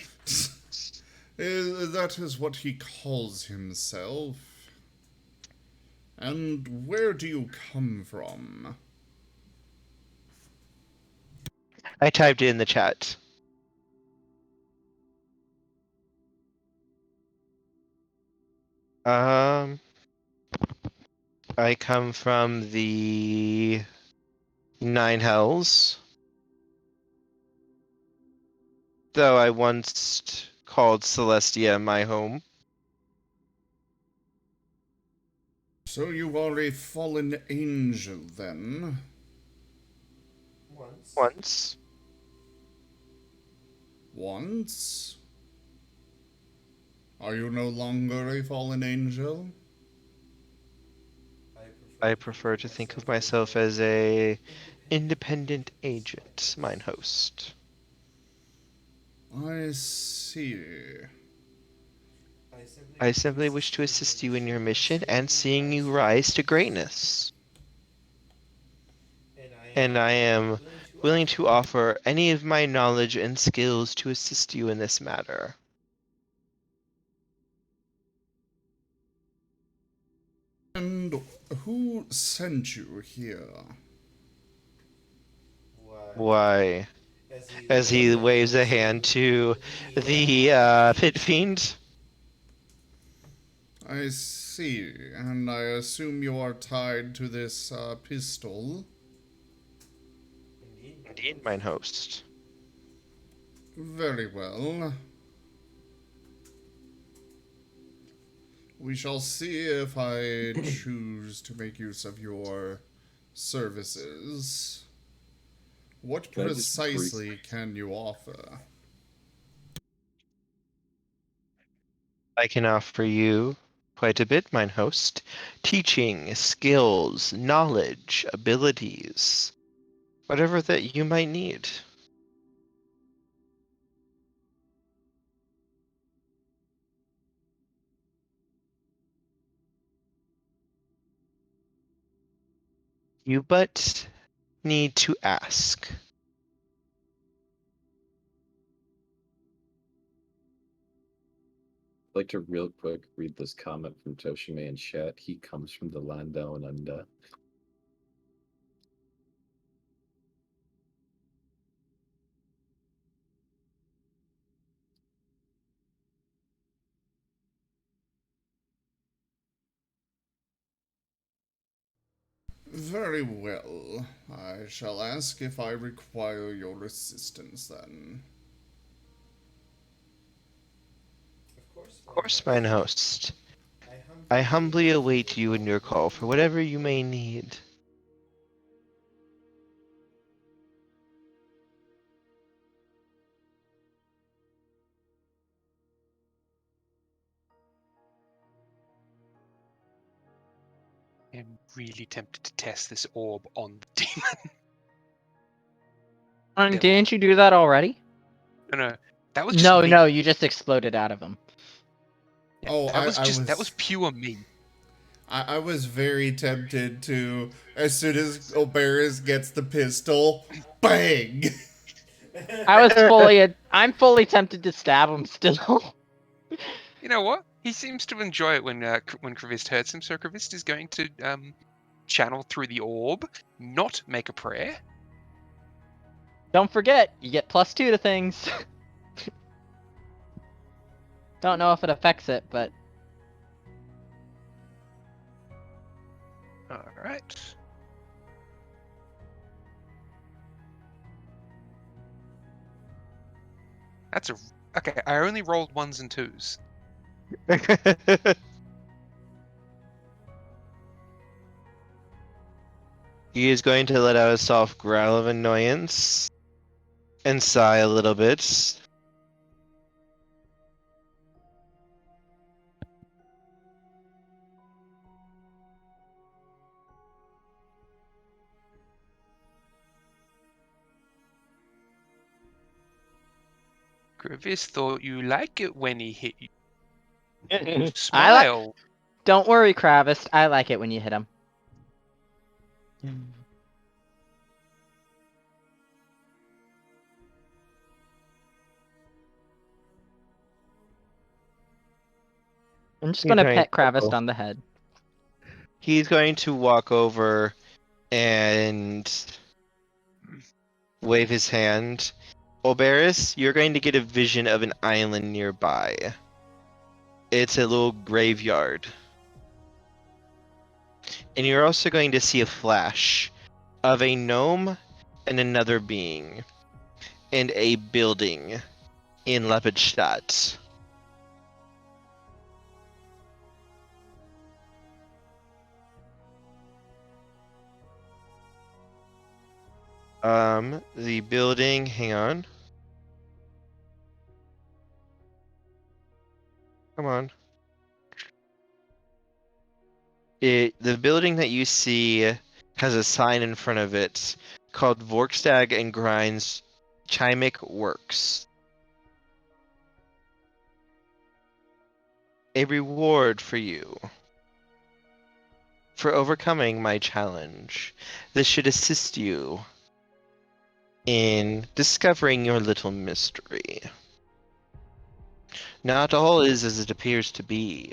C: That is what he calls himself. And where do you come from?
D: I typed it in the chat. I come from the Nine Hells. Though I once called Celestia my home.
C: So you are a fallen angel then?
D: Once.
C: Once? Are you no longer a fallen angel?
D: I prefer to think of myself as a independent agent, mine host.
C: I see.
D: I simply wish to assist you in your mission and seeing you rise to greatness. And I am willing to offer any of my knowledge and skills to assist you in this matter.
C: And who sent you here?
D: Why? As he waves a hand to the pit fiend.
C: I see, and I assume you are tied to this pistol.
D: Indeed, mine host.
C: Very well. We shall see if I choose to make use of your services. What
B: Can I just brief-
C: precisely can you offer?
D: I can offer you quite a bit, mine host. Teaching, skills, knowledge, abilities, whatever that you might need. You but need to ask.
B: I'd like to real quick read this comment from Toshime in chat. He comes from the land down under.
C: Very well. I shall ask if I require your assistance then.
D: Of course, mine host. I humbly await you and your call for whatever you may need.
F: I'm really tempted to test this orb on the demon.
E: And
F: Devil.
E: didn't you do that already?
F: No, that was just
E: No,
F: me.
E: no, you just exploded out of him.
F: Yeah,
C: Oh,
F: that was pure me.
C: I was very tempted to, as soon as Oberys gets the pistol, bang!
E: I'm fully tempted to stab him still.
F: You know what? He seems to enjoy it when Kravist hurts him. So Kravist is going to channel through the orb, not make a prayer.
E: Don't forget, you get +2 to things. Don't know if it affects it, but
F: All right. That's a okay. I only rolled 1s and 2s.
D: He is going to let out a soft growl of annoyance and sigh a little bit.
F: Kravist thought you like it when he hit you.
E: I
F: Smile.
E: don't worry, Kravis. I like it when you hit him. I'm just gonna pet Kravis on the head.
D: He's going to walk over and wave his hand. Oberys, you're going to get a vision of an island nearby. It's a little graveyard. And you're also going to see a flash of a gnome and another being and a building in Lepidstadt. The building, hang on. Come on. The building that you see has a sign in front of it called Vorkstag and Grind's Chimic Works. A reward for you for overcoming my challenge. This should assist you in discovering your little mystery. Not all is as it appears to be,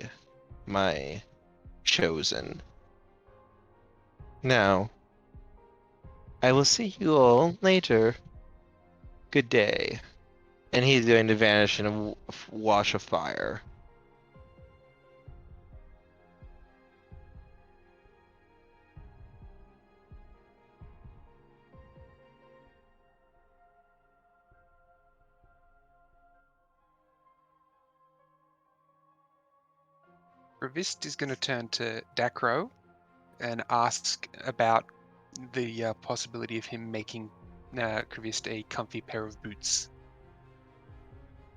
D: my chosen. Now, I will see you all later. Good day. And he's going to vanish in a wash of fire.
F: Kravist is going to turn to Dacro and ask about the possibility of him making Kravist a comfy pair of boots.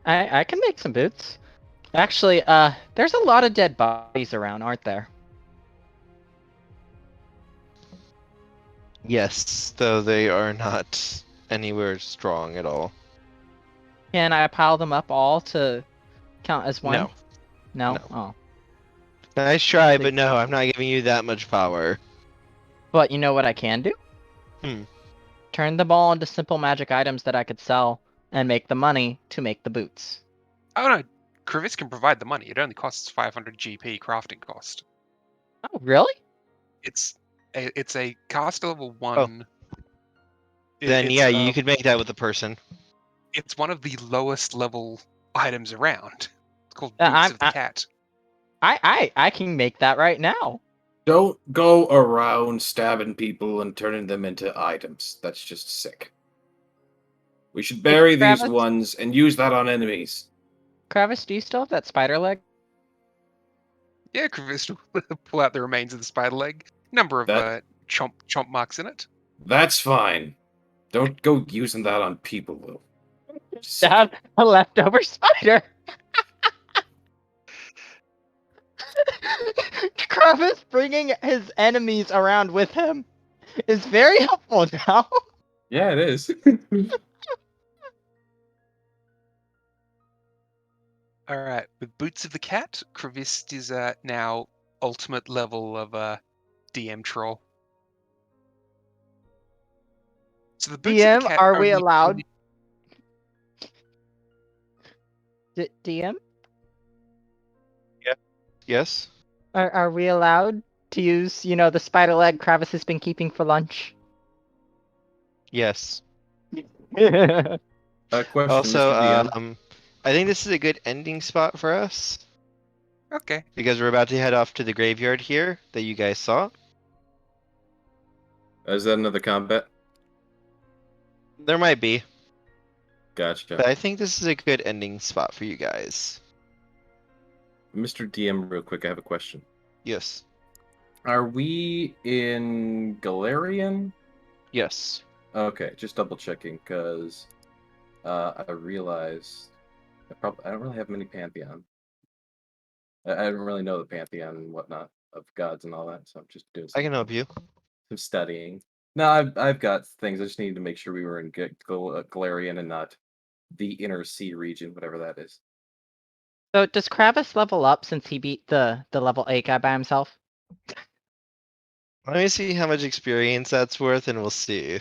E: I can make some boots. Actually, there's a lot of dead bodies around, aren't there?
D: Yes, though they are not anywhere strong at all.
E: Can I pile them up all to count as one?
D: No.
E: No?
D: No.
E: Oh.
D: Nice try, but no, I'm not giving you that much power.
E: But you know what I can do?
D: Hmm.
E: Turn them all into simple magic items that I could sell and make the money to make the boots.
F: Oh no, Kravist can provide the money. It only costs 500 GP crafting cost.
E: Oh, really?
F: It's a caster level 1.
D: Then yeah, you could make that with a person.
F: It's one of the lowest level items around. It's called
E: Yeah,
F: Boots of the Cat.
E: I can make that right now.
B: Don't go around stabbing people and turning them into items. That's just sick. We should bury these
E: Travis?
B: ones and use that on enemies.
E: Kravis, do you still have that spider leg?
F: Yeah, Kravis will pull out the remains of the spider leg. Number of
B: That-
F: chomp marks in it.
B: That's fine. Don't go using that on people, though. Sick.
E: Have a leftover spider. Kravis bringing his enemies around with him is very helpful now.
B: Yeah, it is.
F: Alright, with Boots of the Cat, Kravis is now ultimate level of DM troll. So the Boots of
E: DM,
F: the Cat
E: are we
F: only-
E: allowed? DM,
D: Yes.
E: are we allowed to use, the spider leg Kravis has been keeping for lunch?
D: Yes.
B: Question,
D: Also,
B: Mr. DM.
D: I think this is a good ending spot for us
F: Okay.
D: because we're about to head off to the graveyard here that you guys saw.
B: Is that another combat?
D: There might be,
B: Gotcha.
D: but I think this is a good ending spot for you guys.
B: Mr. DM, real quick, I have a question.
D: Yes.
B: Are we in Galarian?
D: Yes.
B: Okay, just double checking, because I realized I don't really have many Pantheon. I don't really know the Pantheon and whatnot of gods and all that, so I'm just doing
D: I can help you.
B: some studying. No, I've got things. I just needed to make sure we were in Galarian and not the inner sea region, whatever that is.
E: So does Kravis level up since he beat the level 8 guy by himself?
D: Let me see how much experience that's worth, and we'll see.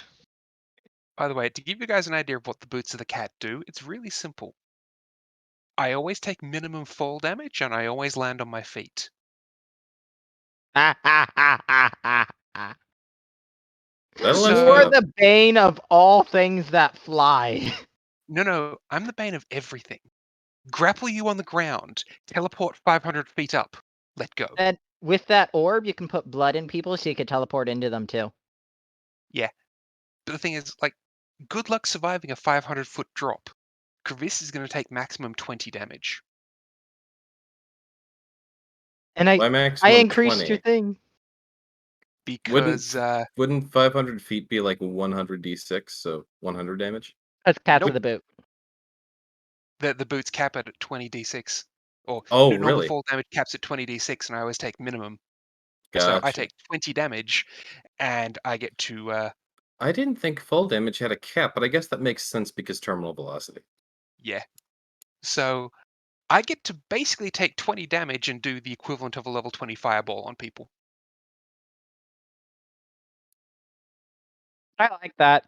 F: By the way, to give you guys an idea of what the Boots of the Cat do, it's really simple. I always take minimum fall damage, and I always land on my feet.
B: That'll
F: So-
E: You're the bane of all things that fly.
F: No, I'm the bane of everything. Grapple you on the ground, teleport 500 feet up, let go.
E: And with that orb, you can put blood in people so you can teleport into them too.
F: But the thing is, like, good luck surviving a 500-foot drop. Kravis is going to take maximum 20 damage.
E: And
B: Why
E: I
B: maximum
E: increased
B: 20?
E: your thing.
F: Because
B: Wouldn't 500 feet be like 100 d6, so 100 damage?
E: That's cats
F: Nope.
E: of the boot.
F: the boots cap at 20 d6. Or
B: Oh,
F: normal
B: really?
F: fall damage caps at 20 d6, and I always take minimum.
B: Gotcha.
F: So I take 20 damage, and I get to,
B: I didn't think full damage had a cap, but I guess that makes sense because terminal velocity.
F: yeah. So I get to basically take 20 damage and do the equivalent of a level 20 fireball on people.
E: I like that.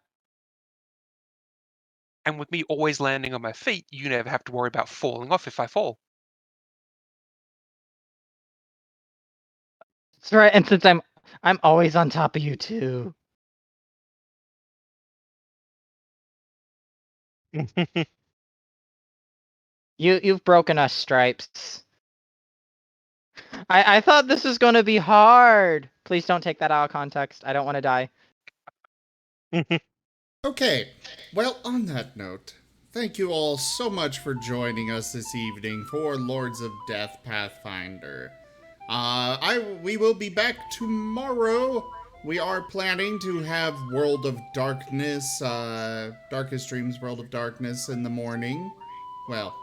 F: And with me always landing on my feet, you never have to worry about falling off if I fall.
E: That's right. And since I'm always on top of you too. You've broken us, Stripes. I thought this was gonna be hard. Please don't take that out of context. I don't want to die.
C: Okay, well, on that note, thank you all so much for joining us this evening for Lords of Death Pathfinder. We will be back tomorrow. We are planning to have World of Darkness, Darkest Dreams World of Darkness in the morning. Well,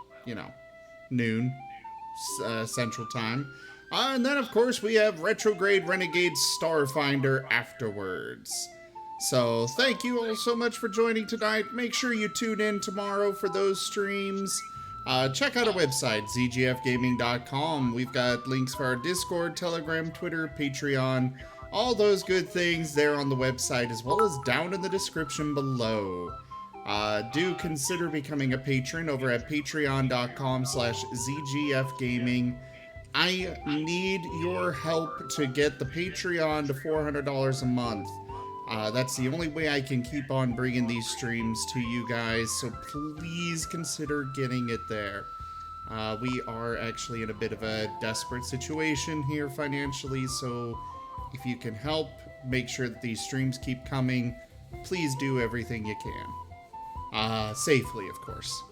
C: noon, Central Time. And then, of course, we have Retrograde Renegade Starfinder afterwards. So, thank you all so much for joining tonight. Make sure you tune in tomorrow for those streams. Check out our website, zgfgaming.com. We've got links for our Discord, Telegram, Twitter, Patreon, all those good things there on the website, as well as down in the description below. Do consider becoming a patron over at patreon.com/zgfgaming. I need your help to get the Patreon to $400 a month. That's the only way I can keep on bringing these streams to you guys, so please consider getting it there. We are actually in a bit of a desperate situation here financially, so if you can help make sure that these streams keep coming, please do everything you can. Safely, of course.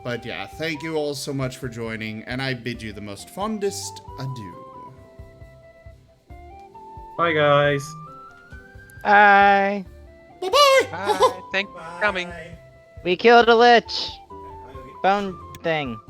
C: But yeah, thank you all so much for joining, and I bid you the most fondest adieu.
H: Bye, guys.
E: Bye.
C: Bye-bye!
F: Bye. Thanks for coming.
E: We killed a lich. Bone thing.